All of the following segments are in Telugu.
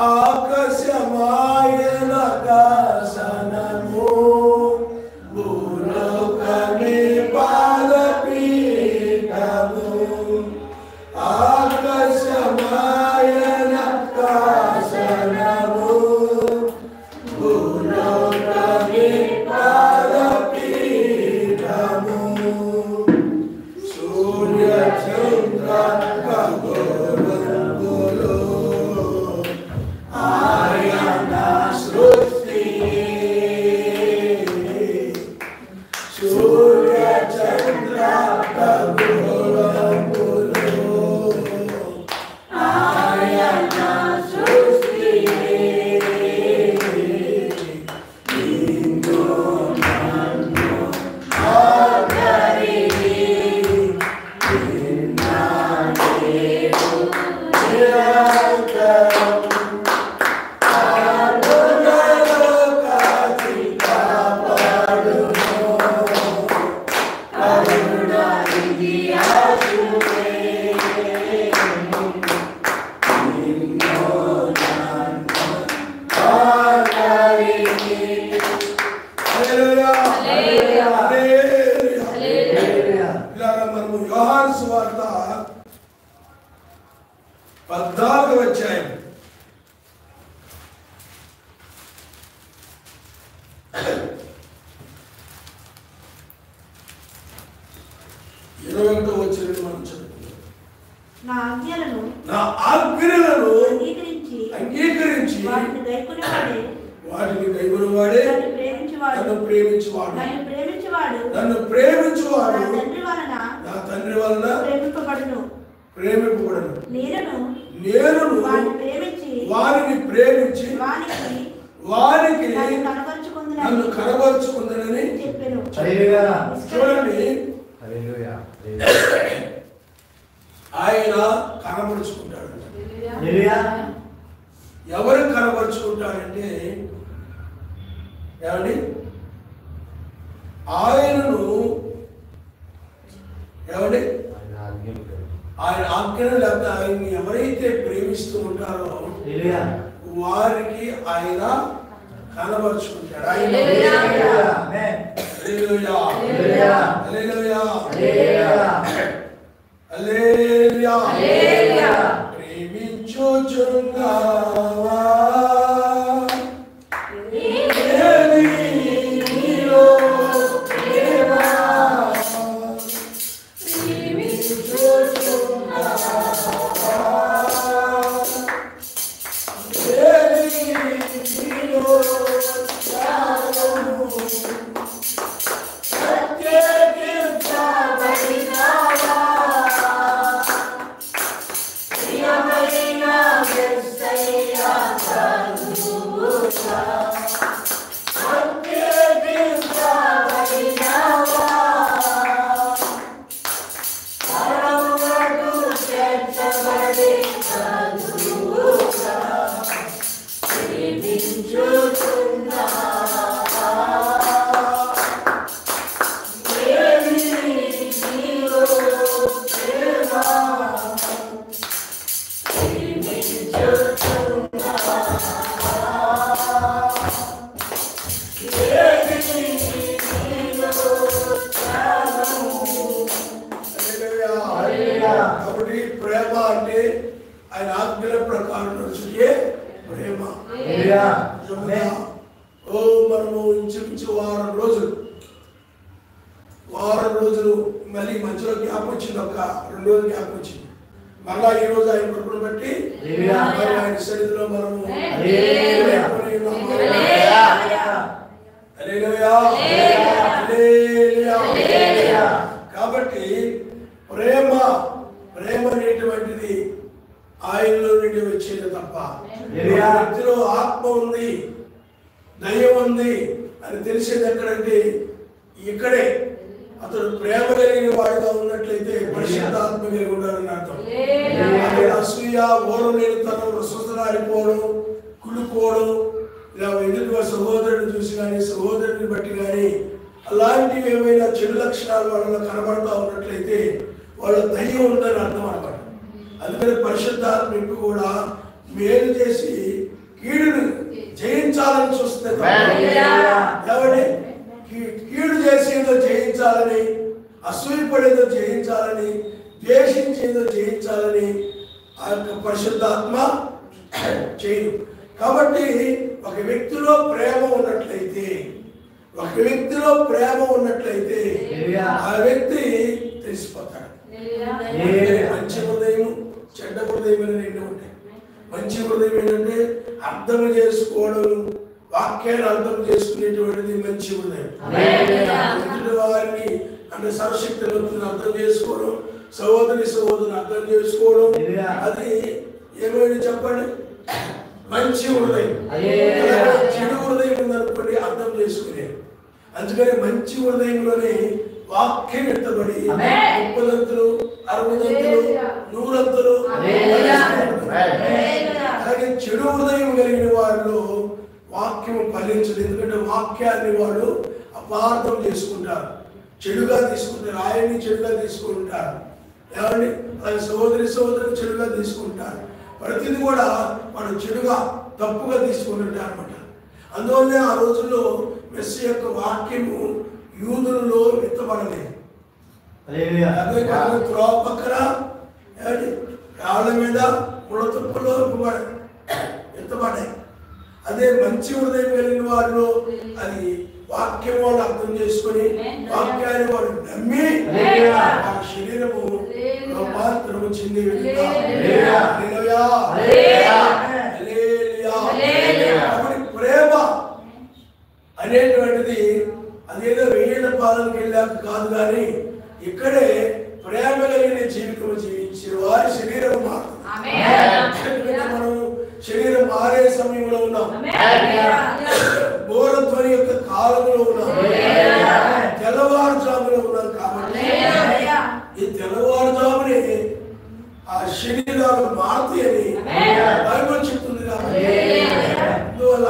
ఆకాశమాయన ఆకాశనము భూలోకమే పాదపీఠము ఆకాశమాయన ఆకాశనము భూలోకమే పాదపీఠము సూర్య చంద్ర ఖగోళములు ఆయన సృష్టి సూర్య చంద్ర ఖగోళములు ఆయన సృష్టి నిన్ను నన్ను ఆదరి యోహాను సువార్త 14వ అధ్యాయం 21వ వచనం మనం చదువుకుందాం. నా ఆజ్ఞలను అంగీకరించి వాటిని గైకొనువాడే నన్ను ప్రేమించువాడు నా తండ్రి వలన ప్రేమింపబడును నేను వారిని ప్రేమించి వారికి నన్ను కనబరుచుకుందనని చెప్పాను. చూడండి, ఆయన కనబరుచుకుంటాడు. ఎవరు కనబరుచుకుంటాడంటే ఏమండి, ఆయనను ఏమండి ఆయన ఆజ్ఞను లేకపోతే ఆయన్ని ఎవరైతే ప్రేమిస్తూ ఉంటారో వారికి ఆయన కనబరుచుకుంటాడు. ప్రేమించుచున్నావా కాబట్టి ప్రేమ అంటే ఆయన ఆజ్ఞల ప్రకారం నడిచే ప్రేమ. మనము ఇంచుమించు వారం రోజులు మళ్ళీ మధ్యలో గ్యాప్ వచ్చింది, ఒక 2 రోజులు గ్యాప్ వచ్చింది. మళ్ళా ఈ రోజు ఆయన కృపను బట్టి ఆయన సన్నిధిలో మనము కాబట్టి ప్రేమ అనేటువంటిది ఆయనలో నుండి వచ్చేది తప్ప వ్యక్తిలో ఆత్మ ఉంది, దయ ఉంది అని తెలిసేది ఎక్కడంటే ఇక్కడే. అతడు ప్రేమ కలిగిన వాడిగా ఉన్నట్లయితే పరిశుద్ధాత్మ కలిగి ఉండాలని అర్థం. అసూయ, ఓర్వలేనితనం, స్వస్థరాలిపోవడం, కుళ్ళుకోవడం, ఇలా ఎదుటి సహోదరుని చూసి కానీ సహోదరుని బట్టి కానీ అలాంటివి ఏమైనా చెడు లక్షణాలు వాళ్ళలో కనబడుతూ ఉన్నట్లయితే వాళ్ళ దయ్యం ఉందని అర్థం అన్నమాట. అందుకని పరిశుద్ధాత్మ కూడా మేలు చేసి కీడును జయించాలని చూస్తుంది. ఎవరి కీడు చేసేదో జయించాలని, అసూయపడేదో జయించాలని, ద్వేషించేదో జయించాలని ఆ యొక్క పరిశుద్ధాత్మ చేయదు. కాబట్టి ఒక వ్యక్తిలో ప్రేమ ఉన్నట్లయితే, ఒక వ్యక్తిలో ప్రేమ ఉన్నట్లయితే ఆ వ్యక్తి తెలిసిపోతాడు. మంచి హృదయం, చెడ్డ హృదయం అని రెండు ఉంటాయి. మంచి హృదయం ఏంటంటే అర్థం చేసుకోవడం, వాక్యాన్ని అర్థం చేసుకునేటువంటిది మంచి హృదయం. ఎదుటి వారిని అంటే సర్వశక్తిని అర్థం చేసుకోవడం, సహోదరుని అర్థం చేసుకోవడం, అది ఏమైనా చెప్పండి మంచి హృదయం. చెడు హృదయం ఉందనుకోండి అర్థం చేసుకునే. అందుకని మంచి హృదయంలోనే వాక్యం ఎత్తబడి 30 60 100 అలాగే చెడు హృదయం కలిగిన వారిలో వాక్యం ఫలించదు. ఎందుకంటే వాక్యాన్ని వాడు అపార్థం చేసుకుంటారు, చెడుగా తీసుకుంటారు, ఆయన్ని చెడుగా తీసుకుంటారు. ఏమండి అలాగే సహోదరుని చెడుగా తీసుకుంటారు. ప్రతిది కూడా వాడు చెడుగా తప్పుగా తీసుకుంటుంటారు అనమాట. అందువల్లే ఆ రోజుల్లో మెస్సీ యొక్క వాక్యము యూదులలో ఎత్తబడలేదు. అదే కాదు త్రోవ పక్కన రాళ్ళ మీద ముడతప్పులో ఎత్తబడ్డాయి. అదే మంచి హృదయం కలిగిన వారిలో అది వాక్యం వాళ్ళు అర్థం చేసుకొని వాక్యాన్ని వాడు నమ్మి ఆ శరీరము రూపాంతరము చెంది ప్రేమ అనేటువంటిది అదేదో 1000 పాలనకి వెళ్ళాక కాదు, కానీ ఇక్కడే ప్రేమ కలిగిన జీవితం జీవించిన వారి శరీరం మారుతుంది. మనం శరీరం మారే సమయంలో ఉన్నాం, బోరధ్వని యొక్క కాలంలో ఉన్నాం, తెల్లవారుజాములో ఉన్నాం. కాబట్టి ఈ తెల్లవారుజామునే ఆ శరీరాలు మారుతాయని బైబిల్ చెప్తుంది. కాబట్టి అందువల్ల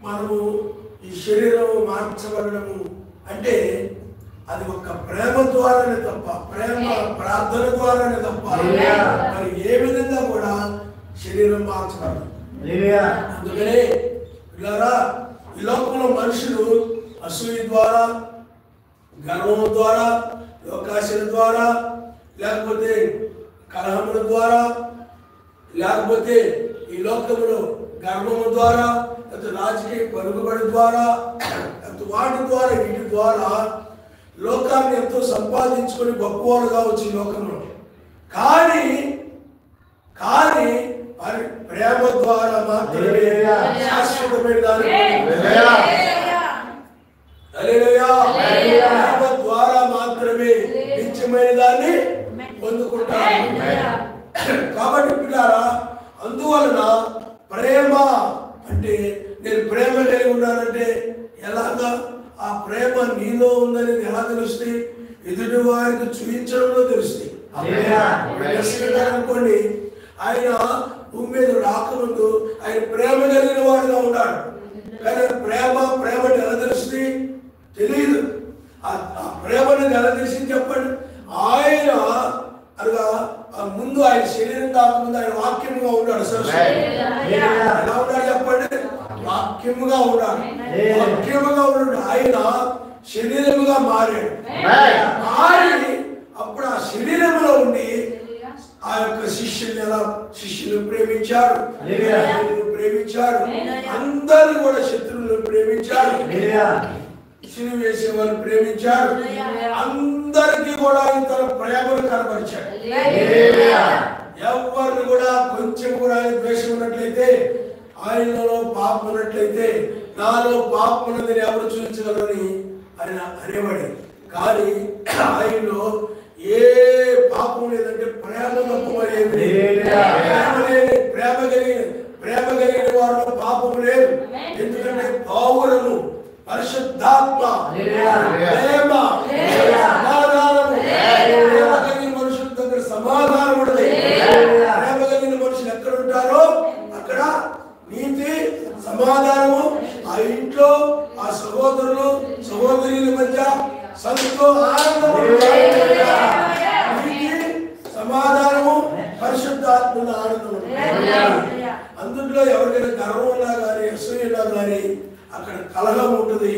మనము ఈ శరీరం మార్చబడము అంటే అది ఒక ప్రేమ ద్వారానే తప్ప, ప్రేమ ప్రార్థన ద్వారానే తప్ప మరి ఏ విధంగా కూడా శరీరం మార్చబడదు. అందుకనే ఇలా ఈ లోకంలో మనుషులు అసూయ ద్వారా, గర్వం ద్వారా, లోకాశల ద్వారా, లేకపోతే కలహముల ద్వారా, లేకపోతే ఈ లోకంలో గర్వము ద్వారా, రాజకీయ పలుకుబడి ద్వారా, వాటి ద్వారా, వీటి ద్వారా లోకాన్ని ఎంతో సంపాదించుకొని గొప్పవాడు కావచ్చు ఈ లోకంలో. కానీ మరి ప్రేమ ద్వారా మాత్రమే శాశ్వతమైన ప్రేమ ద్వారా మాత్రమే నిత్యమైన దాన్ని పొందుకుంటారు. కాబట్టి పిల్లారా, అందువలన ప్రేమ అంటే నేను ప్రేమ కలిగి ఉన్నానంటే ఎలాగా? ఆ ప్రేమ నీలో ఉందని ఎలా తెలుస్తుంది? ఎదుటి వారికి చూపించడంలో తెలుస్తుంది. అనుకోండి, ఆయన భూమి మీద రాకముందు ఆయన ప్రేమ కలిగిన వాడుగా ఉన్నాడు. కానీ ప్రేమని ఎలా తెలుస్తుంది? తెలియదు. ఆ ప్రేమని ఎలా తెలిసింది చెప్పండి? ఆయన అనగా ముందు ఆయన శరీరం కాకముందు ఆయన వాక్యముగా ఉన్నాడు. ఎలా ఉన్నాడు చెప్పండి? వాక్యముగా ఉన్నాడు. వాక్యముగా ఉన్నాడు. ఆయన శరీరముగా మారాడు. మారి అప్పుడు ఆ శరీరములో ఉండి ఆ యొక్క శిష్యులు ప్రేమించాడు, అందరూ కూడా శత్రువులను ప్రేమించాడు, సిలువ వేసే వాళ్ళు ప్రేమించాడు. అందరికీ కూడా ఆయన తన ప్రేమను కనపరిచాడు. ఎవరిని కూడా కొంచెం కూడా ఆయన ద్వేషం ఉన్నట్లయితే, ఆయనలో పాపం ఉన్నట్లయితే నాలో పాపం ఉన్నదని ఎవరు చూపించగలరని ఆయన అనేవాడు. కానీ ఆయనలో ఏ పాపం లేదంటే ప్రేమ గొప్పమనేది. ప్రేమ కలిగిన వారిలో పాపం లేదు. ఎందుకంటే పౌరులు పరిశుద్ధాత్మ ప్రేమ సమాధానము, ప్రేమ కలిగిన మనుషుల దగ్గర సమాధానం ఉండదు. ప్రేమ కలిగిన మనుషులు ఎక్కడ ఉంటారో అక్కడ నీతి సమాధానము, ఆ ఇంట్లో ఆ సహోదరులు సహోదరుల మధ్య ఆనందము, నీతి సమాధానము, పరిశుద్ధాత్మ ఆనందము. అందుకు ఇంట్లో ఎవరికైనా గర్వం ఉన్నా కానీ అసూయ ఉన్నా కానీ అక్కడ కలహం ఉంటుంది,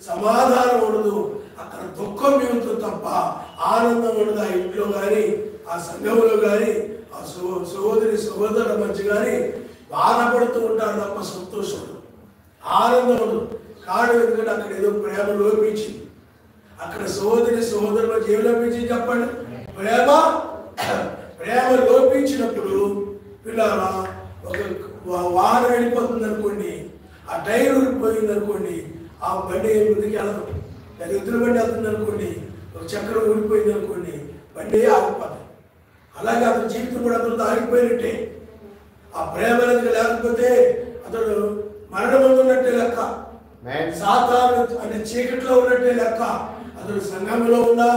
సమాధానం ఉండదు, అక్కడ దుఃఖం మిగులుతుంది తప్ప ఆనందం ఉండదు. ఆ ఇంట్లో కానీ ఆ సంఘంలో కానీ ఆ సహోదరి సహోదరుల మధ్య కానీ బాధపడుతూ ఉంటారు తప్ప సంతోషం ఉండదు, ఆనందం ఉండదు. కారణం ఎందుకంటే అక్కడ ఏదో ప్రేమ లోపించింది. అక్కడ సహోదరి సహోదరుల మధ్య ఏం లోపించింది చెప్పండి? ప్రేమ లోపించినప్పుడు పిల్లల ఒక వాహనం వెళ్ళిపోతుంది అనుకోండి, ఆ టైర్ ఊరిపోయింది అనుకోండి, ఆ బండి ముందుకు వెళ్ళదు. లేదా ఎదురు బండి వెళ్తుంది అనుకోండి, ఒక చక్రం ఊడిపోయింది అనుకోండి, బండి ఆగిపోతుంది. అలాగే అతని జీవితం కూడా అతను ఆగిపోయినట్టే. ఆ ప్రేమ అనేది లేకపోతే అతడు మరణం ఉన్నట్టే లెక్క, సాతాను అంటే చీకట్లో ఉన్నట్టే లెక్క. అతడు సంఘంలో ఉన్నా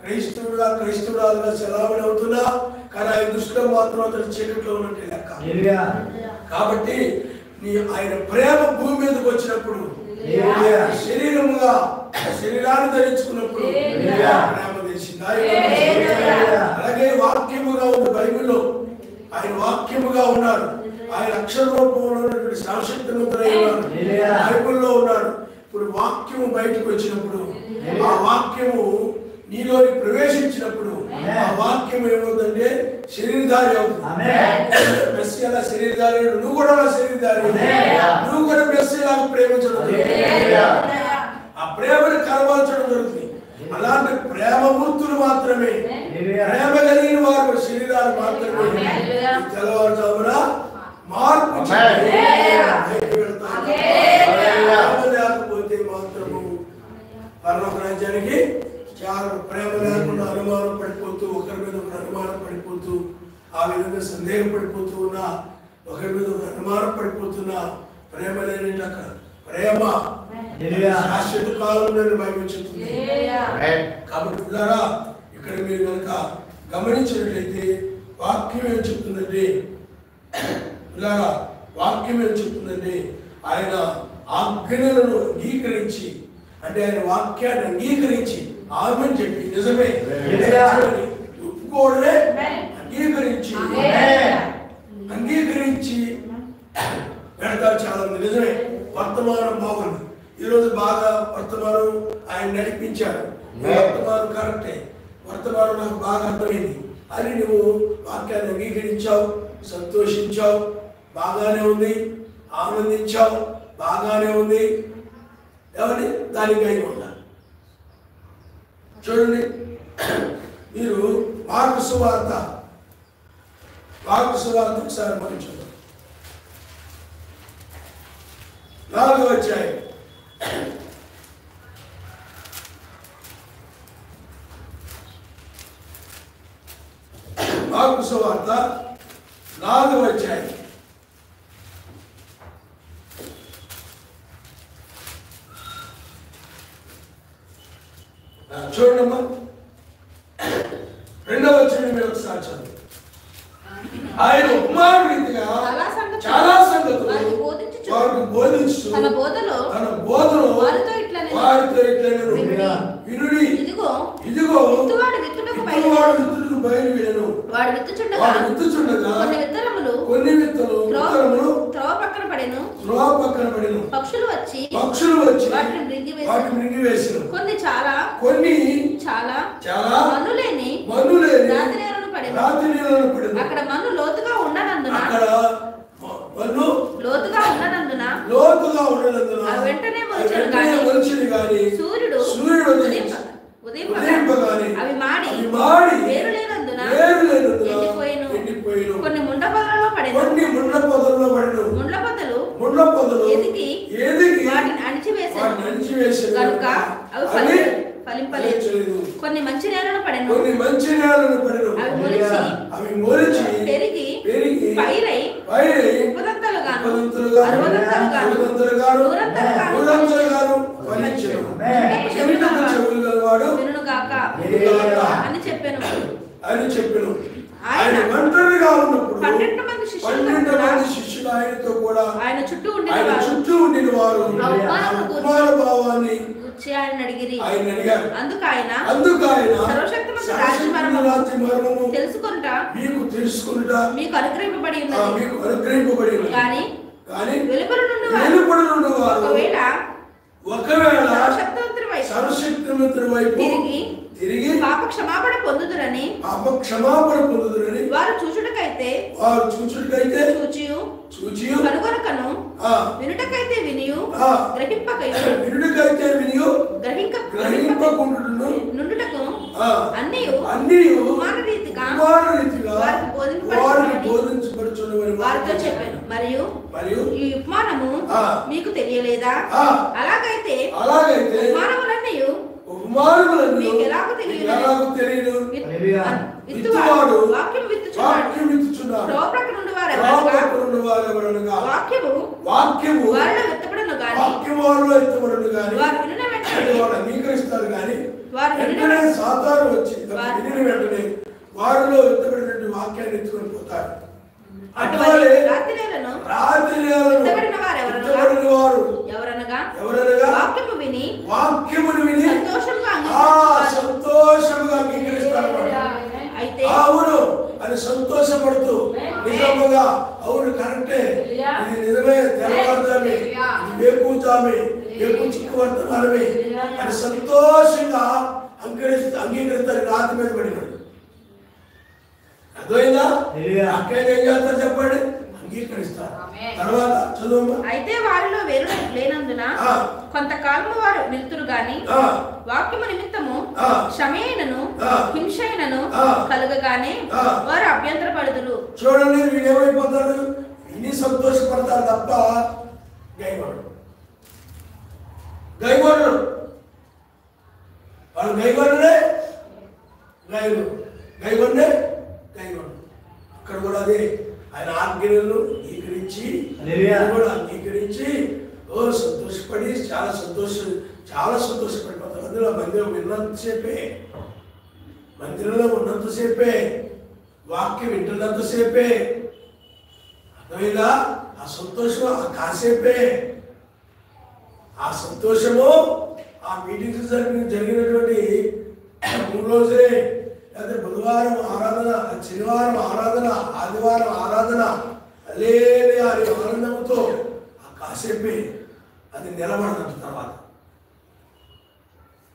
క్రైస్తవురాలుగా సెలవుని అవుతున్నా కానీ ఆయన దృష్టిలో మాత్రం అతడు చీకట్లో ఉన్నట్టే లెక్క. కాబట్టి ఆయన ప్రేమ భూమి మీదకి వచ్చినప్పుడు, శరీరముగా శరీరాన్ని ధరించుకున్నప్పుడు ప్రేమ తెలిసింది. అలాగే వాక్యముగా ఉంది బైబిల్లో, ఆయన వాక్యముగా ఉన్నాడు. ఆయన అక్షర రూపంలో ఉన్నటువంటి సర్వశక్తిమంతుడై ఉన్నాడు, బైబిల్లో ఉన్నాడు. ఇప్పుడు వాక్యము బయటకు వచ్చినప్పుడు, ఆ వాక్యము నీలోని ప్రవేశించినప్పుడు ఆ వాక్యం ఏమవుతుందంటే శరీరధారి అవుతుంది. మెస్సీలా శరీరధారి, నువ్వు కూడా శరీరధారి, నువ్వు కూడా మెస్సీలాగా ప్రేమించడం, ఆ ప్రేమను కనబరచడం జరుగుతుంది. అలాంటి ప్రేమమూర్తులు మాత్రమే, ప్రేమ కలిగిన వారు శరీరాలు మాత్రమే తెల్లవారుజామున మార్పు లేకపోతే మాత్రము పరలోక రాజ్యానికి చాలా ప్రేమ లేకుండా అనుమానం పడిపోతూ, ఒకరి మీద ఒకరు అనుమానం పడిపోతూ, ఆ విధంగా సందేహం పడిపోతూ ఉన్నా, ఒకరి మీద ఒక అనుమానం పడిపోతున్నా ప్రేమ లేని అక్కడ ప్రేమ శాశ్వత కాలంలో బైబిల్ చెప్తుంది. కాబట్టి పిల్లరా ఇక్కడ మీరు కనుక గమనించినట్లయితే వాక్యం ఏం చెప్తుందండి? పిల్లరా వాక్యం ఏం చెప్తుందండి? ఆయన ఆజ్ఞలను అంగీకరించి, అంటే ఆయన వాక్యాన్ని అంగీకరించి ఆమెను చెప్పి నిజమే ఒప్పుకోవడమే అంగీకరించి పెడతారు. చాలా నిజమే. వర్తమానం బాగుంది, ఈరోజు బాగా వర్తమానం ఆయన నడిపించాడు, వర్తమానం కరెక్టే, వర్తమానం నాకు బాగా అర్థమైంది అని నువ్వు వాక్యాన్ని అంగీకరించావు, సంతోషించావు, బాగానే ఉంది, ఆనందించావు, బాగానే ఉంది. ఎవరి దానికి అయి ఉండాలి. చూడండి, మీరు మార్కు సువార్త ఒకసారి మనం చూద్దాం. 4వ అధ్యాయం మార్కు సువార్త 4వ అధ్యాయం చూడమ్మా, 2వ వచనం మీరు ఒకసారి చదువు. ఆయన ఉపమాన రీతిగా చాలా సంగతులు వారికి బోధించు తన బోధలో వారితో ఇట్లనెను, వినుడి, ఇదిగో విత్తువాడు విత్తుటకు బయలువెళ్ళెను, వాడు విత్తుచుండగా కొన్ని విత్తలు త్రోవ పక్కన పడెను, పక్షులు వచ్చి వాటిని మృంగివేసెను. కొన్ని చాలా మన్నులేని రాతి నేలను పడెను. అక్కడ మన్ను లోతుగా ఉన్నదందున వెంటనే మొలిచెను గాని సూర్యుడు ఉదయింపగానే అవి మాడి వేరు లేనందున ఎండిపోయెను. కొన్ని ముండ్ల పొదలలో పడెను, ముండ్ల పొదలు ఎదిగి వాటిని అణిచివేసెను కనుక అవి ఫలింపలేదు. కొన్ని మంచి నేలను పడెను, అవి మొలిచి పెరిగి పైరై 30 60 వినుగాక అని చెప్పెను. ఆయన ఒంటరిగా ఉన్నప్పుడు 12 మంది శిష్యులు ఆయనతో కూడా ఆయన చుట్టూ ఉండిన వారు ఉపమాన భావాన్ని ఆయన అడిగారు. అందుకు ఆయన సర్వశక్తిమంతుని రాజ్య మర్మము తెలుసుకొనుట మీకు అనుగ్రహింపబడి ఉన్నది. కానీ కానీ వెలుపల నుండి ఒకవేళ సర్వశక్తిమంతుని వైపు తిరిగి పాప క్షమాపణ పొందుదురని వారు చూచుటకైతే చూచియు కనుగొనకను వినుటకైతే వినియు గ్రహింపకుండును నుండుటకు అన్నియు కుమార రీతిగా వారికి బోధించబడుచున్నవని వారితో చెప్పాను. మరియు ఈ ఉపమానము మీకు తెలియలేదా? అలాగైతే ఉపమానములన్నయు మీకు ఎలాగో తెలియదు. విత్తువాడు వాక్యం విత్తుచున్నాడు. ప్రక్కన నుండి వారెవరనగా వాక్యము వారిలో విత్తబడును గాని వారు వినిన వెంటనే అంగీకరిస్తారు గాని వెంటనే సాతాను వచ్చి వినిన వెంటనే వారిలో విత్తబడిన వాక్యాన్ని ఎత్తుకొని పోతారు. వాక్యమును విని సంతోషముగా అంగీకరిస్తారు. అవును అని సంతోషపడుతూ నిజముగా అవును కరెక్టే, ఇది నిజమే, తెల్లవారుజామే, ఇది వేకుజామే, వేకు చిక్కువర్తమానమే అని సంతోషంగా అంగీకరిస్తారు. రాతి మీద పడినాడు. అర్థమైందా? అక్కడ ఏం చేస్తారు చెప్పండి? అంగీకరిస్తారు. తర్వాత చదువు. అయితే వారిలో వేరు లేనందున కొంతకాలము వారు నిలుతురు గాని వాక్యము నిమిత్తము శ్రమయైనను హింసైనను కలుగగానే వారు అభ్యంతరపడుదురు. చూడండి, వీడేమైపోతాడు? విని సంతోషపడతారు తప్ప గైగొడరు. వాళ్ళు గైగొడరే అక్కడ కూడా అదే ఆయన ఆజ్ఞలను అంగీకరించి సంతోషపడి చాలా సంతోషపడిపోతారు. అందులో మందిరంలో ఉన్నంతసేపే వాక్యం వింటున్నంతసేపే అర్థమైందా? ఆ సంతోషం ఆ కాసేపే. ఆ సంతోషము ఆ మీటింగ్స్ జరిగినటువంటి 3 రోజులే, లేదా బుధవారం ఆరాధన, శనివారం ఆరాధన, ఆదివారం ఆరాధన, హల్లెలూయా అనే ఆనందంతో ఆ కాసేపే అది నిలబడదంట. తర్వాత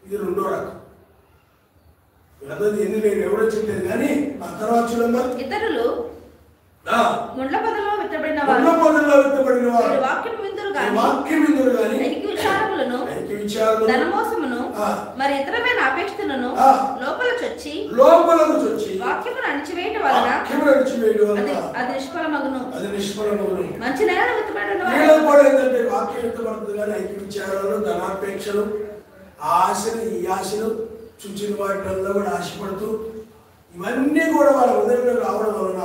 ఇది 2వ రకం. ఎన్ని నేను ఎవరో చెప్పలేదు కానీ ఆ తర్వాత చూడమ్మా, ఇతరులు ముండ్ల పొదలో విత్తబడిన వారు వాక్యం విందురు గాని విచారములను ధనమోసమును మరి ఇతరమైన అపేక్షలను లోపల చొచ్చి వాక్యమును అణిచివేయటం వలన అది నిష్ఫలమగును. మంచి నేల విత్తబడిన వాక్యం విత్తబడుతుంది కానీ ఐక్య విచారాలు, ధనాపేక్షలు, ఆశలు, ఈ ఆశలు, చూచిన వాటిల్లో కూడా ఆశపడుతూ ఇవన్నీ కూడా వాళ్ళ హృదయంలో రావడం వలన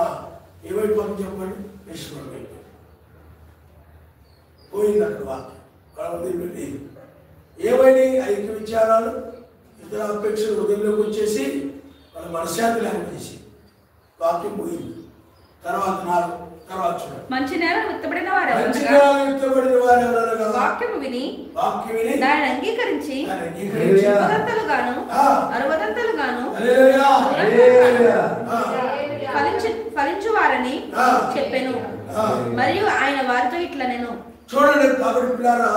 ఏమైపోతుంది చెప్పండి? నిష్ఫలమైపోయింది. పోయింది అక్కడ వాక్యం వాళ్ళ హృదయంలో లేదు. ఏమైనా ఐక్య విచారాలు, ఇతర అపేక్షలు హృదయంలోకి వచ్చేసి వాళ్ళ మనశ్శాంతి లేకుండా చేసి వాక్యం పోయింది. తర్వాత చూడండి, మంచి నేల విత్తబడిన వారు వాక్యము విని దానిని అంగీకరించి 100 60 ఫలించు వారని చెప్పాను. మరియు ఆయన వారితో ఇట్లా నేను చూడండి. కాబట్టి పిల్లారా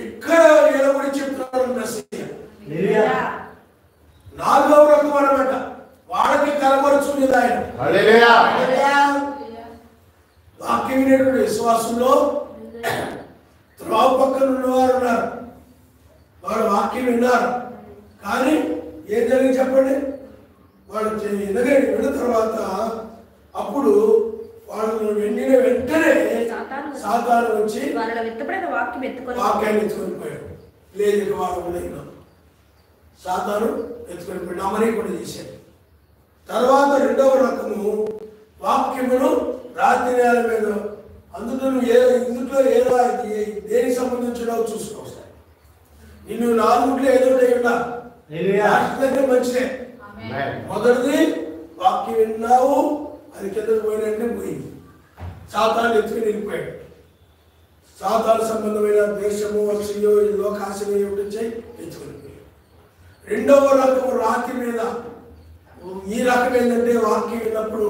ఇక్కడ నిలబడి చెప్తున్నాడు మెస్సీయ 4వ రకం అన్నమాట. వాళ్ళకి కనబరుచుకునేది ఆయన. వాక్యం వినేటువంటి విశ్వాసంలో త్రోవ పక్కన ఉన్నవారు ఉన్నారు. వాడు వాక్యం విన్నారు కానీ ఏం జరిగింది చెప్పండి? వాళ్ళు విన్న తర్వాత అప్పుడు వాళ్ళు వెంటనే సాతాను వచ్చి వాక్యాన్ని ఎత్తుకొని పోయాడు. లేదు ఇక వాళ్ళు కూడా సాతాను ఎత్తుకొని పోయాడు, అమరీ కూడా చేశాడు. తర్వాత 2వ రకము వాక్యమును రాత్రి నేల మీద ఇందులో దేనికి సంబంధించినో చూసుకోవచ్చు. నిన్ను 4 ఏదో ఉండాలి మంచిదే. మొదటిది వాక్యం విన్నావు, అది కిందకు పోయినట్టే పోయింది. సాతాను ఎత్తుకుని వెళ్ళిపోయాడు. సాతాను సంబంధమైన ద్వేషము, అసూయ, లోకాశయం ఏమిటి ఎత్తుకుని పోయాడు. 2వ రకము రాత్రి మీద. ఈ రకం ఏంటంటే వాక్యం విన్నప్పుడు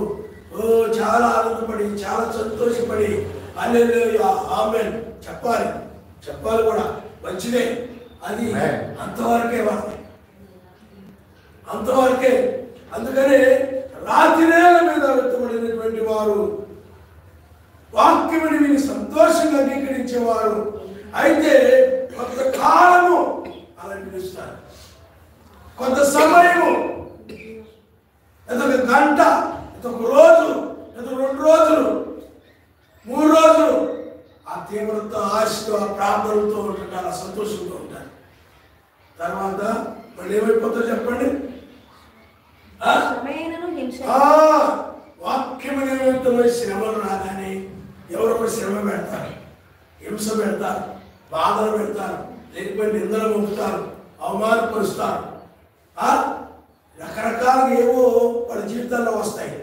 చాలా ఆనందపడి, చాలా సంతోషపడి, హల్లెలూయా ఆమేన్. చెప్పాలి కూడా మంచిదే. అది అంతవరకే అంతవరకే. అందుకనే రాతినేల మీద వెత్తబడినటువంటి వారు వాక్యముని విని సంతోషంగా అంగీకరించేవారు. అయితే కొంత కాలము అలా పిలుస్తారు, కొంత సమయము, ఒక గంట, ఒక రోజు, 2 రోజులు, 3 రోజులు ఆ తీవ్రతో, ఆశతో, ఆ ప్రార్థనలతో ఉంటారు, ఆ సంతోషంతో ఉంటారు. తర్వాత మళ్ళీ ఏమైపోతుందో చెప్పండి. వాక్యము నిమిత్తమై శ్రమలు రాగానే ఎవరో శ్రమ పెడతారు, హింస పెడతారు, బాధలు పెడతారు, లేకపోతే నిందలు మోపుతారు, అవమానపరుస్తారు. రకరకాలుగా ఏవో వాళ్ళ జీవితాల్లో వస్తాయి.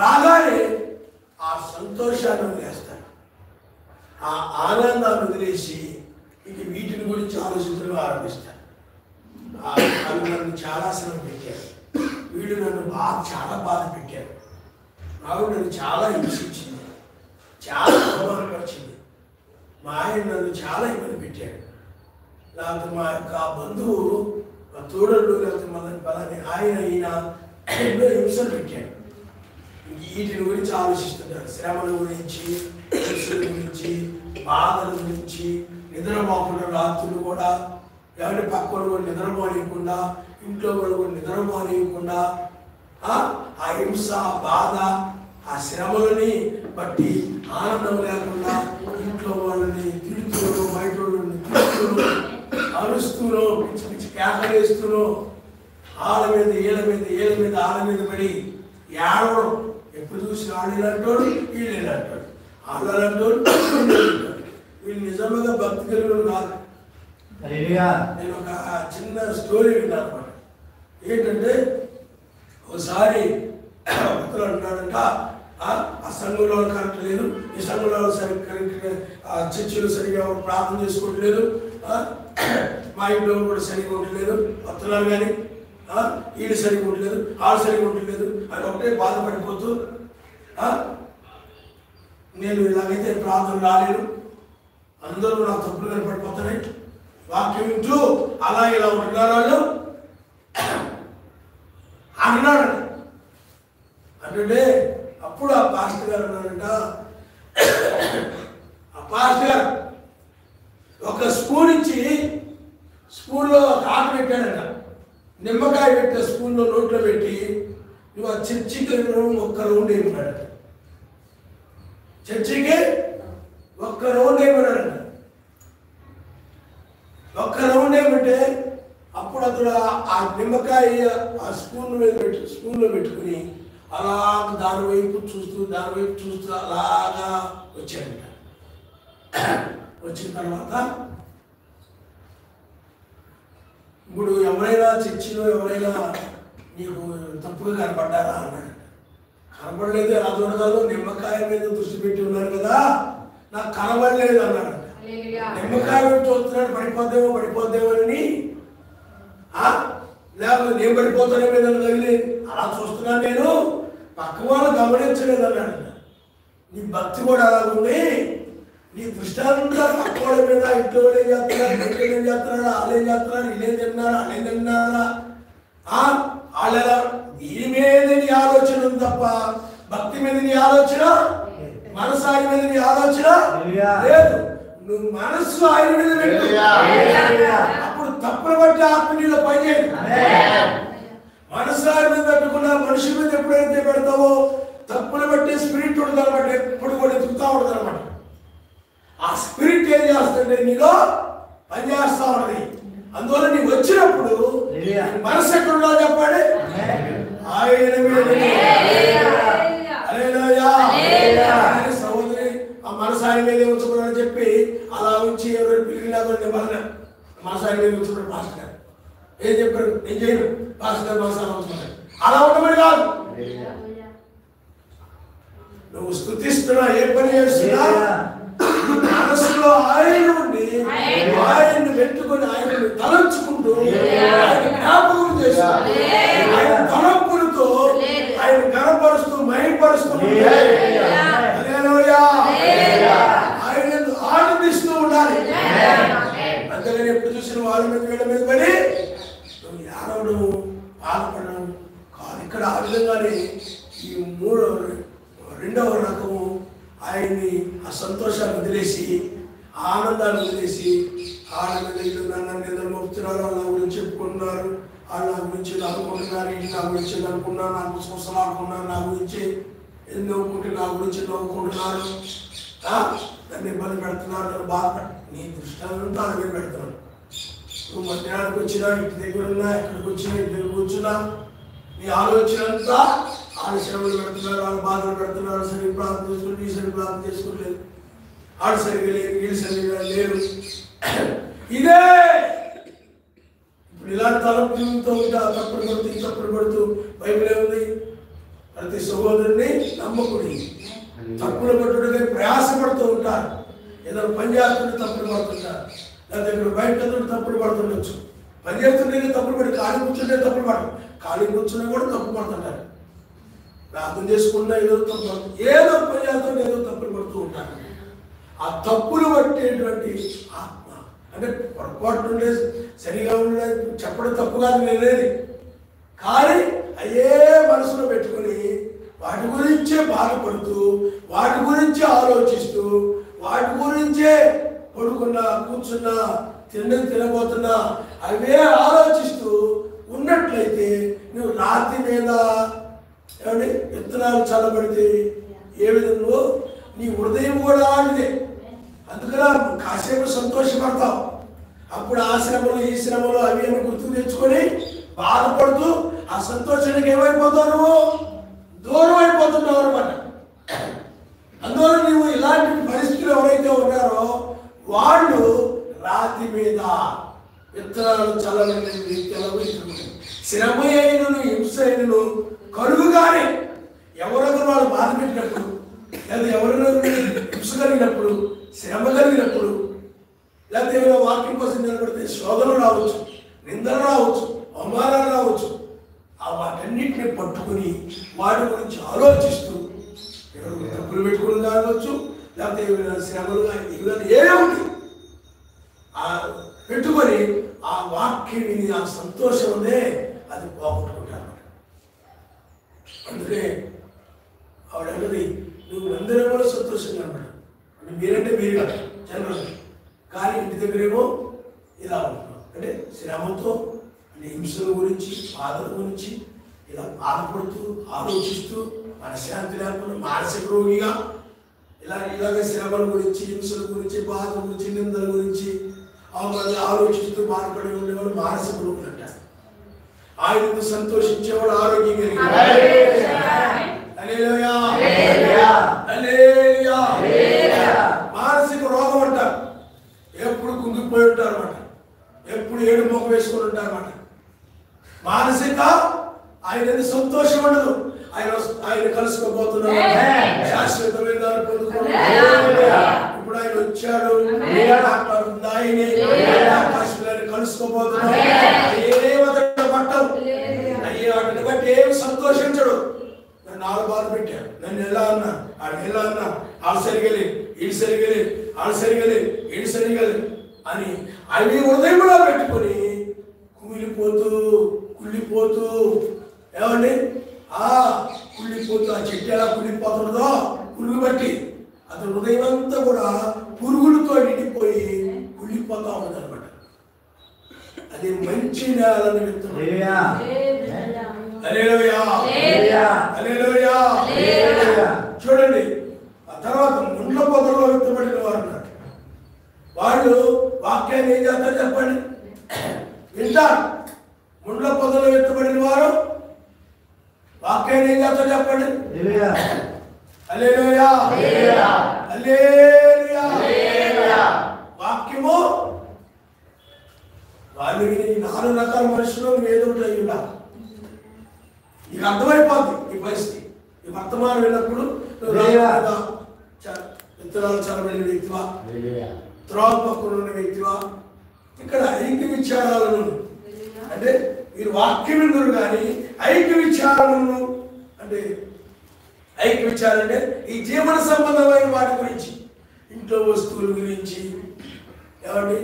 రాగానే ఆ సంతోషాన్ని వదిలేస్తారు, ఆ ఆనందాన్ని వదిలేసి ఇంక వీటిని గురించి ఆలోచించడం ఆరంభిస్తారు. వాళ్ళు నన్ను చాలా శ్రమ పెట్టారు, వీళ్ళు నన్ను చాలా బాధ పెట్టారు, నాకు నన్ను చాలా హింసించింది, చాలా అవమానపరిచింది, మా ఆయన నన్ను చాలా ఇబ్బంది పెట్టాడు, లేకపోతే మా యొక్క బంధువు, మా తోడళ్ళు, లేకపోతే మన ఆయన ఎన్నో హింసలు పెట్టాడు. వీటిని గురించి ఆలోచిస్తుంటారు. శ్రమల గురించి, హింసల గురించి, బాధల గురించి, నిద్రపోకుండా రాత్రులు కూడా, ఎవరి పక్కన కూడా నిద్రపోనియకుండా, ఇంట్లో వాళ్ళు కూడా నిద్రపోనియకుండా, ఆ హింస, బాధ, ఆ శ్రమలని బట్టి ఆనందం లేకుండా ఇంట్లో వాళ్ళని తిడుతూనో, బయట వాళ్ళని తిడుతూనో, అరుస్తూనో, పిచ్చి పిచ్చి కేకలేస్తూనో, ఆళ్ళ మీద ఏళ్ళ మీద ఆళ్ళ మీద పడి ఏడవడం. ఎప్పుడు చూసి ఆళ్ళు అంటాడు, వీళ్ళు అంటాడు, వాళ్ళు అంటాడు, వీళ్ళు నిజంగా భక్తి కలిగిన కాదు. నేను ఒక చిన్న స్టోరీ విన్నాను అనమాట. ఏంటంటే ఒకసారి భక్తులు అంటున్నాడంట, ఆ సంఘంలో కరెక్ట్ లేదు, ఈ సంఘంలో కరెక్ట్, చర్చిలో సరిగా ప్రార్థన చేసుకోవట్లేదు, మా ఇంట్లో కూడా సరిగా ఉండలేదు, భక్తులు కానీ వీళ్ళు సరిగా ఉండలేదు, వాళ్ళు సరిగా ఉండలేదు అని ఒకటే బాధపడిపోతూ, నేను ఇలాగైతే ప్రార్థన రాలేను, అందరూ నా తప్పులు కనపడిపోతున్నాయి, వాక్యం వింటూ అలా ఇలా ఉంటున్నారు వాళ్ళు అన్నాడు. అంటే అప్పుడు ఆ పాస్టర్ గారు అన్నారంట, ఆ పాస్టర్ గారు ఒక స్పూన్ ఇచ్చి స్పూన్లో ఆట పెట్టాడంట, నిమ్మకాయ పెట్టే స్పూన్లో నోట్లో పెట్టి, నువ్వు ఆ చర్చికి ఒక్క రౌండ్ వేయమన్నాడు, చర్చికి ఒక్క రౌండ్ వేయమన్నాడంట. ఒక్క రౌండ్ ఏమంటే అప్పుడు అతడు ఆ నిమ్మకాయ ఆ స్పూన్లో పెట్టుకుని అలా దాని వైపు చూస్తూ అలాగా వచ్చాడంట. వచ్చిన తర్వాత ఇప్పుడు ఎవరైనా చర్చిలో ఎవరైనా నీకు తప్పుగా కనపడ్డారా అన్నాడు. కనపడలేదు, ఎలా చూడగలరు, నిమ్మకాయ మీద దృష్టి పెట్టి ఉన్నారు కదా, నాకు కనబడలేదు అన్నాడు. నిమ్మకాయ చూస్తున్నాడు, పడిపోద్దేమో అని, లేకపోతే నేను పడిపోతానేమో తగిలి అలా చూస్తున్నాను, నేను పక్క వాళ్ళు గమనించలేదు అన్నాడు. నీ భక్తి కూడా అలా ఉంది, నీ దృష్టాంతా పక్క వాళ్ళ మీద, ఇంట్లో ఏం చేస్తున్నారు, బయట ఏం చేస్తున్నాడు, వాళ్ళేం చేస్తున్నారు, వీళ్ళేం తిన్నారా, వాళ్ళేం తిన్నారా, వాళ్ళెలా, దీని మీద నీ ఆలోచన ఉంది తప్ప భక్తి మీద నీ ఆలోచన, మనసాగి మీద నీ ఆలోచన లేదు. నువ్వు మనస్సు ఆయన మీద పెట్టు, అప్పుడు తప్పులు బట్టి ఆత్మ నీలో పనిచేయదు. మనసు ఆయన మీద పెట్టుకున్నా మనుషుల మీద ఎప్పుడైతే పెడతావో తప్పులు బట్టి స్పిరిట్ ఉంటుంది అనమాట, ఎప్పుడు కూడా ఎత్తుకుతా ఉంటుంది అనమాట. ఆ స్పిరిట్ ఏం చేస్తుంటే నీలో పనిచేస్తా ఉన్నది. అందువల్ల నీకు వచ్చినప్పుడు మనసు ఎక్కడుందో చెప్పండి, ఆయన మీద. సహోదరి ఆ మనసు ఆయన మీద ఉంచుకున్నాడని చెప్పి అలా ఉంచి ఎవరు పిలిగినా మనసు ఆయన మీద ఉంచుకున్నాడు. పాస్టర్ గారు ఏం చెప్పారు, నేను చేయను, పాస్టర్ గారు మనసు అలా ఉంచుకున్నాడు. అలా ఉండమని కాదు, నువ్వు స్తుతిస్తున్నా, ఏ పని చేస్తున్నా మనసులో ఆయన ఉండి ఆయన్ని పెట్టుకుని ఆయన్ని తలంచుకుంటూ ఆయన జ్ఞాపకం చేస్తూ ఆయన తలంపులతో ఆయన కనపరుస్తూ మహిమపరుస్తూ బాధపడడం కాదు. ఇక్కడ ఆ విధంగానే ఈ రెండవ రకము ఆయన్ని ఆ సంతోషాన్ని వదిలేసి, ఆనందాన్ని వదిలేసి, ఆనందం నన్ను నిద్ర మోపుతున్నారు, నా గురించి చెప్పుకుంటున్నారు, వాళ్ళు నా గురించి అనుకుంటున్నారు, ఇది నా గురించి అనుకున్నారు, నాకు సంవత్సరాలు అనుకున్నారు, నా గురించి నవ్వుకుంటే నా గురించి నవ్వుకుంటున్నారు, నన్ను ఇబ్బంది పెడుతున్నారు, నన్ను బాధపడ నీ దృష్టాంతా అదే పెడుతున్నాను. నువ్వు మధ్యాహ్నానికి వచ్చినా, ఇంటి దగ్గర ఉన్నా, ఎక్కడికి వచ్చినా, ఇంటి దగ్గర కూర్చున్నా, నీ ఆలోచన అంతా వాళ్ళ శ్రమలు పెడుతున్నారు, వాళ్ళ బాధలు పెడుతున్నారు. సరిగ్గా ప్రార్థన చేసుకుంటే ఈ సరిగ్గా ప్రార్థన చేసుకోవట్లేదు, ఆడు సరిగ్గా లేరు, వీళ్ళు సరిగ్గా లేరు. ఇదే ఇప్పుడు ఇలాంటి తలంపులతో ఉంటే ఆ తప్పుడు పడుతూ ఈ తప్పుడు పడుతూ బైబిల్ ఏముంది? ప్రతి సహోదరుని నమ్మకుడి, తప్పులు పట్టుడికి ప్రయాసపడుతూ ఉంటారు. ఏదైనా పని చేస్తుంటే తప్పులు పడుతుంటారు, లేదా ఇక్కడ బయట తప్పులు పడుతుండొచ్చు. పని చేస్తుంటే తప్పులు పడి, ఖాళీ కూర్చుంటే తప్పులు పడరు, ఖాళీ కూర్చున్నా కూడా తప్పు పడుతుంటారు. ప్రార్థన చేసుకున్నా ఏదో తప్పు పడుతుంది, ఏదో పని చేస్తుంటే ఏదో తప్పులు పడుతూ ఉంటారు. ఆ తప్పులు పట్టేటువంటి ఆత్మ అంటే పొరపాటు ఉండే సరిగా ఉండే చెప్పడం తప్పు కాదు నేనేది, కానీ అయ్యే మనసులో పెట్టుకుని వాటి గురించే బాధపడుతూ, వాటి గురించే ఆలోచిస్తూ, వాటి గురించే పడుకున్నా, కూర్చున్నా, తినబోతున్నా అవే ఆలోచిస్తూ ఉన్నట్లయితే నువ్వు రాతి మీద ఏమంటే విత్తనాలు చల్లబడితే ఏ విధంగా నీ హృదయం కూడా ఆడితే, అందుకలా కాసేపు సంతోషపడతావు. అప్పుడు ఆ శ్రమలు ఈ శ్రమలు అవి అని గుర్తు తెచ్చుకొని బాధపడుతూ ఆ సంతోషానికి ఏమైపోతావు? నువ్వు దూరం అయిపోతున్నావు అనమాట. అందువల్ల నువ్వు ఇలాంటి పరిస్థితులు ఎవరైతే ఉన్నారో వాళ్ళు రాతి మీద విత్తనాలు చల్లబడి శ్రమ అయినను హింస అయినను కలుగుగానే ఎవరైనా వాళ్ళు బాధ పెట్టినప్పుడు, లేదా ఎవరైనా హింస కలిగినప్పుడు, శ్రమ కలిగినప్పుడు, లేకపోతే ఏమైనా వాక్యం కోసం నిలబడితే శోధనలు రావచ్చు, నిందలు రావచ్చు, అవమానాలు రావచ్చు. ఆ వాటన్నిటిని పట్టుకుని వాటి గురించి ఆలోచిస్తూ ఎవరు తప్పులు పెట్టుకుని కావచ్చు, లేకపోతే ఏమైనా శ్రమలు ఏముంది పెట్టుకొని ఆ వాక్యం విని ఆ సంతోషం ఉందే అది పోగొట్టుకుంటారు. అందుకే ఆవిడ అన్నది, నువ్వు అందరూ కూడా సంతోషంగా అన్నాడు. అంటే మీరంటే మీరు కదా జనరల్, కానీ ఇంటి దగ్గరేమో ఇలా ఉంటున్నాం. అంటే శ్రమతో, అంటే హింసల గురించి, బాధల గురించి ఇలా బాధపడుతూ ఆలోచిస్తూ మనశ్శాంతి లేకుండా మానసిక రోగిగా ఇలాగ శ్రమల గురించి, హింసల గురించి, బాధల గురించి, నిందల గురించి ఆలోచిస్తూ బాధపడి ఉండేవాడు మానసిక రోగులు అంటారు. ఆయనకు సంతోషించేవాడు ఆరోగ్యంగా మానసిక రోగం అంటారు. ఎప్పుడు కుంగిపోయి ఉంటారు అన్నమాట, ఎప్పుడు ఏడు మొక్క వేసుకొని ఉంటారు అన్నమాట. మానసిక ఆయన సంతోషం ఉండదు. ఆయన కలుసుకోబోతున్నాడు, శాశ్వతమైన దాన్ని పొందుకున్నాడు. ఇప్పుడు ఆయన వచ్చాడు, ఆయనే కలుసుకోబోతున్నాడు. ఏమతడు పట్టం అయ్యే వాటిని బట్టి ఏమి సంతోషించడు. నన్ను ఆడు బాధ పెట్టాడు, నన్ను ఎలా అన్నా, ఆడు ఎలా అన్నా, ఆడు సరిగలే, ఈడు సరిగలే, ఆడు సరిగలే, ఈడు సరిగలే అని అవి హృదయంలో పెట్టుకొని కుళ్ళిపోతూ ఏమండి కుళ్ళిపోతూ ఆ చెట్టు ఎలా కుళ్ళిపోతుందో పురుగు బట్టి అతని హృదయం అంతా కూడా పురుగులతో నిండిపోయి కుళ్ళిపోతా ఉంటుంది అనమాట. అది మంచి నేలని చూడండి. ఆ తర్వాత ముండ్ల పొదల్లో విత్తబడిన వారు ఉన్నారు. వాళ్ళు వాక్యాన్ని ఏం చేస్తారు చెప్పండి, వింటారు. ముండ్ల పొదల్లో విత్తబడిన వారు వాక్యాన్ని ఏం చేస్తారు చెప్పండి. హల్లెలూయా, హల్లెలూయా. వాక్యము వాళ్ళు విని 4 రకాల మనుషులు ఏదో ఒకటి అయ్యి ఉండాలి. నీకు అర్థమైపోద్ది ఈ పరిస్థితి. ఈ వర్తమానం విన్నప్పుడు విత్తనాలు చల్లబడిన వ్యక్తివా, త్రోవ పక్కన ఉన్న వ్యక్తివా, ఇక్కడ ఐక్య విచారాలను అంటే మీరు వాక్యం విందురు కానీ ఐక్య విచారాలను అంటే ఐక్య విచారం అంటే ఈ జీవన సంబంధమైన వాటి గురించి, ఇంట్లో వస్తువుల గురించి, ఏమండి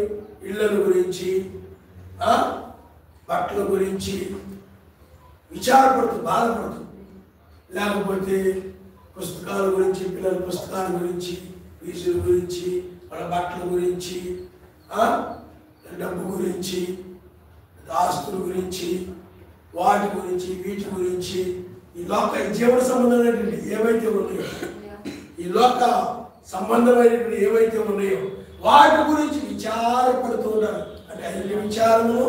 ఇళ్ళల గురించి, బట్టల గురించి, విచారపడుతూ బాధపడుతూ, లేకపోతే పుస్తకాల గురించి, పిల్లల పుస్తకాల గురించి, ఫీజుల గురించి, వాళ్ళ బట్టల గురించి, డబ్బు గురించి, ఆస్తుల గురించి, వాటి గురించి, వీటి గురించి, ఈ లోక జీవన సంబంధమైనటువంటి ఏవైతే ఉన్నాయో, ఈ లోక సంబంధమైనటువంటి ఏవైతే ఉన్నాయో వాటి గురించి విచారపడుతూ ఉన్నారు. అంటే అన్ని విచారము,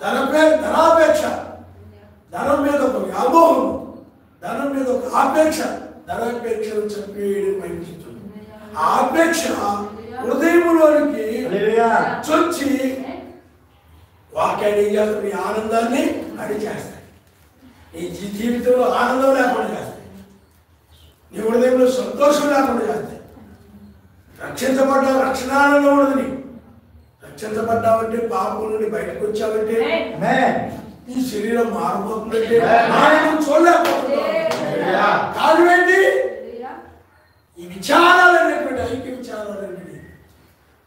ధనాపేక్ష, ధనం మీద ఒక వ్యామోహం, ధనం మీద ఒక ఆపేక్ష, ధనాపేక్షను చంపేయడం అనిపిస్తుంది. ఆ ఆపేక్ష హృదయంలోనికి చొచ్చి వాక్యాన్ని చేస్తున్న ఈ ఆనందాన్ని అడిచేస్తాయి. నీ జీవితంలో ఆనందం లేకుండా చేస్తాయి, నీ హృదయంలో సంతోషం లేకుండా చేస్తాయి. రక్షించబడ్డావు, రక్షణానందం ఉండదు నీకు. రక్షించబడ్డావంటే, పాపం నుండి బయటకు వచ్చావంటే, నీ శరీరం మారిపోతుందంటే చూడలేకపోతున్నావు. కాదు ఏంటి? ఈ విచారాలు అనేటువంటి ఐక్య విచారాలు అనేవి,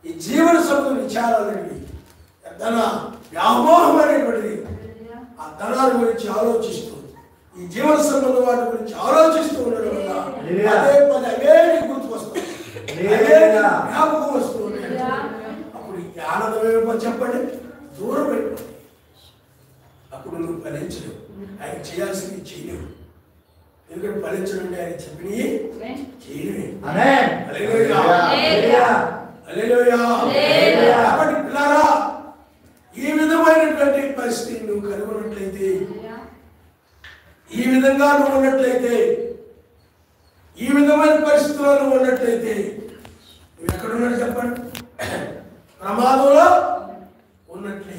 ఈ జీవన సంబంధ విచారాలు అనేవి, ధన వ్యామోహం అనేటువంటిది, ఆ ధనాల గురించి ఆలోచిస్తూ, ఈ జీవన సంబంధం వాటి గురించి ఆలోచిస్తూ ఉండడం వల్ల అదే పని అవే గుర్తుకొస్తాయి, అవే జ్ఞాపకం వస్తూ ఉంటాయి. అప్పుడు ఈ ఆనందం ఏమో చెప్పండి, దూరం అయిపోతుంది. అప్పుడు నువ్వు ఫలించలేవు, ఆయన చేయాల్సింది చేయలేవు. ఎందుకంటే ఫలించడం అంటే ఆయన చెప్పినవి చేయడమే. కాబట్టి పిల్లారా, ఈ విధమైనటువంటి పరిస్థితి నువ్వు కనుగొన్నట్లయితే, ఈ విధంగా నువ్వు ఉన్నట్లయితే, ఈ విధమైన పరిస్థితుల్లో నువ్వు ఉన్నట్లయితే, నువ్వు ఎక్కడున్నాడు చెప్పండి? ప్రమాదంలో ఉన్నట్లే.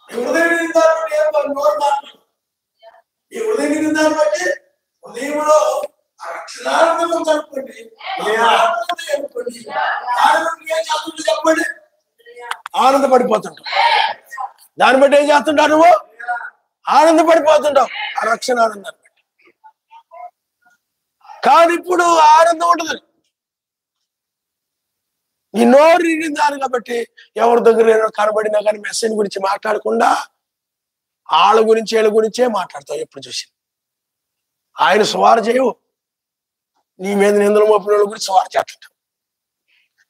హృదయ నిందాన్ని ఈ హృదయ నిందాన్ని బట్టి హృదయంలో ఆ రక్షణానందం జరుపుకోండి, చెప్పండి, ఆనందపడిపోతుంటావు. దాన్ని బట్టి ఏం చేస్తుంటావు? నువ్వు ఆనందపడిపోతుంటావు ఆ రక్షణ ఆనందాన్ని బట్టి. కానీ ఇప్పుడు ఆనందం ఉండదు. నీ నోరు నిందాను కాబట్టి ఎవరి దగ్గర కనబడినా కానీ మెసేజ్ గురించి మాట్లాడకుండా వాళ్ళ గురించి వీళ్ళ గురించే మాట్లాడతావు. ఎప్పుడు చూసి ఆయన సువారు చేయవు, నీ మీద నిందలు మోపిన వాళ్ళ గురించి సువారు చేస్తుంటావు,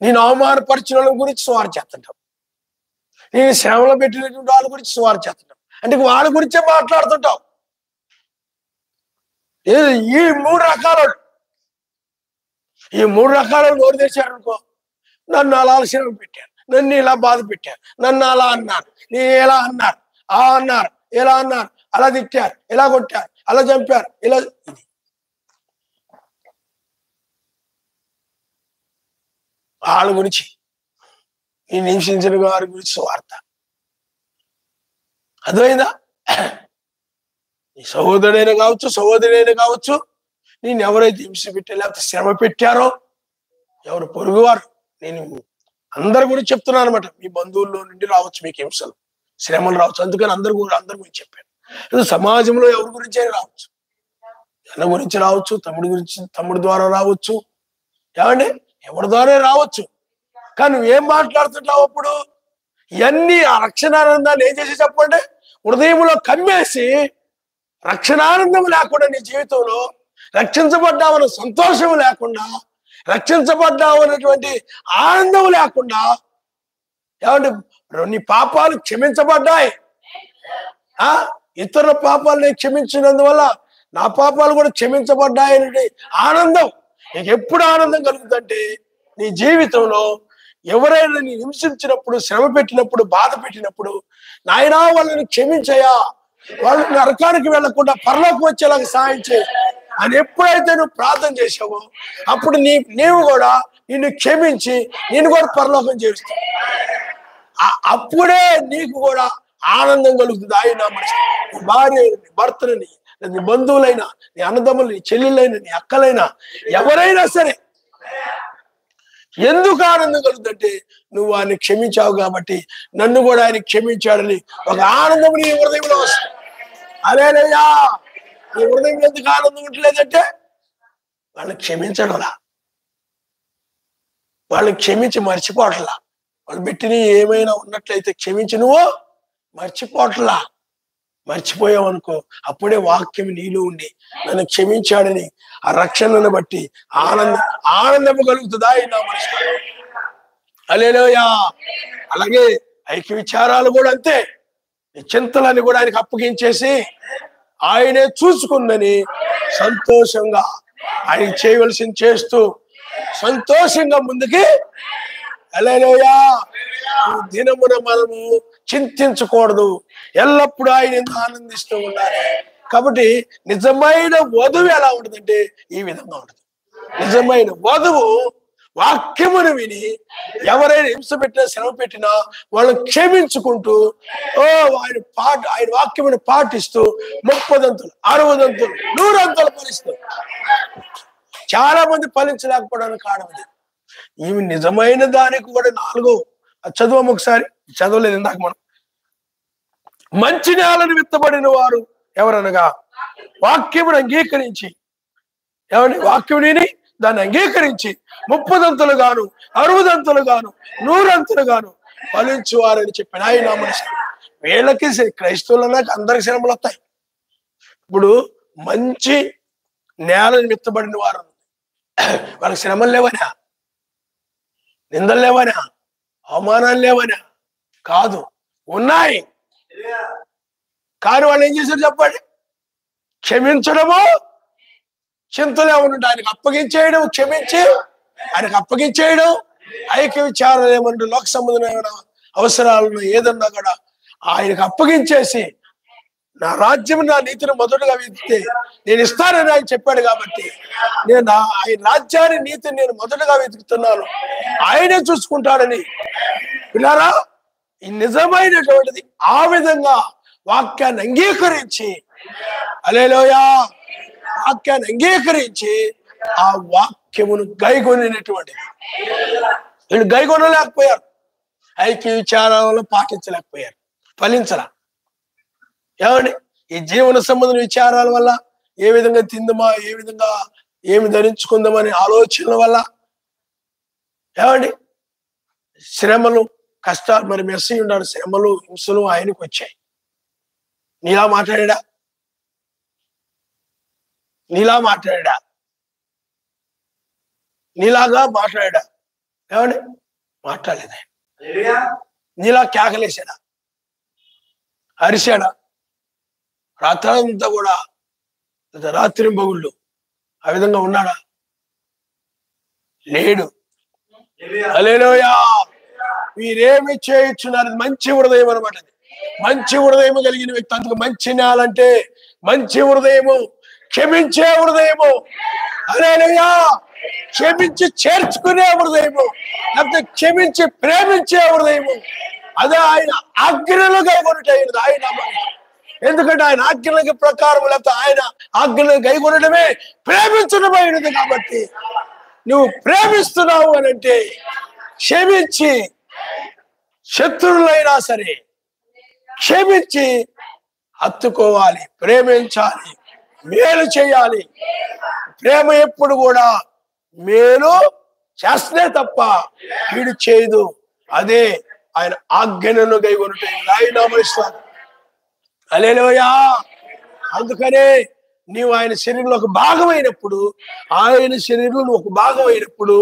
నేను అవమానపరిచిన వాళ్ళ గురించి సువారు చేస్తుంటావు, నేను శ్రమలో పెట్టినటువంటి వాళ్ళ గురించి సువారు చేస్తుంటావు. అంటే వాళ్ళ గురించే మాట్లాడుతుంటావు. ఈ మూడు రకాల నోరు తెచ్చారనుకో, నన్ను అలా శ్రమ పెట్టారు, నన్ను ఇలా బాధ పెట్టారు, నన్ను అలా అన్నారు, నేను ఎలా అన్నారు, అన్నారు, ఎలా అన్నారు, అలా తిట్టారు, ఇలా కొట్టారు, అలా చంపారు, ఇలా. ఇది వాళ్ళ గురించి, ఈ హింసించిన వారి గురించి వార్త అర్థమైందా? నీ సహోదరుడైనా కావచ్చు, సహోదరుడైనా కావచ్చు, నేను ఎవరైతే హింస పెట్టా లేకపోతే శ్రమ పెట్టారో, ఎవరు పొరుగువారు, నేను అందరి గురించి చెప్తున్నాను అనమాట. మీ బంధువుల్లో నుండి రావచ్చు మీకు హింసలు, శ్రమలు రావచ్చు. అందుకని అందరి గురించి చెప్పాను. సమాజంలో ఎవరి గురించి అయినా రావచ్చు, అన్న గురించి రావచ్చు, తమ్ముడి ద్వారా రావచ్చు, ఏమండి ఎవరి ద్వారా రావచ్చు. కానీ నువ్వేం మాట్లాడుతుంటావు అప్పుడు? ఇవన్నీ ఆ రక్షణానందాన్ని ఏం చేసి చెప్పండి, హృదయంలో కమ్మేసి, రక్షణానందం లేకుండా నీ జీవితంలో రక్షించబడ్డామన్న సంతోషం లేకుండా, రక్షించబడ్డామన్నటువంటి ఆనందం లేకుండా, ఏమంటే నీ పాపాలు క్షమించబడ్డాయి, ఇతరుల పాపాలు నేను క్షమించినందువల్ల నా పాపాలు కూడా క్షమించబడ్డాయనే ఆనందం. నీకు ఎప్పుడు ఆనందం కలుగుతుందంటే, నీ జీవితంలో ఎవరైనా నీ హింసించినప్పుడు, శ్రమ పెట్టినప్పుడు, బాధ పెట్టినప్పుడు, నాయనా వాళ్ళని క్షమించయా, వాళ్ళు నరకానికి వెళ్లకుండా పరలోకి వచ్చేలాగా సాయం చేయి అని ఎప్పుడైతే నువ్వు ప్రార్థన చేసావో, అప్పుడు నీవు కూడా నిన్ను క్షమించి నేను కూడా పరలోకం చేస్తావు. అప్పుడే నీకు కూడా ఆనందం కలుగుతుంది. ఆయన నీ భార్య, నీ భర్తని, నీ బంధువులైనా, నీ అన్నదమ్ములు, నీ చెల్లెళ్ళైనా, నీ అక్కలైనా, ఎవరైనా సరే ఎందుకు ఆనందం కలుగుతుందంటే, నువ్వు ఆయన క్షమించావు కాబట్టి నన్ను కూడా ఆయన క్షమించాడని ఒక ఆనందం నీ హృదయంలో వస్తుంది. అరేనయ్యా, నీ హృదయంలో ఎందుకు ఆనందం ఉండలేదంటే వాళ్ళని క్షమించడంలా, వాళ్ళని క్షమించి మర్చిపోవట్లా. వాళ్ళు పెట్టిన ఏమైనా ఉన్నట్లయితే క్షమించి నువ్వు మర్చిపోవట్లా. మర్చిపోయావు అనుకో, అప్పుడే వాక్యం నీలో ఉండి నన్ను క్షమించాడని ఆ రక్షణను బట్టి ఆనందము కలుగుతుందా నా మనసు. హల్లెలూయా. అలాగే ఐక్య విచారాలు కూడా అంతే. చింతలని కూడా ఆయనకు అప్పగించేసి ఆయనే చూసుకుందని సంతోషంగా ఆయన చేయవలసింది చేస్తూ సంతోషంగా ముందుకి. హల్లెలూయా. దినమున మనము చింతించకూడదు, ఎల్లప్పుడూ ఆయన ఆనందిస్తూ ఉండాలి. కాబట్టి నిజమైన వధువు ఎలా ఉంటుందంటే ఈ విధంగా ఉంటుంది. నిజమైన వధువు వాక్యమును విని ఎవరైనా హింస పెట్టినా శ్రమ పెట్టినా వాళ్ళని క్షమించుకుంటూ ఆయన వాక్యమును పాటిస్తూ 30 దంతులు 60 దంతులు 100 దంతులు ఫలిస్తూ. చాలా మంది ఫలించలేకపోవడానికి కారణం ఈమె నిజమైన దానికి కూడా 4 చదువు ఒకసారి చదవలేదు ఇందాక మనం. మంచి నేలను విత్తబడిన వారు ఎవరనగా వాక్యమును అంగీకరించి, ఏమండి, వాక్యం విని దాన్ని అంగీకరించి 30 దంతులు గాను 60 దంతులు గాను 100 దంతులు గాను ఫలించువారని చెప్పిన ఆయన మనసు. వీళ్ళకి క్రైస్తవులకు అందరికి శ్రమలు వస్తాయి. ఇప్పుడు మంచి నేలను విత్తబడిన వారు వాళ్ళకి శ్రమలు లేవనా, నిందలు లేవనా, అవమానాలు లేవనా? కాదు, ఉన్నాయి. కానీ వాళ్ళు ఏం చేశారు చెప్పండి? క్షమించడము, చింతలు ఏమన్నా ఆయనకు అప్పగించేయడం, క్షమించి ఆయనకు అప్పగించేయడం, ఐక్య విచారాలు ఏమన్నా లోక సంబంధమైన అవసరాలను ఏదన్నా కూడా ఆయనకు అప్పగించేసి నా రాజ్యం నా నీతిని మొదటగా వెతికితే నేను ఇస్తానని ఆయన చెప్పాడు. కాబట్టి నేను ఆయన రాజ్యాన్ని నీతిని నేను మొదటగా వెతుకుతున్నాను, ఆయనే చూసుకుంటాడని. పిల్లారా, ఈ నిజమైనటువంటిది ఆ విధంగా వాక్యాన్ని అంగీకరించి, హల్లెలూయా, వాక్యాన్ని అంగీకరించి ఆ వాక్యమును గైకొనినటువంటిది. వీళ్ళు గైకొనలేకపోయారు, ఐక్య విచారాలను పాటించలేకపోయారు, ఫలించరా. ఏమండి, ఈ జీవన సంబంధ విచారాల వల్ల ఏ విధంగా తిందమా, ఏ విధంగా ఏమి ధరించుకుందామనే ఆలోచనల వల్ల, ఏమండి, శ్రమలు కష్టాలు, మరి మెస్సీ ఉన్నాడు, శ్రమలు హింసలు ఆయనకు వచ్చాయి. నీలా మాట్లాడా, నీలాగా మాట్లాడా, ఏమండి, మాట్లాడలేదా? నీలా కేకలేసాడా, అరిశాడా? రాత్రంతా కూడా రాత్రి బగుళ్ళు ఆ విధంగా ఉన్నాడా? లేడు. హల్లెలూయా. మీరేమి చేయించున్నారు? మంచి హృదయం అనమాట. మంచి హృదయం కలిగిన వ్యక్తి. అందుకు మంచి నేలంటే మంచి హృదయము, క్షమించే హృదయము. హల్లెలూయా. క్షమించి చేర్చుకునే హృదయము, లేకపోతే క్షమించి ప్రేమించే హృదయము. అదే ఆయన ఆజ్ఞలు గైకొనుటైనది. ఆయన ఎందుకంటే ఆయన ఆజ్ఞల ప్రకారం, లేకపోతే ఆయన ఆజ్ఞలు గైకొనడమే ప్రేమించడమైనది. కాబట్టి నువ్వు ప్రేమిస్తున్నావు అని అంటే క్షమించి, శత్రువులైనా సరే క్షమించి హత్తుకోవాలి, ప్రేమించాలి, మేలు చేయాలి. ప్రేమ ఎప్పుడు కూడా మేలు చేస్తే తప్ప కీడు చేయదు. అదే ఆయన ఆజ్ఞలను గైకొనుటైనది. ఆయన నామమున హల్లెలూయా. అందుకనే నీవు ఆయన శరీరంలో ఒక భాగమైనప్పుడు, ఆయన శరీరంలో ఒక భాగం అయినప్పుడు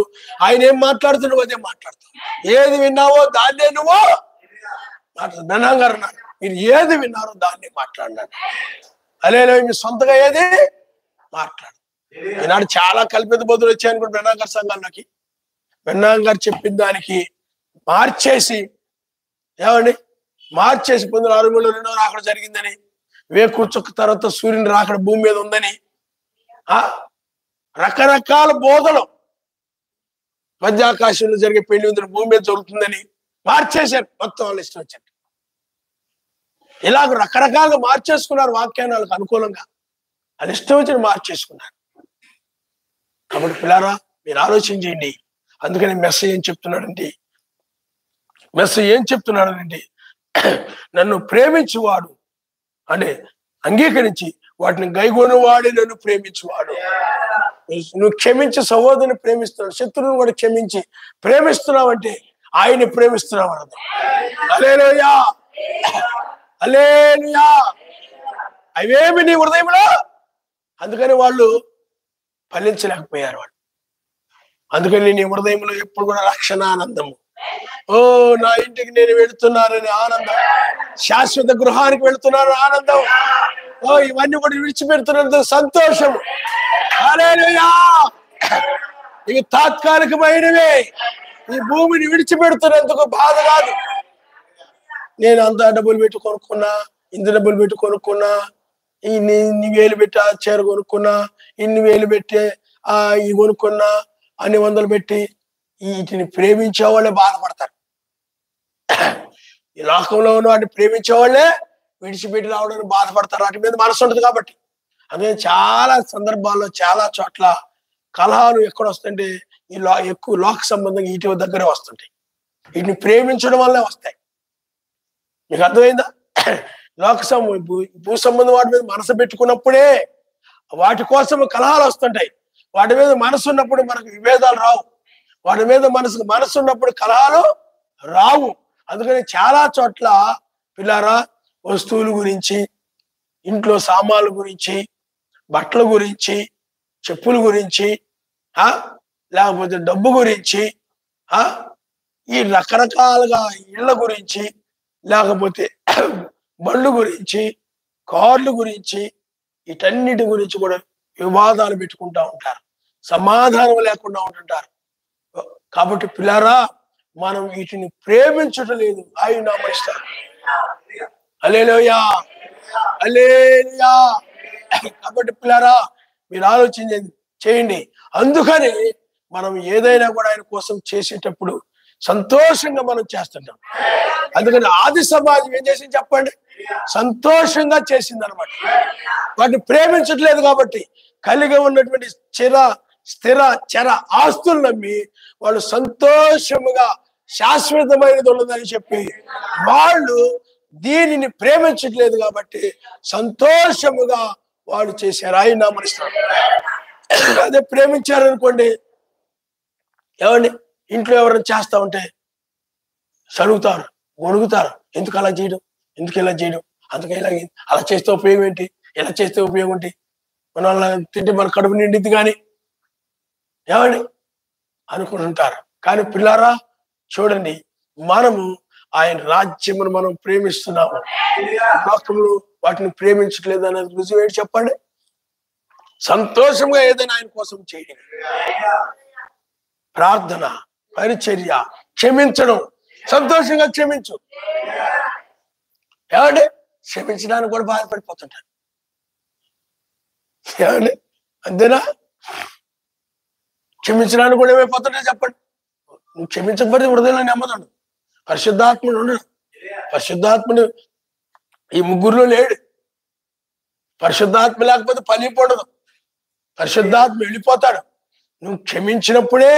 ఆయన ఏం మాట్లాడుతున్నావు అదే మాట్లాడతావు. ఏది విన్నావో దాన్నే నువ్వు మాట్లాడు. బెనాంగారు అన్నారు, మీరు ఏది విన్నారో దాన్ని మాట్లాడినారు. హల్లెలూయా. మీ సొంతగా ఏది మాట్లాడు. ఈనాడు చాలా కల్పిత బోధలు వచ్చాయని కూడా బెనాంగారు సంఘాల్లోకి. బెనాంగారు చెప్పిన దానికి మార్చేసి, ఏమండి, మార్చేసి 1963లో 2వ రాకడ జరిగిందని, వేకుచుక్క తర్వాత సూర్యుని రాకడ భూమి మీద ఉందని, రకరకాల బోధలు, మధ్యాకాశంలో జరిగే పెళ్లి ఉందని, భూమి మీద జరుగుతుందని మార్చేశారు. మొత్తం వాళ్ళు ఇష్టం వచ్చారు. ఇలాగ రకరకాలుగా మార్చేసుకున్నారు వాక్యాన్ని వాళ్ళకి అనుకూలంగా. అది ఇష్టం వచ్చి మార్చేసుకున్నారు. కాబట్టి పిల్లారా, మీరు ఆలోచించండి. అందుకని మెస్సేజ్ ఏం చెప్తున్నాడంటే నన్ను ప్రేమించువాడు అంటే అంగీకరించి వాటిని గైగొని వాడి నన్ను ప్రేమించువాడు. నువ్వు క్షమించి సహోదరుని ప్రేమిస్తున్నావు, శత్రువుని కూడా క్షమించి ప్రేమిస్తున్నావు అంటే ఆయన్ని ప్రేమిస్తున్నావు అన్నది. హల్లెలూయా, హల్లెలూయా. అవేమి నీ హృదయంలో, అందుకని వాళ్ళు ఫలించలేకపోయారు. వాళ్ళు అందుకని నీ హృదయంలో ఎప్పుడు కూడా రక్షణ ఆనందము. ఓ నా ఇంటికి నేను వెళుతున్నానని ఆనందం, శాశ్వత గృహానికి వెళుతున్నాను ఆనందం, ఓ ఇవన్నీ కూడా విడిచిపెడుతున్నందుకు సంతోషము. హల్లెలూయా. ఇవి తాత్కాలికమైనవే. ఈ భూమిని విడిచిపెడుతున్నందుకు బాధ కాదు. నేను అంత డబ్బులు పెట్టి కొనుక్కున్నా, ఇంత డబ్బులు పెట్టి కొనుక్కున్నా, ఇన్ని వేలు పెట్టి ఆ చీర కొనుక్కున్నా, ఇన్ని వేలు పెట్టి ఇవి కొనుక్కున్నా, అన్ని వందలు పెట్టి వీటిని ప్రేమించే వాళ్ళే బాధపడతారు. ఈ లోకంలో ఉన్న వాటిని ప్రేమించే వాళ్ళే విడిచిపెట్టి రావడానికి బాధపడతారు. వాటి మీద మనసు ఉంటుంది కాబట్టి. అదే చాలా సందర్భాల్లో చాలా చోట్ల కలహాలు ఎక్కడ వస్తుంటే ఎక్కువ లోక సంబంధంగా వీటి దగ్గరే వస్తుంటాయి. వీటిని ప్రేమించడం వల్లే వస్తాయి. మీకు అర్థమైందా? భూ సంబంధం వాటి మీద మనసు పెట్టుకున్నప్పుడే వాటి కోసం కలహాలు వస్తుంటాయి. వాటి మీద మనసు ఉన్నప్పుడు మనకు విభేదాలు రావు. వాటి మీద మనసు ఉన్నప్పుడు కలహాలు రావు. అందుకని చాలా చోట్ల పిల్లారా వస్తువుల గురించి, ఇంట్లో సామాన్ల గురించి, బట్టల గురించి, చెప్పుల గురించి, లేకపోతే డబ్బు గురించి, ఈ రకరకాలుగా ఇళ్ళ గురించి, లేకపోతే బండ్ల గురించి, కార్ల గురించి, వీటన్నిటి గురించి కూడా వివాదాలు పెట్టుకుంటా ఉంటారు. సమాధానం లేకుండా ఉంటుంటారు. కాబట్టి పిల్లారా మనం వీటిని ప్రేమించటం లేదు. ఆయన నామస్తారు. హల్లెలూయా, హల్లెలూయా. కాబట్టి పిల్లారా మీరు ఆలోచన చేయండి. అందుకని మనం ఏదైనా కూడా ఆయన కోసం చేసేటప్పుడు సంతోషంగా మనం చేస్తుంటాం. అందుకని ఆది సమాజం ఏం చేసింది చెప్పండి? సంతోషంగా చేసింది అనమాట. వాటిని ప్రేమించట్లేదు కాబట్టి కలిగి ఉన్నటువంటి స్థిర చర ఆస్తులు నమ్మి వాళ్ళు సంతోషముగా శాశ్వతమైనది ఉన్నదని చెప్పి వాళ్ళు దీనిని ప్రేమించట్లేదు కాబట్టి సంతోషముగా వాళ్ళు చేశారు. ఆయన నామస్తారు. అదే ప్రేమించారనుకోండి, ఏమండి ఇంట్లో ఎవరైనా చేస్తా ఉంటే చదువుతారు, గొడుగుతారు. ఎందుకు అలా చేయడం, ఎందుకు ఇలా చేయడం, అందుకే ఇలాగే అలా చేస్తే ఉపయోగం ఏంటి, ఇలా చేస్తే ఉపయోగం ఏంటి, మనం అలా తింటే మన కడుపు నిండిద్ది కానీ ఏమండి అనుకుంటుంటారు. కానీ పిల్లారా చూడండి, మనము ఆయన రాజ్యమును మనం ప్రేమిస్తున్నాము. లోకంలో వాటిని ప్రేమించట్లేదు అనేది రుజువు ఏంటి చెప్పండి? సంతోషంగా ఏదైనా ఆయన కోసం చేయడం, ప్రార్థన, పరిచర్య, క్షమించడం. సంతోషంగా క్షమించు. ఏమండి క్షమించడానికి కూడా బాధపడిపోతుంటారు. ఏమండి అంతేనా? క్షమించడానికి కూడా ఏమైపోతుంటే చెప్పండి. నువ్వు క్షమించకపోతే హృదయంలో నెమ్మది. పరిశుద్ధాత్ముడు ఉండడు. పరిశుద్ధాత్ముడు ఈ ముగ్గురులో లేడు. పరిశుద్ధాత్మ లేకపోతే పని పడదు. పరిశుద్ధాత్మ వెళ్ళిపోతాడు. నువ్వు క్షమించినప్పుడే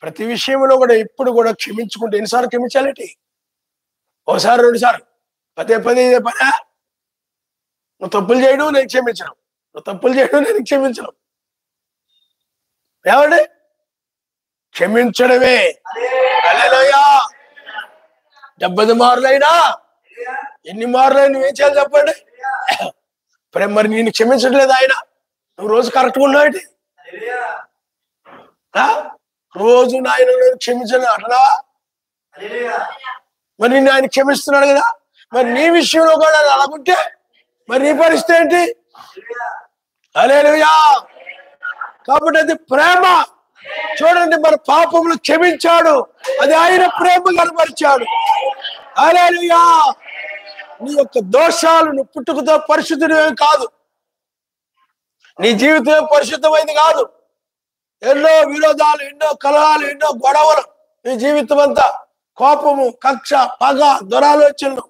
ప్రతి విషయంలో కూడా ఎప్పుడు కూడా క్షమించుకుంటే, ఎన్నిసార్లు క్షమించాలంటే ఒకసారి 2 సార్లు, పదే ఇదే పనా? నువ్వు తప్పులు చేయడం నేను క్షమించడం, నువ్వు తప్పులు చేయడం నేను క్షమించడం. ఏమండి క్షమించడమే. హల్లెలూయా. 70 మార్లైనా ఎన్ని మార్లైనా నువ్వేం చేయాలి చెప్పండి? మరి నేను క్షమించట్లేదు ఆయన. నువ్వు రోజు కరెక్ట్గా ఉన్నావు, రోజు నాయన క్షమించను అంటున్నావా? మరి నిన్ను ఆయన క్షమిస్తున్నాడు కదా. మరి నీ విషయంలో కూడా అలాగుంటే మరి నీ పరిస్థితి ఏంటి? హల్లెలూయా. కాబట్టి అది ప్రేమ. చూడండి, మన పాపములు క్షమించాడు, అది ఆయన ప్రేమ కనపరిచాడు. హల్లెలూయా. నీ యొక్క దోషాలు నువ్వు పుట్టుకతో పరిశుద్ధుడివేం కాదు. నీ జీవితం పరిశుద్ధమైంది కాదు. ఎన్నో విరోధాలు, ఎన్నో కలహాలు, ఎన్నో గొడవలు. నీ జీవితం అంతా కోపము, కక్ష, పగ, దురాలోచనలు,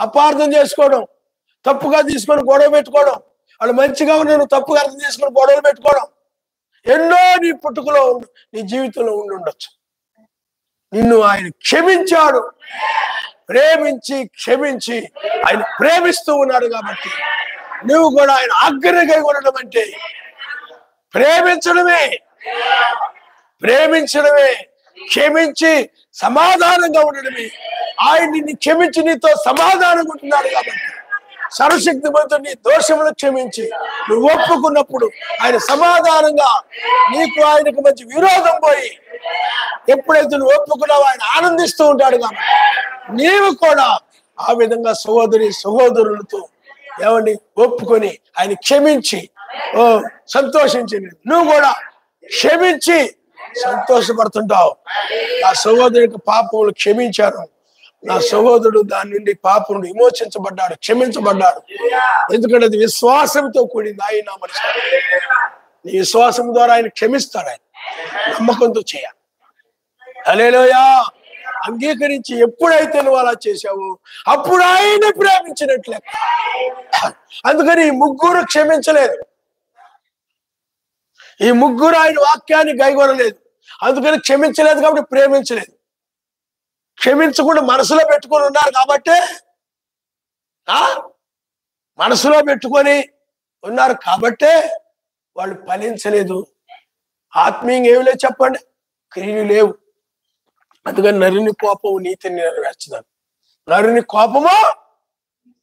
అపార్థం చేసుకోవడం, తప్పుగా తీసుకొని గొడవ పెట్టుకోవడం, వాళ్ళు మంచిగా ఉన్న తప్పుగా అర్థం చేసుకొని గొడవలు పెట్టుకోవడం, ఎన్నో నీ పుట్టుకలో నీ జీవితంలో ఉండొచ్చు. నిన్ను ఆయన క్షమించాడు. ప్రేమించి క్షమించి ఆయన ప్రేమిస్తూ ఉన్నాడు. కాబట్టి నువ్వు కూడా ఆయన ఆజ్ఞగా ఉండడం అంటే ప్రేమించడమే. క్షమించి సమాధానంగా ఉండడమే. ఆయన నిన్ను క్షమించి నీతో సమాధానంగా ఉంటున్నాడు. కాబట్టి సర్వశక్తిమంతుడు నీ దోషములు క్షమించి నువ్వు ఒప్పుకున్నప్పుడు ఆయన సమాధానంగా నీకు ఆయనకు మధ్య విరోధం పోయి ఎప్పుడైతే నువ్వు ఒప్పుకున్నావో ఆయన ఆనందిస్తూ ఉంటాడు. కాబట్టి నీవు కూడా ఆ విధంగా సహోదరులతో ఏమండి ఒప్పుకొని ఆయన క్షమించి సంతోషించి నువ్వు కూడా క్షమించి సంతోషపడుతుంటావు. నా సహోదరుడికి పాపములు క్షమించాను, నా సహోదరుడు దాని నుండి పాపం నుండి విమోచించబడ్డాడు, క్షమించబడ్డాడు. ఎందుకంటే అది విశ్వాసంతో కూడింది. ఆయన మనిషి నీ విశ్వాసం ద్వారా ఆయన క్షమిస్తాడు. ఆయన నమ్మకంతో చేయాలి. హల్లెలూయా. అంగీకరించి ఎప్పుడైతే నువ్వు అలా చేశావో అప్పుడు ఆయన ప్రేమించినట్లే. అందుకని ఈ ముగ్గురు క్షమించలేదు, ఈ ముగ్గురు ఆయన వాక్యాన్ని గైకొనలేదు. అందుకని క్షమించలేదు కాబట్టి ప్రేమించలేదు. క్షమించకుండా మనసులో పెట్టుకొని ఉన్నారు కాబట్టి మనసులో పెట్టుకొని ఉన్నారు కాబట్టే వాళ్ళు ఫలించలేదు. ఆత్మీయంగా ఏమి లేదు చెప్పండి, క్రియలు లేవు. అందుకని నరుని కోపము నీతిని నెరవేర్చదాను. నరుని కోపము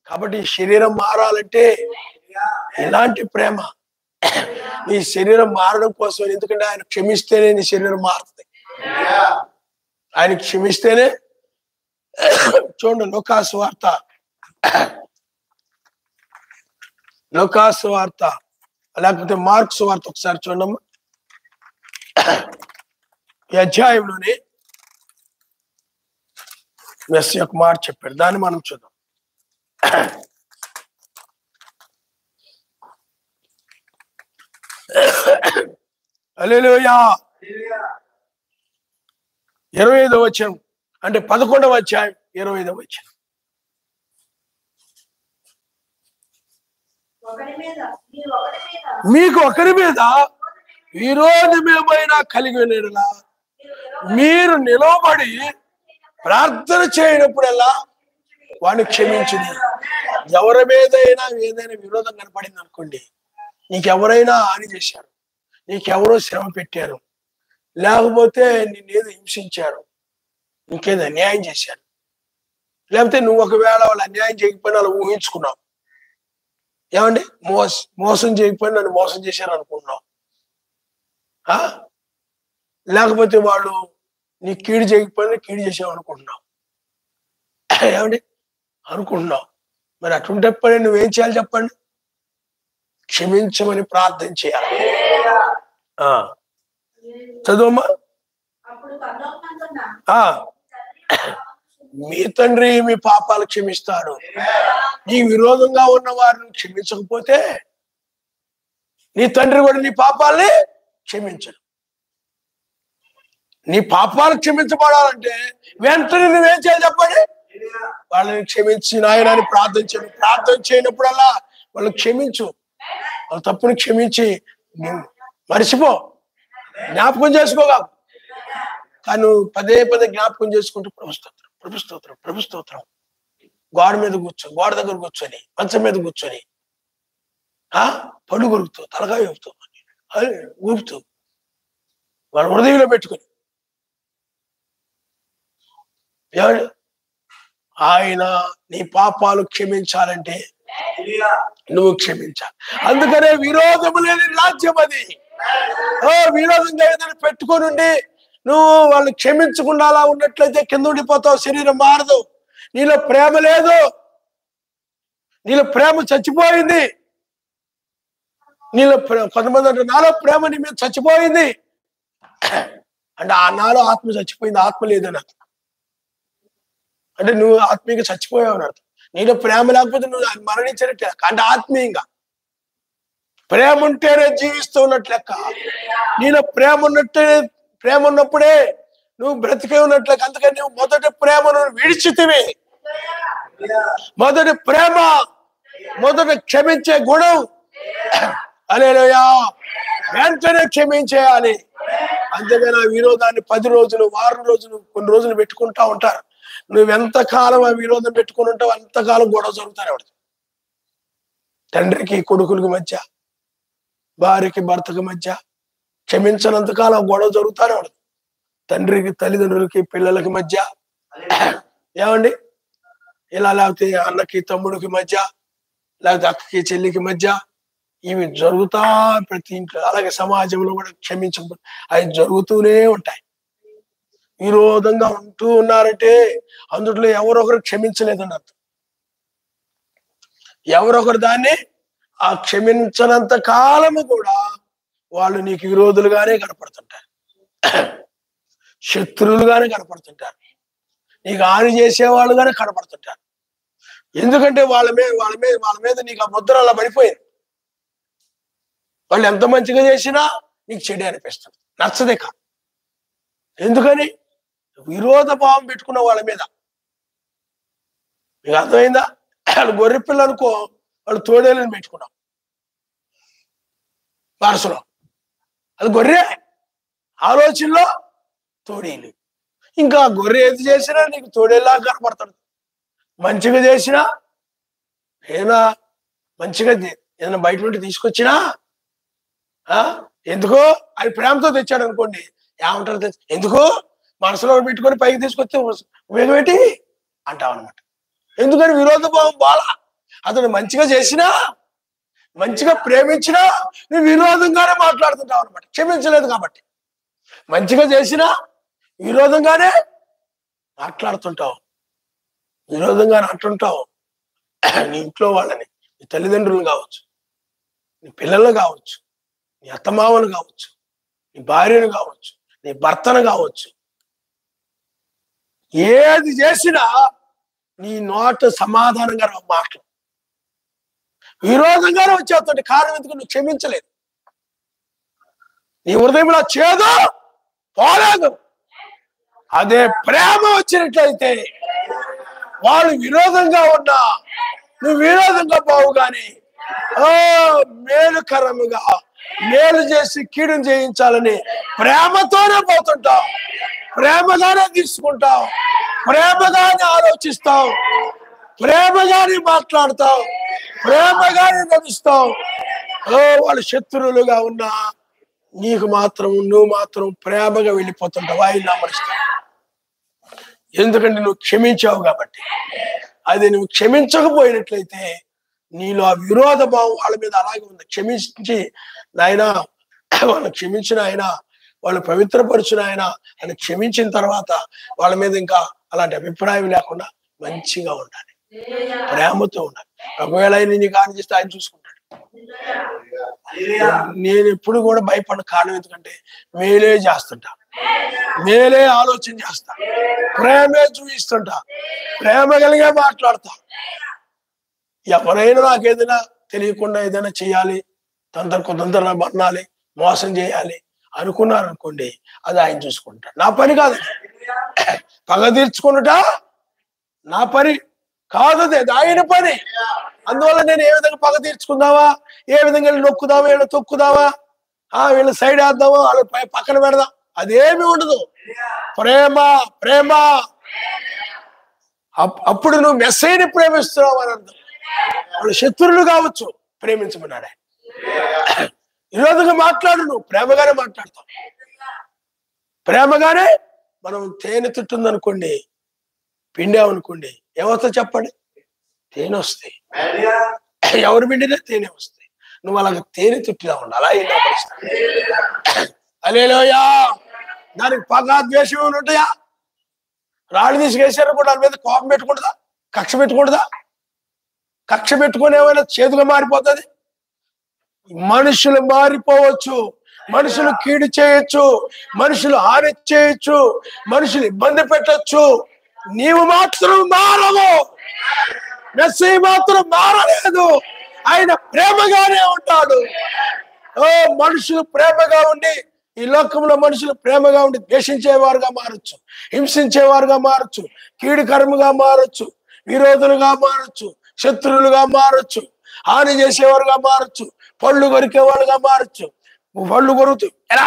కాబట్టి ఈ శరీరం మారాలంటే ఇలాంటి ప్రేమ. నీ శరీరం మారడం కోసం, ఎందుకంటే ఆయన క్షమిస్తేనే నీ శరీరం మారుతుంది. ఆయన క్షమిస్తేనే. చూడండి లూకాసు వార్త లేకపోతే మార్క్స్ వార్త ఒకసారి చూడమ్మా. ఈ అధ్యాయంలోనే మెస్సీ ఒక మాట చెప్పాడు, దాన్ని మనం చూద్దాం. హల్లెలూయా. 25వ వచనం అంటే 11వ అధ్యాయం 25వ వచనం. మీకు ఒకరి మీద విరోధమేమైనా కలిగి ఉండేలా మీరు నిలబడి ప్రార్థన చేయనప్పుడల్లా వాడిని క్షమించింది. ఎవరి మీదైనా ఏదైనా విరోధం కనపడింది అనుకోండి, నీకెవరైనా హాని చేశారు, నీకెవరో శ్రమ పెట్టారు, లేకపోతే నిన్నేదో హింసించారు, నీకేదో అన్యాయం చేశారు, లేకపోతే నువ్వు ఒకవేళ వాళ్ళు అన్యాయం చేయకపోయినా వాళ్ళు ఊహించుకున్నావు. ఏమండి మోసం చేయకపోయినా నన్ను మోసం చేశారు అనుకుంటున్నావు. లేకపోతే వాళ్ళు నీ కీడు చేయకపోయినా కీడు చేసావు అనుకుంటున్నావు. ఏమండి అనుకుంటున్నావు. మరి అటుంటప్పుడు నువ్వేం చేయాలి చెప్పండి? క్షమించమని ప్రార్థన చేయాలి. చదువమ్మా. మీ తండ్రి మీ పాపాలు క్షమిస్తాడు. నీ విరోధంగా ఉన్న వారిని క్షమించకపోతే నీ తండ్రి కూడా నీ పాపాలని క్షమించడు. నీ పాపాలు క్షమించబడాలంటే వెంటనే నువ్వేం చేయాలి చెప్పండి? వాళ్ళని క్షమించి నాయనని ప్రార్థన చేయనప్పుడల్లా వాళ్ళు క్షమించు, వాళ్ళ తప్పుని క్షమించి మర్చిపో, జ్ఞాపకం చేసుకోగా. కానీ నువ్వు పదే జ్ఞాపకం చేసుకుంటూ ప్రభుస్తోత్రం గోడ మీద గోడ దగ్గర కూర్చొని మంచం మీద కూర్చొని పళ్ళు కొరుకుతూ తలకాయ ఊపుతూ వాళ్ళ హృదయంలో పెట్టుకొని ఆయన నీ పాపాలు క్షమించాలంటే నువ్వు క్షమించాలి. అందుకనే విరోధము లేని రాజ్యం అది. విరోధంగా ఏదైనా పెట్టుకొని నువ్వు వాళ్ళు క్షమించకుండా అలా ఉన్నట్లయితే కింద ఉండిపోతావు, శరీరం మారదు. నీలో ప్రేమ లేదు, నీలో ప్రేమ చచ్చిపోయింది. కొంతమంది అంటే నాలో ప్రేమ నీ మీద చచ్చిపోయింది అంటే ఆ నాలో ఆత్మ చచ్చిపోయింది, ఆత్మ లేదని అర్థం. అంటే నువ్వు ఆత్మీయంగా చచ్చిపోయావు అని అర్థం. నీలో ప్రేమ లేకపోతే నువ్వు మరణించినట్లే. అంటే ఆత్మీయంగా ప్రేమ ఉంటేనే జీవిస్తూ ఉన్నట్లు లెక్క. నీలో ప్రేమ ఉన్నప్పుడే నువ్వు బ్రతికే ఉన్నట్లు. అందుకని నువ్వు మొదటి ప్రేమను విడిచితివి. మొదటి ప్రేమ, మొదటి క్షమించే గుణం. హల్లెలూయా. వెంటనే క్షమించేయాలి. అంతేగాని ఆ విరోధాన్ని 10 రోజులు, వారం రోజులు, కొన్ని రోజులు పెట్టుకుంటా ఉంటారు. నువ్వెంతకాలం ఆ విరోధం పెట్టుకుని ఉంటావు అంతకాలం గొడవ జరుగుతారు. ఎవరు తండ్రికి కొడుకులకి మధ్య, భార్యకి భర్తకి మధ్య క్షమించినంతకాలం గొడవ జరుగుతానే ఉండదు. తండ్రికి తల్లిదండ్రులకి పిల్లలకి మధ్య, ఏమండి ఇలా లేకపోతే అన్నకి తమ్ముడికి మధ్య, లేకపోతే అక్కకి చెల్లికి మధ్య ఇవి జరుగుతా ప్రతి ఇంట్లో, అలాగే సమాజంలో కూడా క్షమించకపోతే అవి జరుగుతూనే ఉంటాయి. విరోధంగా ఉంటూ ఉన్నారంటే అందులో ఎవరొకరు క్షమించలేదని అర్థం. ఎవరొకరు దాన్ని ఆ క్షమించనంత కాలము కూడా వాళ్ళు నీకు విరోధులుగానే కనపడుతుంటారు, శత్రువులుగానే కనపడుతుంటారు, నీకు హాని చేసేవాళ్ళుగానే కనపడుతుంటారు. ఎందుకంటే వాళ్ళ మీద నీకు ఆ ముద్ర అలా పడిపోయింది. వాళ్ళు ఎంత మంచిగా చేసినా నీకు చెడు అనిపిస్తుంది, నచ్చదే కాదు. ఎందుకని? విరోధ భావం పెట్టుకున్న వాళ్ళ మీద. మీకు అర్థమైందా? వాళ్ళు గొర్రె పిల్ల అనుకో, వాళ్ళు తోడేళ్ళని పెట్టుకున్నాం మనసులో. అది గొర్రె, ఆలోచనలో తోడేలు. ఇంకా గొర్రె ఏది చేసినా నీకు తోడేలా కనపడతాడు. మంచిగా చేసినా ఏదైనా మంచిగా ఏదైనా బయట నుండి తీసుకొచ్చినా ఎందుకో అది ప్రేమతో తెచ్చాడు అనుకోండి, ఏమంటారు? ఎందుకో మనసులో పెట్టుకొని పైకి తీసుకొచ్చి ఉపయోగం ఏంటి అంటావు అనమాట. ఎందుకని? విరోధ భావం బాలా. అతను మంచిగా చేసినా, మంచిగా ప్రేమించినా నువ్వు విరోధంగానే మాట్లాడుతుంటావు అనమాట, క్షమించలేదు కాబట్టి. మంచిగా చేసినా విరోధంగానే మాట్లాడుతుంటావు, విరోధంగానే అంటుంటావు. నీ ఇంట్లో వాళ్ళని, నీ తల్లిదండ్రులు కావచ్చు, నీ పిల్లలు కావచ్చు, నీ అత్తమామలు కావచ్చు, నీ భార్యను కావచ్చు, నీ భర్తను కావచ్చు, ఏది చేసినా నీ నోట సమాధానంగా మాటలు విరోధంగానే వచ్చేస్తుంది. కారణం ఎందుకు? నువ్వు క్షమించలేదు. నీ హృదయంలో చేదు పోలేదు. అదే ప్రేమ వచ్చినట్లయితే వాళ్ళు విరోధంగా ఉన్నా నువ్వు విరోధంగా పోవు, కానీ మేలుకరముగా మేలు చేసి కీడును చేయించాలని ప్రేమతోనే పోతుంటావు, ప్రేమగానే తీసుకుంటావు, ప్రేమగానే ఆలోచిస్తావు, ప్రేమగానే మాట్లాడతావు, ప్రేమగానే నడుస్తావు. వాళ్ళు శత్రువులుగా ఉన్నా నీకు మాత్రం నువ్వు మాత్రం ప్రేమగా వెళ్ళిపోతుంటావు, ఆయన అమరుస్తావు. ఎందుకంటే నువ్వు క్షమించావు కాబట్టి. అది నువ్వు క్షమించకపోయినట్లయితే నీలో ఆ విరోధ భావం వాళ్ళ మీద అలాగే ఉంది. క్షమించి నాయన వాళ్ళు క్షమించిన ఆయన, వాళ్ళు పవిత్రపరిచిన ఆయన అని క్షమించిన తర్వాత వాళ్ళ మీద ఇంకా అలాంటి అభిప్రాయం లేకుండా మంచిగా ఉండాలి, ప్రేమతో ఉండాలి. ఒకవేళ ఆయన నీకు హాని చేస్తే ఆయన చూసుకుంటాడు. నేను ఎప్పుడు కూడా భయపడిన కారణం ఎందుకంటే మేలే చేస్తుంటా, మేలే ఆలోచన చేస్తా, ప్రేమే చూపిస్తుంటా, ప్రేమ కలిగే మాట్లాడతా. ఎవరైనా నాకు ఏదైనా తెలియకుండా ఏదైనా చేయాలి, తొందరగా మన్నాలి, మోసం చేయాలి అనుకున్నారనుకోండి, అది ఆయన చూసుకుంటాడు. నా పని కాదు, పగ తీర్చుకున్నట నా పని కాదు, అది ఆయన పని. అందువల్ల నేను ఏ విధంగా పగ తీర్చుకుందావా, ఏ విధంగా వీళ్ళు నొక్కుదావా, వీళ్ళు తొక్కుదావా, వీళ్ళు సైడ్ వేద్దామా, వాళ్ళు పక్కన పెడదాం, అదేమి ఉండదు. ప్రేమ ప్రేమ. అప్పుడు నువ్వు మెస్సైని ప్రేమిస్తున్నావు అని అర్థం. వాళ్ళు శత్రువులు కావచ్చు, ప్రేమించమన్నాడే. విరోధంగా మాట్లాడు, నువ్వు ప్రేమగానే మాట్లాడతావు. ప్రేమగానే మనం తేనె తుట్టుందనుకోండి, పిండామనుకోండి, ఏమవుతుందో చెప్పండి? తేనె వస్తాయి. ఎవరు పిండినా తేనె వస్తాయి. నువ్వు అలాగ తేనె తుట్టిలా ఉండాలి. హల్లెలూయా. దానికి పగ ద్వేషం ఏమైనా ఉంటాయా? రాళ్ళు తీసుకేసారు కూడా దాని మీద కోపం పెట్టుకుంటుందా, కక్ష పెట్టుకుంటుందా? కక్ష పెట్టుకుని ఏమైనా చేదుగా మారిపోతుంది? మనుషులు మారిపోవచ్చు, మనుషులు కీడు చేయొచ్చు, మనుషులు హాని చేయొచ్చు, మనుషులు ఇబ్బంది పెట్టచ్చు. నీవు మాత్రం మారవు. మెస్సీ మాత్రం మారలేదు. ఆయన ప్రేమగానే ఉంటాడు. మనుషులు ప్రేమగా ఉండి, ఈ లోకంలో మనుషులు ప్రేమగా ఉండి ద్వేషించేవారుగా మారచ్చు, హింసించేవారుగా మారచ్చు, కీడుకరముగా మారచ్చు, విరోధులుగా మారచ్చు, శత్రువులుగా మారచ్చు, హాని చేసేవారుగా మారచ్చు, పళ్ళు కొరికేవాళ్ళుగా మారచ్చు. పళ్ళు కొరుకుతూ ఎలా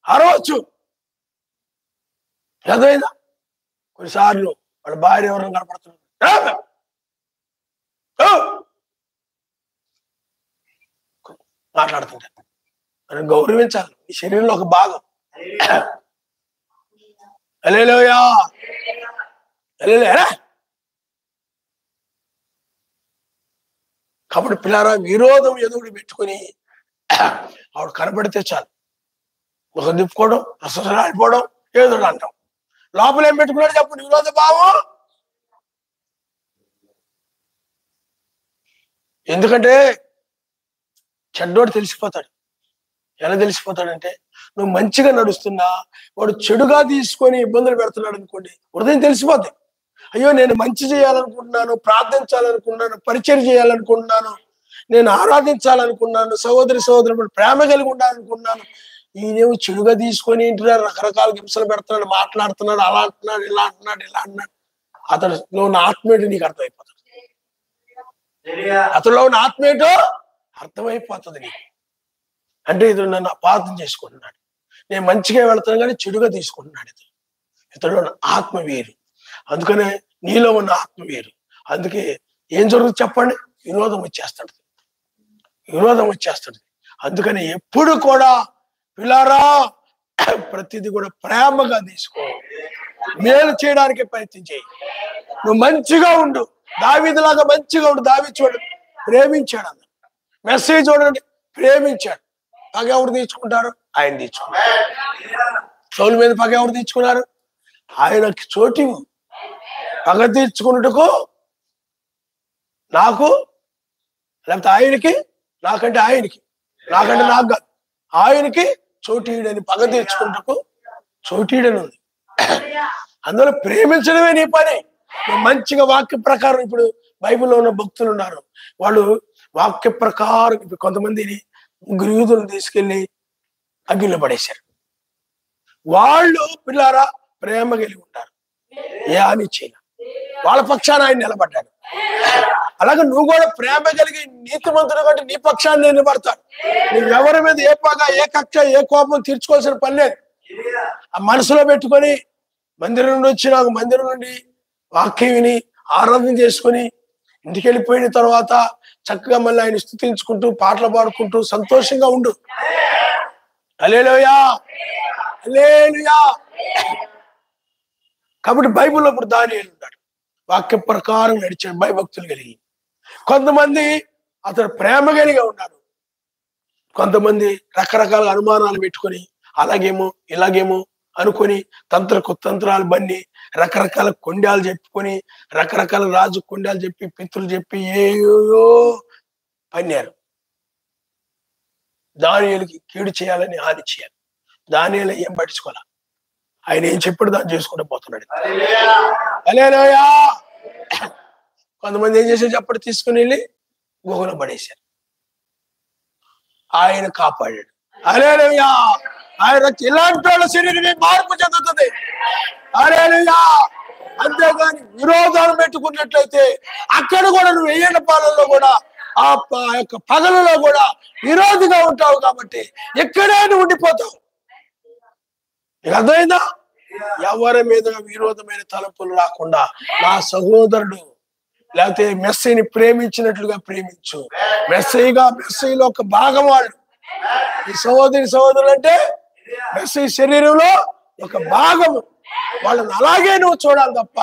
అరవచ్చు. చదివైందా? కొన్నిసార్లు వాళ్ళ భార్య ఎవరైనా కనపడుతున్నారు, మాట్లాడుతుంటారు. మనం గౌరవించాలి, ఈ శరీరంలో ఒక భాగం. హల్లెలూయా. హల్లెలూయా. కాబట్టి పిల్లారా, విరోధం ఎదుగుడు పెట్టుకుని ఆవిడ కనపడితే చాలు ఒక దిప్పుకోవడం, ఆడిపోవడం, ఏదో అంటాం. లోపల ఏం పెట్టుకున్నాడు చెప్పండి? విరోధ భావం. ఎందుకంటే చెడ్డోడు తెలిసిపోతాడు. ఎలా తెలిసిపోతాడంటే, నువ్వు మంచిగా నడుస్తున్నా వాడు చెడుగా తీసుకొని ఇబ్బందులు పెడుతున్నాడు అనుకోండి, హృదయం తెలిసిపోతాయి. అయ్యో, నేను మంచి చేయాలనుకుంటున్నాను, ప్రార్థించాలనుకుంటున్నాను, పరిచయం చేయాలనుకుంటున్నాను, నేను ఆరాధించాలనుకున్నాను, సహోదరుడు ప్రేమ కలిగి ఉండాలనుకున్నాను, ఈయనేమో చెడుగా తీసుకొని ఇంటినారు రకరకాల హింసలు పెడుతున్నాడు, మాట్లాడుతున్నాడు, అలా అంటున్నాడు, ఇలా అంటున్నాడు, ఇలా అన్నాడు. అతనిలో ఉన్న ఆత్మేటో నీకు అర్థమైపోతుంది. అతనిలో ఉన్న ఆత్మేటో అర్థమైపోతుంది నీకు. అంటే ఇతడు నన్ను అపార్థం చేసుకుంటున్నాడు, నేను మంచిగా వెళ్తాను కానీ చెడుగా తీసుకుంటున్నాడు. ఇతడు ఉన్న ఆత్మ వేరు. అందుకనే నీలో ఉన్న ఆత్మ వేరు. అందుకే ఏం జరుగుతుంది చెప్పండి? విరోధం వచ్చేస్తాడు. అందుకని ఎప్పుడు కూడా పిల్లారా, ప్రతిదీ కూడా ప్రేమగా తీసుకో, మేలు చేయడానికి ప్రయత్నం చేయి. నువ్వు మంచిగా ఉండు, దావీదులాగా మంచిగా ఉండు. దావీదు చూడండి, ప్రేమించాడు. అన్న మెసేజ్ చూడండి, ప్రేమించాడు. పగ ఎవరు తీర్చుకుంటారు? ఆయన తీర్చుకున్నారు. సౌలు మీద పగ ఎవరు తీర్చుకున్నారు? ఆయనకి చోటి పగ తీర్చుకున్నట్టుకు నాకు, లేకపోతే ఆయనకి, నాకంటే ఆయనకి, నాకంటే నాకు కాదు, ఆయనకి చోటీడని పగ తీర్చుకుంటకు చోటీడని ఉంది. అందులో ప్రేమించడమే నీ పని. మంచిగా వాక్య ప్రకారం, ఇప్పుడు బైబిల్లో ఉన్న భక్తులు ఉన్నారు, వాళ్ళు వాక్య ప్రకారం ఇప్పుడు కొంతమందిని ముగ్గురు యూదులను తీసుకెళ్లి అగ్గిలో పడేశారు. వాళ్ళు పిల్లారా ప్రేమ కలిగి ఉంటారు, ఏ హాని చేయను, వాళ్ళ పక్షాన ఆయన నిలబడ్డాడు. అలాగే నువ్వు కూడా ప్రేమ కలిగి నీతిమంతుడు కంటే నీ పక్షాన్ని నిలబడతాడు. నువ్వు ఎవరి మీద ఏ పగ, ఏ కక్ష, ఏ కోపం తీర్చుకోవాల్సిన పని లేదు. ఆ మనసులో పెట్టుకొని మందిరం నుండి వచ్చి, నాకు మందిరం నుండి వాక్యం విని ఆరాధన చేసుకుని ఇంటికి వెళ్ళిపోయిన తర్వాత చక్కగా మళ్ళీ ఆయన స్తుతించుకుంటూ పాటలు పాడుకుంటూ సంతోషంగా ఉండు. హల్లెలూయా, హల్లెలూయా. కాబట్టి బైబిల్లో ఇప్పుడు దానియేలు ఉన్నాడు, వాక్య ప్రకారం నడిచాడు, భయభక్తులు కలిగి. కొంతమంది అతడు ప్రేమ కలిగి ఉన్నారు, కొంతమంది రకరకాల అనుమానాలు పెట్టుకొని అలాగేమో ఇలాగేమో అనుకొని తంత్రాలు బన్ని రకరకాల కొండాలు చెప్పుకొని, రకరకాల రాజు కొండాలు చెప్పి, పిత్రులు చెప్పి ఏయో పన్నారు. దానియేలుకి కీడు చేయాలని హాని చేయాలి. దానియేలు ఏం పట్టించుకోవాలి, ఆయన ఏం చెప్పాడు దాన్ని చేసుకుంటూ పోతున్నాడు. హల్లెలూయా. కొంతమంది ఏం చేశారు చెప్పండి? తీసుకుని వెళ్ళి గుహలో పడేశారు. ఆయన కాపాడాడు. హల్లెలూయా. ఆయన ఇలాంటి వాళ్ళ శరీరమే మార్పు చెందుతుంది. హల్లెలూయా. అంతేగాని విరోధాలు పెట్టుకున్నట్లయితే అక్కడ కూడా నువ్వు వెయ్యేళ్ళ పాలనలో కూడా ఆ యొక్క పగలలో కూడా విరోధిగా ఉంటావు. కాబట్టి ఎక్కడే నువ్వు ఉండిపోతావు. నీకు అర్థమైందా? ఎవరి మీద విరోధమైన తలపులు రాకుండా నా సహోదరుడు లేకపోతే మెస్సీని ప్రేమించినట్లుగా ప్రేమించు. మెస్సీలో ఒక భాగం వాళ్ళు. ఈ సహోదరులు అంటే మెస్సీ శరీరంలో ఒక భాగము. వాళ్ళని అలాగే నువ్వు చూడాలి తప్ప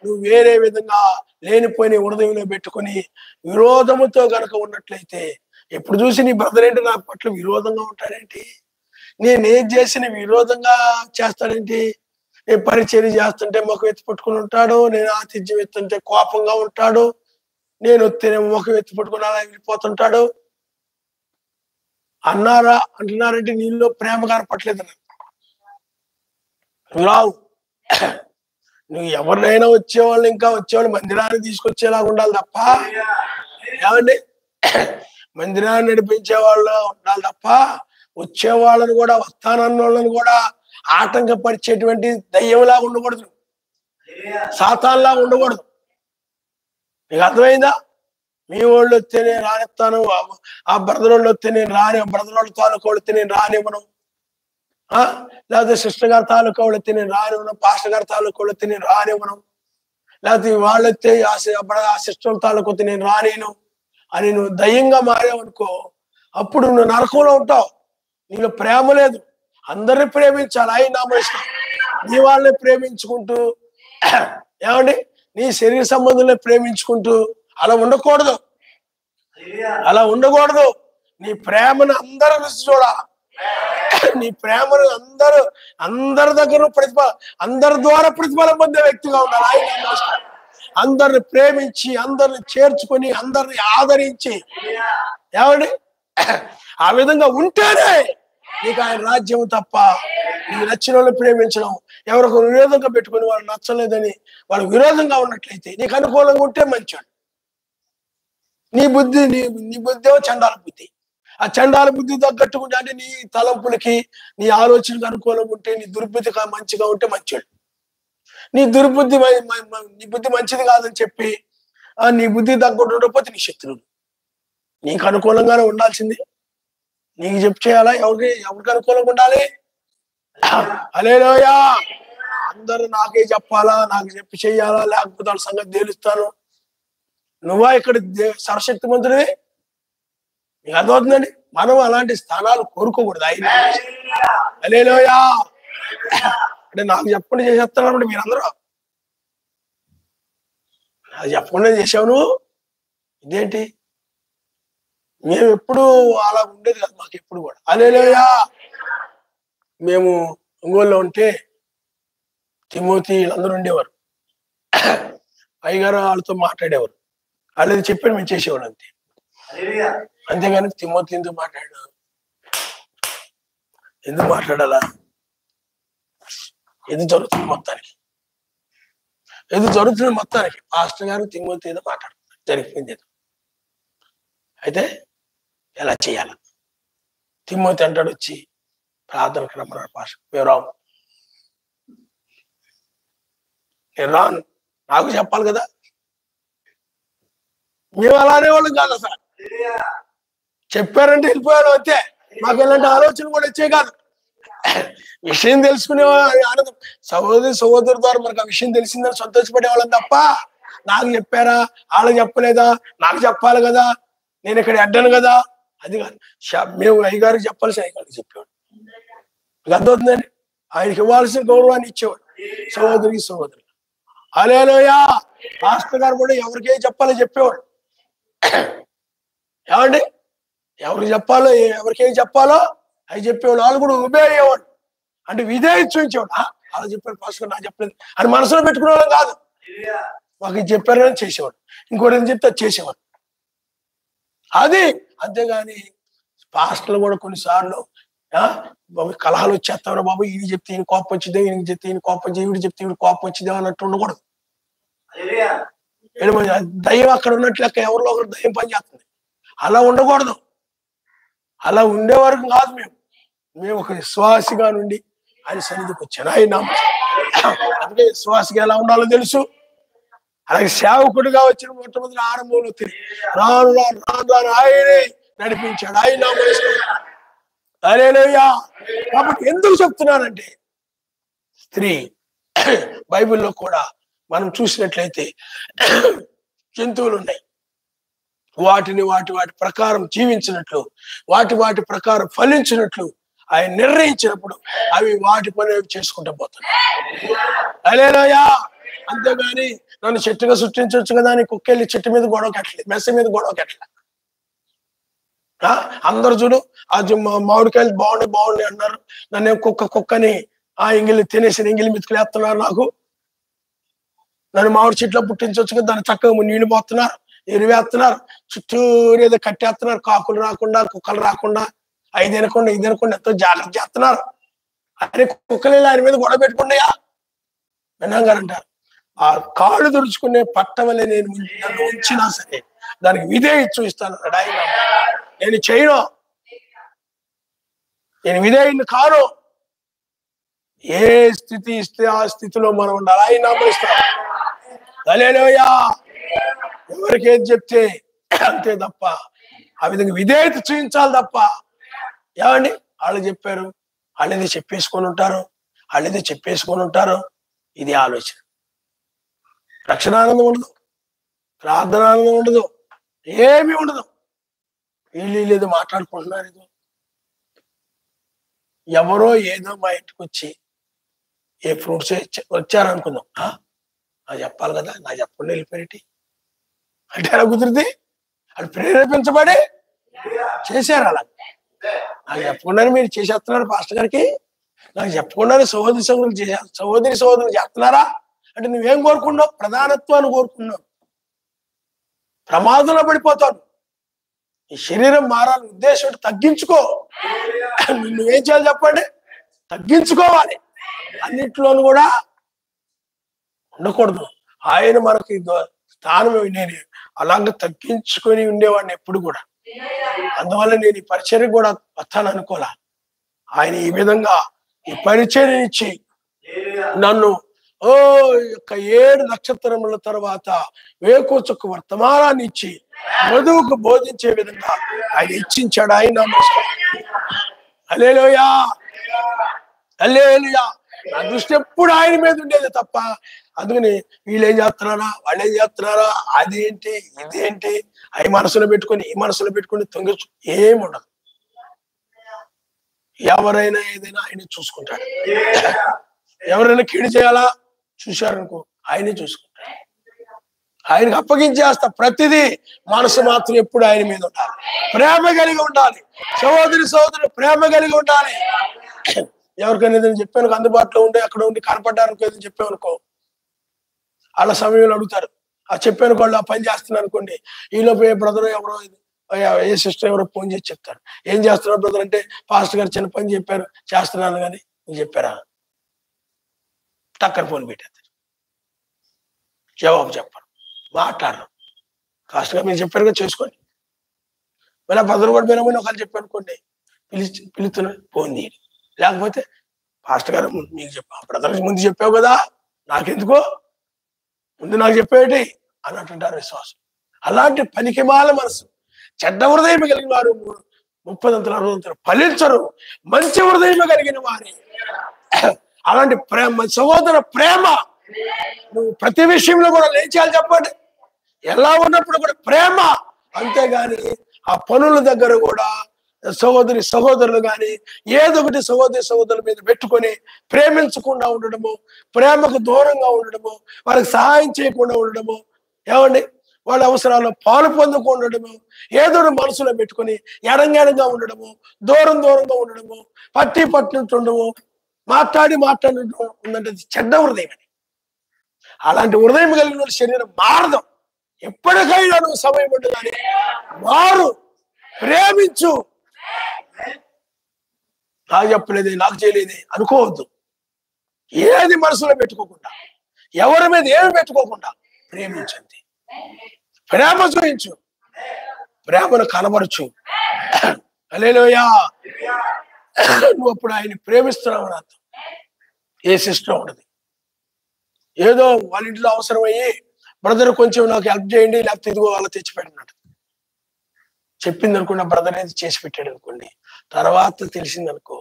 నువ్వు వేరే విధంగా లేనిపోయిన హృదయంలో పెట్టుకుని విరోధముతో గనక ఉన్నట్లయితే, ఎప్పుడు చూసి నీ బ్రదర్ ఏంటి నా పట్ల విరోధంగా ఉంటాడేంటి, నేనేం చేసిన విరోధంగా చేస్తాడేంటి, నేను పరిచర్య చేస్తుంటే ముఖం ఎత్తి పట్టుకుని ఉంటాడు, నేను ఆతిథ్యం ఎత్తుంటే కోపంగా ఉంటాడు, నేను వస్తేనేమో ముఖం ఎత్తి పట్టుకుని అలా వెళ్ళిపోతుంటాడు అంటున్నారంటే నీలో ప్రేమ కనపట్లేదు. రావు. నువ్వు ఎవరినైనా వచ్చేవాళ్ళు, ఇంకా వచ్చేవాళ్ళు మందిరాన్ని తీసుకొచ్చేలాగా ఉండాలి తప్ప, ఏమండి, మందిరాన్ని నడిపించే వాళ్ళు ఉండాలి తప్ప వచ్చేవాళ్ళని కూడా, వస్తానన్న వాళ్ళని కూడా ఆటంకపరిచేటువంటి దయ్యంలాగా ఉండకూడదు, సాతాన్లాగా ఉండకూడదు. నీకు అర్థమైందా? మీ వాళ్ళు వస్తే నేను రానిస్తాను, ఆ బ్రదర్ వాళ్ళు వస్తే నేను రాని, బ్రదర్ వాళ్ళ తాలూకా వాళ్ళు వస్తే నేను రానివ్వను, లేకపోతే సిస్టర్ గారి తాలూకా వాళ్ళు వస్తే నేను రానివ్వను, పాస్టర్ గారి తాలూకా వాళ్ళు వస్తే నేను రానివ్వను, లేకపోతే వాళ్ళు వస్తే ఆ సిస్టర్ తాలూకా వస్తే నేను రానిను అని నువ్వు దయ్యంగా మారావనుకో, అప్పుడు నువ్వు నరకంలో ఉంటావు. నీలో ప్రేమ లేదు. అందరిని ప్రేమించాలి, ఆయన నామేసిన నీ వాళ్ళని ప్రేమించుకుంటూ, ఏమండి, నీ శరీర సంబంధుల్ని ప్రేమించుకుంటూ అలా ఉండకూడదు. అలా ఉండకూడదు. నీ ప్రేమను అందరూ రుచి చూడాలి. నీ ప్రేమను అందరి దగ్గర అందరి ద్వారా ప్రతిఫలం పొందే వ్యక్తిగా ఉండాలి. ఆయన అందరిని ప్రేమించి, అందరిని చేర్చుకొని, అందరిని ఆదరించి, ఏమండి ఆ విధంగా ఉంటేనే నీకు ఆయన రాజ్యం తప్ప నీకు నచ్చిన వాళ్ళు ప్రేమించడం, ఎవరికి విరోధంగా పెట్టుకుని వాళ్ళు నచ్చలేదని వాళ్ళకి విరోధంగా ఉన్నట్లయితే నీకు అనుకూలంగా ఉంటే మంచివాడు. నీ బుద్ధి ఏమో చండాల బుద్ధి. ఆ చండాల బుద్ధి తగ్గట్టుకుంటే, అంటే నీ తలంపులకి నీ ఆలోచనకు అనుకూలంగా ఉంటే, నీ దుర్బుద్ధి మంచిగా ఉంటే మంచివాడు. నీ బుద్ధి మంచిది కాదని చెప్పి నీ బుద్ధి తగ్గట్టు ఉండకపోతే నీ శత్రువులు. నీకు అనుకూలంగానే ఉండాల్సింది. నీకు చెప్పు చేయాలా? ఎవరికి అనుకూలంగా ఉండాలి? హల్లెలూయా. అందరూ నాకే చెప్పాలా, నాకు చెప్పి చెయ్యాలా, లేకపోతే వాళ్ళ సంగతి తేలుస్తాను. నువ్వా ఇక్కడ సర్వశక్తిమంతుడివి? నీకు అర్థమవుతుందండి. మనం అలాంటి స్థానాలు కోరుకోకూడదు. ఆయన హల్లెలూయా. అంటే నాకు చెప్పకుండా చేసేస్తానంటే మీరందరూ నాకు చెప్పకుండా చేసావు నువ్వు, ఇదేంటి? మేము ఎప్పుడు అలా ఉండేది కాదు, మాకు ఎప్పుడు కూడా. హల్లెలూయా. మేము ఒంగోలులో ఉంటే తిమోతి వీళ్ళందరూ ఉండేవారు. అయ్యగారు వాళ్ళతో మాట్లాడేవారు. వాళ్ళు చెప్పారు, మేము చేసేవాడు అంతే. అంతేగాని తిమోతి ఎందుకు మాట్లాడాలా? ఏది జరుగుతుంది మొత్తానికి పాస్టర్ గారు తిమోతి ఏదో మాట్లాడుతున్నారు, జరిగిపోయింది ఏదో. అయితే ఎలా చేయాల? తిమోతి అంటాడు వచ్చి, ప్రార్థనకు రమ్మన్నాడు పాస్టర్. మేము రాము. నేను రాను, నాకు చెప్పాలి కదా. మేము అలానే వాళ్ళం కాదు అసలు. చెప్పారంటే వెళ్ళిపోయాడు అంతే. మాకు ఎలాంటి ఆలోచన కూడా వచ్చే కాదు. విషయం తెలుసుకునే ఆనందం. సహోదరు ద్వారా మనకు ఆ విషయం తెలిసిందని సంతోషపడేవాళ్ళం తప్ప, నాకు చెప్పారా, వాళ్ళకి చెప్పలేదా, నాకు చెప్పాలి కదా, నేను ఇక్కడ అడ్డాను కదా, అది కాదు. మేము అయ్యగారికి చెప్పాల్సి అయ్యగారికి చెప్పేవాడు. అర్థమవుతుందండి. ఆయనకి ఇవ్వాల్సిన గౌరవాన్ని ఇచ్చేవాడు సహోదరు. హల్లెలూయా. పాస్టర్ గారు కూడా ఎవరికే చెప్పాలో చెప్పేవాడు. ఏమండి, ఎవరికి చెప్పాలో ఎవరికేం చెప్పాలో అవి చెప్పేవాడు. వాళ్ళు కూడా ఉబే అయ్యేవాడు, అంటే విధేయత చూపించేవాడు. అలా చెప్పారు పాస్టర్, నాకు చెప్పలేదు అని మనసులో పెట్టుకునేవాడు కాదు. మాకు చెప్పారని చేసేవాడు, ఇంకోటి ఏం చెప్తే చేసేవాడు. అది అంతేగాని పాస్టర్లు కూడా కొన్నిసార్లు కలహాలు వచ్చేస్తారా బాబు, ఈయన చెప్తే ఈయన కోపం వచ్చిందే, ఈయనకి చెప్తే ఈయన కోపం వచ్చింది, ఈవిడ చెప్తే ఈవిడ కోపం వచ్చిందే అన్నట్టు ఉండకూడదు. దయ్యం అక్కడ ఉన్నట్లు లెక్క, ఎవరిలో ఒకరు దయ్యం పని చేస్తుంది. అలా ఉండకూడదు. అలా ఉండే వరకు కాదు. మేము ఒక విశ్వాసిగా నుండి ఆయన సన్నిధికి వచ్చాను. ఆయన అందుకే విశ్వాసిగా ఎలా ఉండాలో తెలుసు. అలాగే సేవకుడిగా వచ్చిన మొట్టమొదటి ఆరంభంలో రాను ఆయనే నడిపించాడు. ఆయన హల్లెలూయా. కాబట్టి ఎందుకు చెప్తున్నానంటే, స్త్రీ బైబిల్లో కూడా మనం చూసినట్లయితే జంతువులు ఉన్నాయి. వాటిని వాటి ప్రకారం జీవించినట్లు, వాటి ప్రకారం ఫలించినట్లు ఆయన నిర్ణయించినప్పుడు అవి వాటి పని చేసుకుంటూ పోతున్నాయి. హల్లెలూయా. అంతేగాని నన్ను చెట్టుగా సృష్టించవచ్చు కదా అని కుక్కెళ్ళి చెట్టు మీద గొడవ కట్టలేదు, మెస్స మీద గొడవ కట్టలేదు. అందరు చూడు మామిడికాయలు బాగుండే అన్నారు, నన్ను కుక్కని ఎంగిలి తినేసి ఎంగిలి మితుకులేస్తున్నారు, నన్ను మామిడి చెట్లో పుట్టించవచ్చు కదా, దాన్ని చక్కగా నీళ్లు పోతున్నారు, ఎరువేస్తున్నారు, చుట్టూరు ఏదో కట్టేస్తున్నారు, కాకులు రాకుండా కుక్కలు రాకుండా, ఇది అనకుండా ఎంతో జాగ్రత్త చేస్తున్నారు. అరే కుక్కలు ఆయన మీద గొడవ పెట్టుకున్నాయా విన్నాం గారు అంటారు. ఆ కాళ్ళు తుడుచుకునే పట్టవలే నన్ను ఉంచినా సరే దానికి విధేయత చూపిస్తాను అన్నాడు ఆయన. నేను చేయను, నేను విధేయుని కాను. ఏ స్థితి ఇస్తే ఆ స్థితిలో మనం ఉండాలి. ఆయన ఇస్తాం. హల్లెలూయా. ఎవరికి ఏది చెప్తే అంతే తప్ప ఆ విధంగా విధేయత చూపించాలి తప్ప. ఏమండి, వాళ్ళు చెప్పారు, వాళ్ళేది చెప్పేసుకొని ఉంటారు, ఇది ఆలోచన. రక్షణ ఆనందం ఉండదు, ప్రార్థన ఆనందం ఉండదు, ఏమీ ఉండదు. వీళ్ళు ఏదో మాట్లాడుకుంటున్నారు. ఏదో ఎవరో ఏదో మా ఇంటికి వచ్చి ఏ ఫ్రూట్స్ వచ్చారనుకుందాం, నాకు చెప్పాలి కదా, నాకు చెప్పకుండా వెళ్ళిపోయేటి అంటే ఎలా కుదిరితే వాళ్ళు ప్రేరేపించబడి చేశారు. అలా నాకు చెప్పకుండానే మీరు చేసేస్తున్నారు పాస్టర్ గారికి, నాకు చెప్పకుండానే సహోదరి సహోదరులు చేస్తున్నారా అంటే నువ్వేం కోరుకున్నావు? ప్రధానత్వాన్ని కోరుకున్నావు. ప్రమాదంలో పడిపోతాను. ఈ శరీరం మారాలని ఉద్దేశం తగ్గించుకో. నువ్వేం చేయాలి చెప్పండి? తగ్గించుకోవాలి. అన్నిట్లోనూ కూడా ఉండకూడదు. ఆయన మనకి స్థానం. నేను అలాగే తగ్గించుకొని ఉండేవాడిని ఎప్పుడు కూడా. అందువల్ల నేను ఈ పరిచర్య కూడా వస్తాను అనుకోలే. ఆయన ఈ విధంగా ఈ పరిచర్య ఇచ్చి నన్ను 7 నక్షత్రముల తర్వాత వేకోచుక్క వర్తమానాన్ని ఇచ్చి వధువుకు బోధించే విధంగా ఆయన ఇచ్చించాడు. ఆయన హల్లెలూయా, హల్లెలూయా. నా దృష్టి ఎప్పుడు ఆయన మీద ఉండేది తప్ప అందుకని వీళ్ళేం చేస్తున్నారా వాళ్ళేం చేస్తున్నారా అదేంటి ఇదేంటి అవి మనసులో పెట్టుకొని ఈ మనసులో పెట్టుకొని తొంగచ్చు ఏముండదు. ఎవరైనా ఏదైనా ఆయన చూసుకుంటాడు. ఎవరైనా కీడు చేయాలా చూశారనుకో ఆయనే చూసుకుంటాడు. ఆయనకు అప్పగించేస్తా ప్రతిదీ. మనసు మాత్రం ఎప్పుడు ఆయన మీద ఉండాలి. ప్రేమ కలిగి ఉండాలి. సహోదరు ప్రేమ కలిగి ఉండాలి. ఎవరికైనా ఏదైనా చెప్పాను అందుబాటులో ఉండే అక్కడ ఉండి కనపడ్డారనుకో ఏదైనా చెప్పామనుకో వాళ్ళ సమయంలో అడుగుతారు. ఆ చెప్పాను వాళ్ళు ఆ పని చేస్తున్నారు అనుకోండి. ఈలోపు ఏ బ్రదర్ ఎవరో ఏ సిస్టర్ ఎవరో ఫోన్ చేసి చెప్తారు. ఏం చేస్తున్నారు బ్రదర్ అంటే పాస్టర్ గారు చిన్న పని చెప్పారు చేస్తున్నాను కానీ నువ్వు చెప్పారా? టక్కన ఫోన్ పెట్టేస్తారు. జవాబు చెప్పరు, మాట్లాడరు. పాస్టర్ గారు మీరు చెప్పారు కదా చేసుకోండి. మళ్ళీ బ్రదర్ కూడా పోయినా ఒకళ్ళు చెప్పారు అనుకోండి పిలుస్తున్నారు ఫోన్ తీయండి. లేకపోతే పాస్టర్ గారు మీకు చెప్పా బ్రదర్ ముందు చెప్పావు కదా నాకెందుకో ముందు నాకు చెప్పేటి అని అంటుంటారు విశ్వాసం. అలాంటి పనికిమాల మనసు చెడ్డ హృదయం కలిగిన వారు 30 అంతలు 60 అంతలు ఫలించరు. మంచి హృదయం కలిగిన వారి అలాంటి ప్రేమ సహోదర ప్రేమ నువ్వు ప్రతి విషయంలో కూడా లేచేయాలి. చెప్పండి ఎలా ఉన్నప్పుడు కూడా ప్రేమ. అంతేగాని ఆ పనుల దగ్గర కూడా సహోదరులు కానీ ఏదో ఒకటి సహోదరుల మీద పెట్టుకొని ప్రేమించకుండా ఉండడము, ప్రేమకు దూరంగా ఉండడము, వాళ్ళకి సహాయం చేయకుండా ఉండడము, ఏమండి వాళ్ళ అవసరాల్లో పాలు పొందకుండా ఉండడము, ఏదో మనసులో పెట్టుకొని ఎడంగా ఉండడము, దూరంగా ఉండడము, పట్టినట్టుండము, మాట్లాడినట్టు ఉందంటే చెడ్డ హృదయం అని. అలాంటి హృదయం కలిగిన శరీరం మారదు. ఎప్పటికైనా నువ్వు సమయం ఉండదని మారు, ప్రేమించు. నాకు చెప్పలేదే నాకు చేయలేదే అనుకోవద్దు. ఏది మనసులో పెట్టుకోకుండా ఎవరి మీద ఏమి పెట్టుకోకుండా ప్రేమించండి. ప్రేమ చూపించు, ప్రేమను కనబరచు. హల్లెలూయా. నువ్వు అప్పుడు ఆయన ప్రేమిస్తున్నావు అని అర్థం. ఏ సిస్టమ్ ఉండదు. ఏదో వాళ్ళ ఇంట్లో అవసరమయ్యి బ్రదర్ కొంచెం నాకు హెల్ప్ చేయండి లేకపోతే ఇదిగో వాళ్ళ తెచ్చిపెట్టినట్టు చెప్పింది అనుకున్న బ్రదర్ అనేది చేసి పెట్టాడు అనుకోండి. తర్వాత తెలిసిందనుకో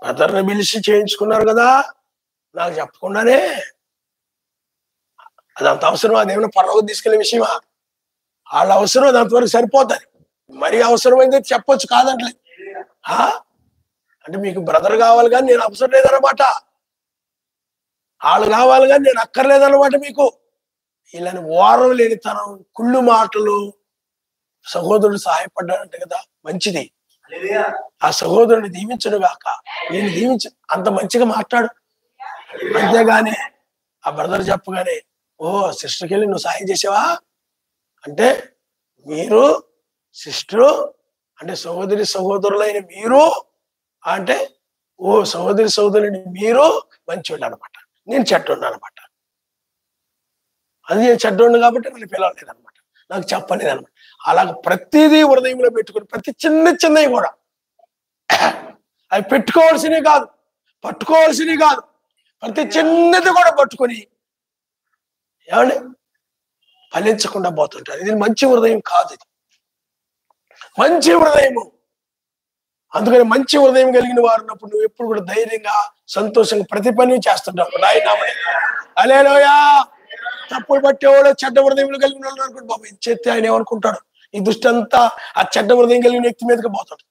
బ్రదర్ని పిలిచి చేయించుకున్నారు కదా నాకు చెప్పకుండానే, అదంత అవసరం. అదేమైనా పర్లోకి తీసుకెళ్లే విషయమా? వాళ్ళ అవసరం దాంతవరకు సరిపోతుంది. మరీ అవసరమైంది చెప్పొచ్చు కాదంటలే. అంటే మీకు బ్రదర్ కావాలి కానీ నేను అవసరం లేదన్నమాట. వాళ్ళు కావాలి కానీ నేను అక్కర్లేదన్నమాట మీకు. ఇలాని ఓరం లేనితనం, కుళ్ళు మాటలు. సహోదరుడు సహాయపడ్డాడంటే కదా మంచిది. ఆ సహోదరుని దీవించడు గాక నేను దీవించు అంత మంచిగా మాట్లాడు. అంతేగాని ఆ బ్రదర్ చెప్పగానే సిస్టర్కి వెళ్ళి నువ్వు సాయం చేసావా అంటే మీరు సిస్టరు అంటే సహోదరులైన మీరు అంటే సహోదరుని మీరు మంచివాళ్ళు అనమాట. నేను చెడ్డోడు అనమాట. అది నేను చెడ్డోడు కాబట్టి నన్ను పిలవలేదనమాట, నాకు చెప్పలేదనమాట. అలాగ ప్రతిదీ హృదయంలో పెట్టుకుని ప్రతి చిన్నవి కూడా అవి పెట్టుకోవాల్సినవి కాదు, పట్టుకోవాల్సినవి కాదు, ప్రతి చిన్నది కూడా పట్టుకొని ఏమండి ఫలించకుండా పోతుంటారు. ఇది మంచి హృదయం కాదు, ఇది మంచి హృదయము. అందుకని మంచి హృదయం కలిగిన వారు ఉన్నప్పుడు నువ్వు ఎప్పుడు కూడా ధైర్యంగా సంతోషంగా ప్రతి పని చేస్తుంటావు. నాయనామని హల్లెలూయా. తప్పులు పట్టేవాడు చెడ్డ హృదయంలో కలిగిన వాళ్ళు అనుకుంటు బాబు ఇది చేస్తే ఆయన ఏమనుకుంటాడు, ఈ దృష్టి అంతా ఆ చెడ్డ హృదయం కలిగిన వ్యక్తి మీదకి పోతాడు.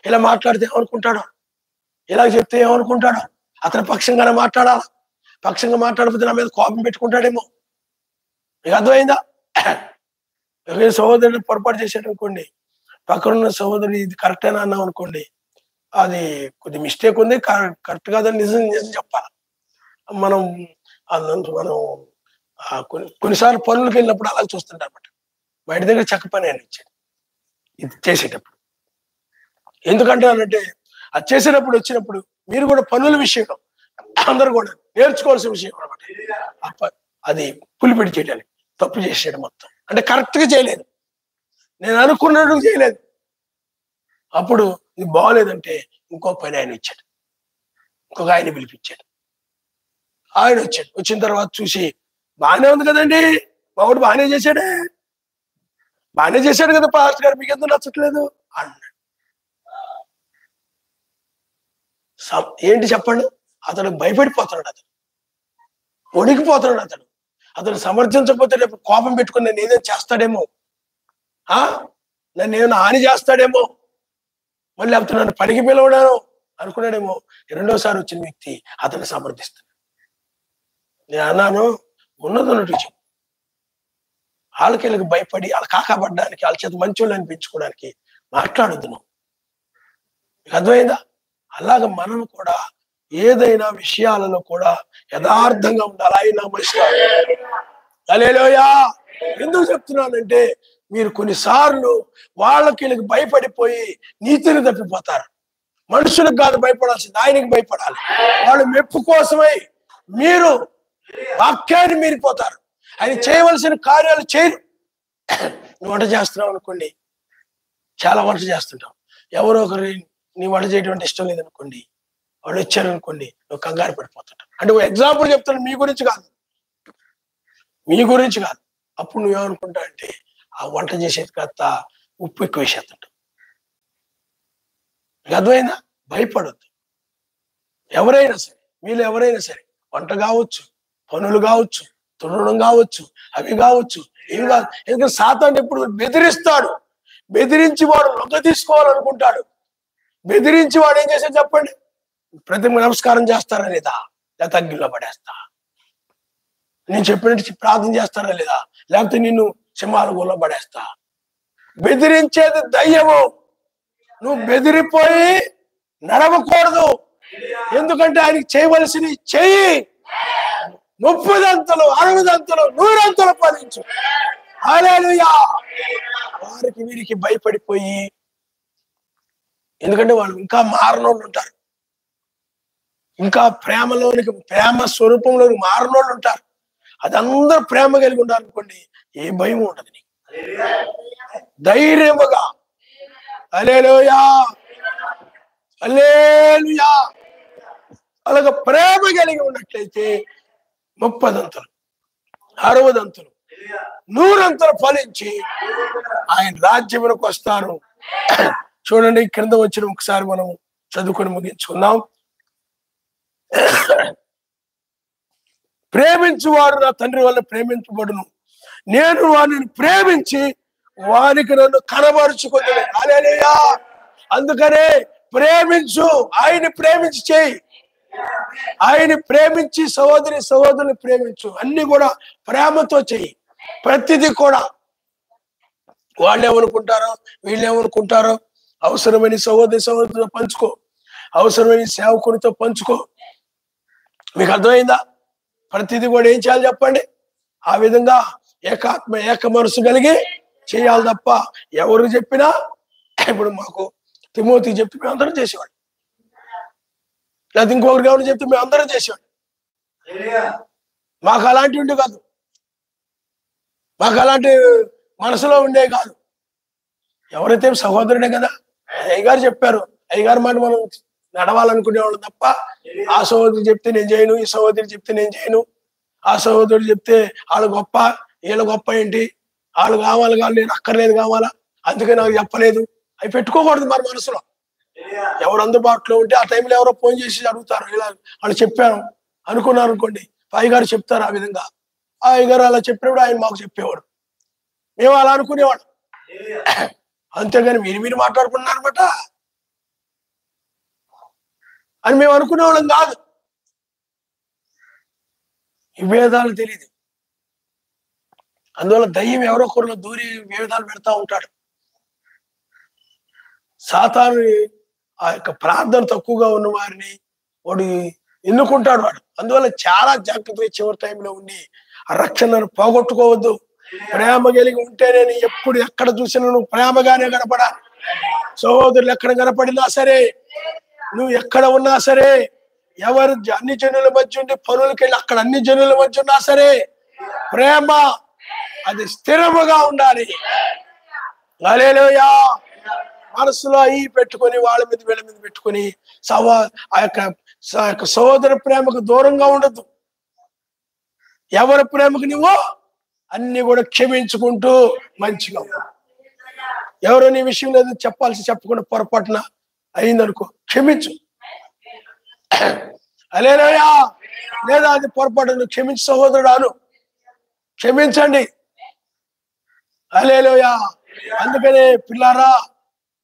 ఇలా మాట్లాడితే ఏమనుకుంటాడు, ఇలా చెప్తే ఏమనుకుంటాడు, అతని పక్షంగానే మాట్లాడాలా, పక్షంగా మాట్లాడిపోతే నా మీద కోపం పెట్టుకుంటాడేమో. మీకు అర్థమైందా? సహోదరుడు పొరపాటు చేశాడు అనుకోండి, పక్కనున్న సహోదరుడు ఇది కరెక్టేనా అన్నాం అనుకోండి, అది కొద్ది మిస్టేక్ ఉంది, కరెక్ట్ కాదని నిజం నిజం చెప్పాలి. మనం మనం కొన్నిసార్లు పనులకు వెళ్ళినప్పుడు అలా చూస్తుంటాం అనమాట. మా ఇంటి దగ్గర చెక్క పని అని ఇచ్చాడు ఇది చేసేటప్పుడు. ఎందుకంటే అనంటే అది చేసేటప్పుడు వచ్చినప్పుడు మీరు కూడా పనుల విషయంలో అందరూ కూడా నేర్చుకోవాల్సిన విషయం అనమాట. అది పులిపెట్టి చేయడానికి తప్పు చేసాడు మొత్తం, అంటే కరెక్ట్గా చేయలేదు, నేను అనుకున్నట్టు చేయలేదు. అప్పుడు ఇది బాగోలేదంటే ఇంకో పని ఆయన ఇచ్చాడు, ఇంకొక ఆయన పిలిపించాడు. ఆయన వచ్చాడు, వచ్చిన తర్వాత చూసి బాగానే ఉంది కదండి, బాగుడు బాగానే చేశాడు కదా పాస్టర్ గారు, మీకు ఎందుకు నచ్చట్లేదు అన్నాడు. ఏంటి చెప్పండి, అతను భయపడిపోతున్నాడు, అతను వణికిపోతున్నాడు, అతను సమర్థించకపోతే రేపు కోపం పెట్టుకుని నన్ను ఏదైనా చేస్తాడేమో, నన్ను ఏమైనా హాని చేస్తాడేమో, మళ్ళీ అతను నన్ను పనికి పిలవడాను అనుకున్నాడేమో. రెండోసారి వచ్చిన వ్యక్తి అతన్ని సమర్థిస్తాడు. నేను అన్నాను, ఉన్నదన్నట్టు చెప్పు. వాళ్ళకి భయపడి వాళ్ళ కాకపడడానికి, వాళ్ళ చేత మంచోళ్ళు అనిపించుకోవడానికి మాట్లాడొద్దు నువ్వు. అర్థమైందా? అలాగ మనం కూడా ఏదైనా విషయాలలో కూడా యథార్థంగా ఉండాలి. ఆయన హల్లెలూయా. ఎందుకు చెప్తున్నానంటే మీరు కొన్నిసార్లు వాళ్ళకి భయపడిపోయి నీతిని తప్పిపోతారు. మనుషులకు కాదు భయపడాల్సింది, ఆయనకి భయపడాలి. వాళ్ళు మెప్పు కోసమై మీరు వాక్యాన్ని మీరిపోతారు, ఆయన చేయవలసిన కార్యాలు చేయరు. నువ్వు వంట చేస్తున్నావు అనుకోండి, చాలా వంట చేస్తుంటావు, ఎవరో ఒకరు నీ వంట చేయడం ఇష్టం లేదనుకోండి, వాళ్ళు వచ్చారనుకోండి, నువ్వు కంగారు పడిపోతుంటావు. అంటే ఎగ్జాంపుల్ చెప్తాను, మీ గురించి కాదు. అప్పుడు నువ్వేమనుకుంటావు అంటే ఆ వంట చేసేది కాస్త ఉప్పు ఎక్కువ వేసేస్తుంటావు. అర్థమైందా? భయపడొద్దు. ఎవరైనా సరే, వీళ్ళు ఎవరైనా సరే, వంట కావచ్చు, పనులు కావచ్చు, తుడవడం కావచ్చు, అవి కావచ్చు, ఇవి కాదు. ఎందుకంటే సాతాను ఎప్పుడు బెదిరిస్తాడు, బెదిరించి వాడు లొంగ తీసుకోవాలనుకుంటాడు. బెదిరించి వాడు ఏం చేశాడు చెప్పండి, ప్రతి నమస్కారం చేస్తారా లేదా, లేకపోతే అగ్గిలో పడేస్తా, నేను చెప్పినట్టు ప్రార్థన చేస్తారా లేదా, లేకపోతే నిన్ను సింహాల గుళ్ళో పడేస్తా. బెదిరించేది దయ్యము. నువ్వు బెదిరిపోయి నడవకూడదు. ఎందుకంటే ఆయనకి చేయవలసిన చెయ్యి 30 దంతలు 60 దంతలు 100 దంతలు ఫలించు. హల్లెలూయా. వారికి వీరికి భయపడిపోయి, ఎందుకంటే వాళ్ళు ఇంకా మారనోళ్ళు ఉంటారు, ఇంకా ప్రేమలోనికి, ప్రేమ స్వరూపంలోకి మారనోళ్ళు ఉంటారు. అది అందరూ ప్రేమ కలిగి ఉండాలనుకోండి, ఏ భయం ఉండదు నీకు. ధైర్యముగా హల్లెలూయా హల్లెలూయా అలాగ ప్రేమ కలిగి ఉన్నట్లయితే 30 దంతలు 60 దంతలు 100 దంతలు ఫలించి ఆయన రాజ్యములకు వస్తారు. చూడండి, క్రింద వచ్చిన ఒకసారి మనం చదువుకొని ముగించుకుందాం. ప్రేమించువారు నా తండ్రి వల్ల ప్రేమించబడును, నేను వారిని ప్రేమించి వారికి నన్ను కనబరుచుకుంది. హల్లెలూయా. అందుకనే ప్రేమించు, ఆయన్ని ప్రేమించి చేయి, ఆయన్ని ప్రేమించి సహోదరుని ప్రేమించు. అన్ని కూడా ప్రేమతో చెయ్యి. ప్రతిదీ కూడా వాళ్ళు ఏమనుకుంటారో, వీళ్ళు ఏమనుకుంటారో, అవసరమైన సహోదరుతో పంచుకో, అవసరమైన సేవకునితో పంచుకో. మీకు అర్థమైందా? ప్రతిదీ కూడా ఏం చేయాలి చెప్పండి, ఆ విధంగా ఏకాత్మ ఏక మనసు కలిగి చేయాలి తప్ప ఎవరు చెప్పినా, ఇప్పుడు మాకు తిమోతికి చెప్తే మేము అందరం చేసేవాడు, లేదా ఇంకొకరికి ఎవరు చెప్తే మేము అందరం చేసేవాడు. మాకు అలాంటివి ఉండే కాదు, మాకు అలాంటి మనసులో ఉండే కాదు. ఎవరైతే సహోదరుడే కదా, అయ్యగారు చెప్పారు, అయ్యగారు మాట మనం నడవాలనుకునేవాళ్ళం తప్ప ఆ సహోదరు చెప్తే నేను చేయను, ఈ సహోదరు చెప్తే నేను చేయను, ఆ సహోదరుడు చెప్తే వాళ్ళు గొప్ప, వీళ్ళ గొప్ప ఏంటి, వాళ్ళు కావాలి కాదు, నేను అక్కర్లేదు కావాలా, అందుకే నాకు చెప్పలేదు, అవి పెట్టుకోకూడదు మన మనసులో. ఎవరు అందుబాటులో ఉంటే ఆ టైంలో ఎవరో ఫోన్ చేసి అడుగుతారు, ఇలా వాళ్ళు చెప్పాను అనుకున్నారు అనుకోండి, అయ్యగారు చెప్తారు ఆ విధంగా. ఆ అయ్యగారు అలా చెప్పినప్పుడు ఆయన మాకు చెప్పేవాడు, మేము అలా అనుకునేవాడు. అంతేగాని మీరు మాట్లాడుకున్నారన్నమాట అని మేము అనుకునేవాళ్ళం కాదు. ఈ భేదాలు తెలియదు. అందువల్ల దయ్యం ఎవరో ఒకరిలో దూరి వివిధాలు పెడతా ఉంటాడు. సాతాను ఆ యొక్క ప్రార్థన తక్కువగా ఉన్న వారిని వాడు ఎన్నుకుంటాడు వాడు. అందువల్ల చాలా జాగ్రత్తగా చివరి టైంలో ఉండి ఆ రక్షణను పోగొట్టుకోవద్దు. ప్రేమ కలిగి ఉంటే నేను ఎప్పుడు ఎక్కడ చూసినా నువ్వు ప్రేమగానే కనపడాలి. సహోదరులు ఎక్కడ కనపడినా సరే, నువ్వు ఎక్కడ ఉన్నా సరే, ఎవరు అన్ని జనుల మధ్య ఉండి పనులకి వెళ్ళి అక్కడ అన్ని జనుల మధ్య ఉన్నా సరే, ప్రేమ అది స్థిరముగా ఉండాలి. హల్లెలూయా. మనసులో అయి పెట్టుకొని వాళ్ళ మీద వీళ్ళ మీద పెట్టుకొని ఆ యొక్క సహోదర ప్రేమకు దూరంగా ఉండద్దు. ఎవరి ప్రేమకు నువ్వు అన్ని కూడా క్షమించుకుంటూ మంచిగా ఉంటావు. ఎవరో నీ విషయం లేదు చెప్పకుండా పొరపాటున అయిందనుకో, క్షమించు. హల్లెలూయా. లేదా అది పొరపాటును క్షమించు సహోదరుడు అను, క్షమించండి. హల్లెలూయా. అందుకనే పిల్లారా,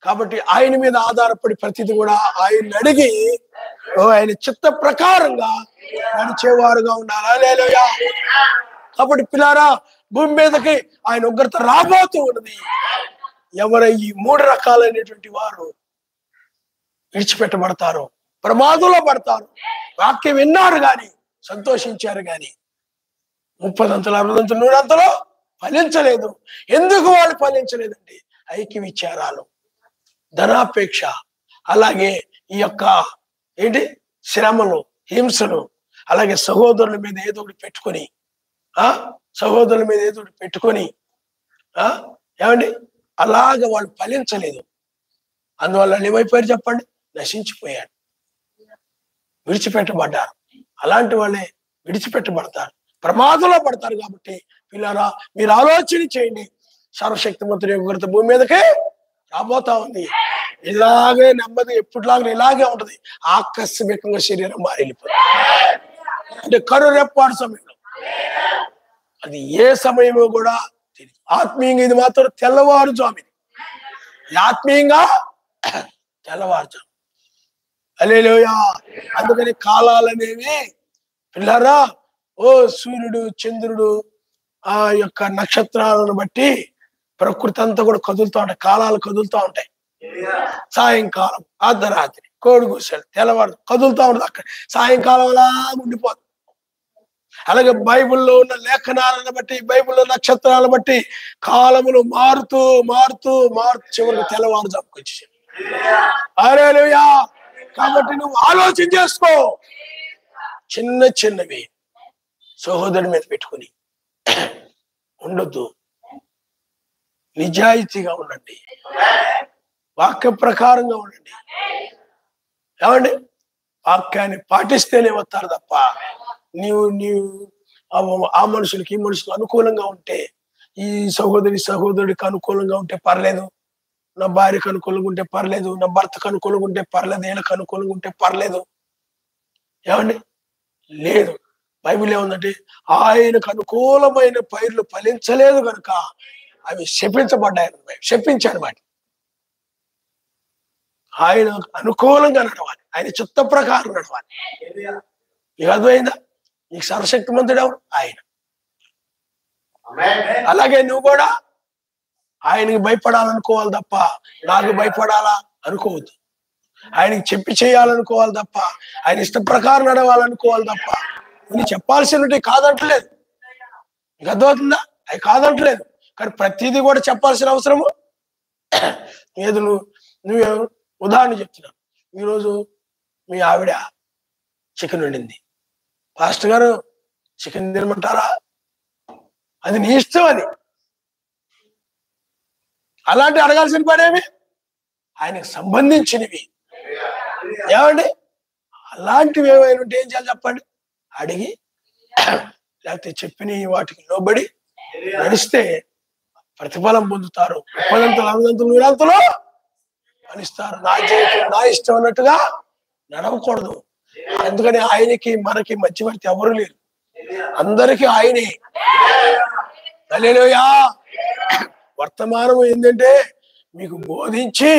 కాబట్టి ఆయన మీద ఆధారపడి ప్రతిది కూడా ఆయన అడిగి ఆయన చిత్త ప్రకారంగా నడిచేవారుగా ఉండాలి. హల్లెలూయా. కాబట్టి పిల్లారా, భూమి మీదకి ఆయన ఉగ్రత రాబోతూ ఉన్నది. ఎవరు ఈ 3 రకాలైనటువంటి వారు విడిచిపెట్టబడతారు, ప్రమాదంలో పడతారు. వాక్యం విన్నారు గాని, సంతోషించారు గాని 30 60 100 ఫలించలేదు. ఎందుకు వాళ్ళు ఫలించలేదండి? ఐక్య విచారాలు, ధనాపేక్ష, అలాగే ఈ యొక్క శ్రమలు, హింసలు, అలాగే సహోదరుల మీద ఏదో ఒకటి పెట్టుకొని ఏమండి అలాగ వాళ్ళు ఫలించలేదు. అందువల్ల ఏమైపోయారు చెప్పండి? నశించిపోయారు, విడిచిపెట్టబడ్డారు. అలాంటి వాళ్ళే విడిచిపెట్టబడతారు, ప్రమాదంలో పడతారు. కాబట్టి పిల్లరా, మీరు ఆలోచన చేయండి. సర్వశక్తిమంతుడి ఉగ్రత భూమి మీదకే రాబోతా ఉంది. ఇలాగే నెమ్మది ఎప్పటిలాగా ఇలాగే ఉంటది. ఆకస్మికంగా శరీరం మారిపోతుంది. అంటే కరురెప్పాడు సమయంలో, అది ఏ సమయమో కూడా తెలియదు. ఆత్మీయంగా ఇది మాత్రం తెల్లవారుజాముది, ఆత్మీయంగా తెల్లవారుజాము. హల్లెలూయా. అందుకని కాలాలనేవి పిల్లరా, సూర్యుడు, చంద్రుడు, ఆ యొక్క నక్షత్రాలను బట్టి ప్రకృతి అంతా కూడా కదులుతూ ఉంటాయి, కాలాలు కదులుతూ ఉంటాయి. సాయంకాలం, అర్ధరాత్రి, కోడిగూసలు, తెల్లవారు కదులుతూ ఉంటుంది. అక్కడ సాయంకాలం అలా ఉండిపోతుంది. అలాగే బైబిల్లో ఉన్న లేఖనాలను బట్టి, బైబిల్లో నక్షత్రాలను బట్టి కాలములు మారుతూ మారుతూ మారుతూ చివరికి తెల్లవారుజాముకు వచ్చేసాయి. హల్లెలూయా. కాబట్టి నువ్వు ఆలోచన చేసుకో. చిన్నవి సహోదరుడి మీద పెట్టుకుని ఉండొద్దు. నిజాయితీగా ఉండండి, వాక్య ప్రకారంగా ఉండండి. ఏమండి? వాక్యాన్ని పాటిస్తేనే వస్తారు తప్ప నీవు ఆ మనుషులకి ఈ మనుషులకు అనుకూలంగా ఉంటే, ఈ సహోదరుడికి అనుకూలంగా ఉంటే పర్లేదు, నా భార్యకు అనుకూలంగా ఉంటే పర్లేదు, నా భర్తకు అనుకూలంగా ఉంటే పర్లేదు, వీళ్ళకి అనుకూలంగా ఉంటే పర్లేదు. ఏమండి? లేదు. బైబిల్ ఏముందంటే, ఆయనకు అనుకూలమైన పైర్లు ఫలించలేదు కనుక అవి శపించాడు వాటి. ఆయన అనుకూలంగా నడవాలి, ఆయన చిత్త ప్రకారం నడవాలి. నీకు అర్థమైందా? నీకు సర్వశక్తిమంతుడు ఎవరు? ఆయన. అలాగే నువ్వు కూడా ఆయనకి భయపడాలనుకోవాలి తప్ప నాకు భయపడాలా అనుకోవద్దు. ఆయనకి చెప్పి చేయాలనుకోవాలి తప్ప, ఆయన ఇష్ట ప్రకారం నడవాలనుకోవాలి తప్ప. నువ్వు చెప్పాల్సినవి కాదంటలేదు, నీకు అర్థమవుతుందా? అవి కాదంటలేదు, కానీ ప్రతిదీ కూడా చెప్పాల్సిన అవసరము ఏదో. నువ్వు ఉదాహరణ చెప్తున్నావు. ఈరోజు మీ ఆవిడ చికెన్ వండింది, పాస్టర్ గారు చికెన్ తినమంటారా? అది నీ ఇష్టం. అది అలాంటి అడగాల్సిన పనేమి? ఆయనకు సంబంధించినవి. ఏమండి? అలాంటివి ఏమైనా ఉంటే ఏం చేయాలి చెప్పండి? అడిగి, లేకపోతే చెప్పిన వాటికి లోబడి నడిస్తే ప్రతిఫలం పొందుతారు. 30 60 100 ఫలిస్తారు. నా జీవితం నా ఇష్టం అన్నట్టుగా నడవకూడదు. అందుకని ఆయనకి మనకి మధ్యవర్తి ఎవరు లేరు, అందరికీ ఆయనే. హల్లెలూయా. వర్తమానం ఏంటంటే, మీకు బోధించి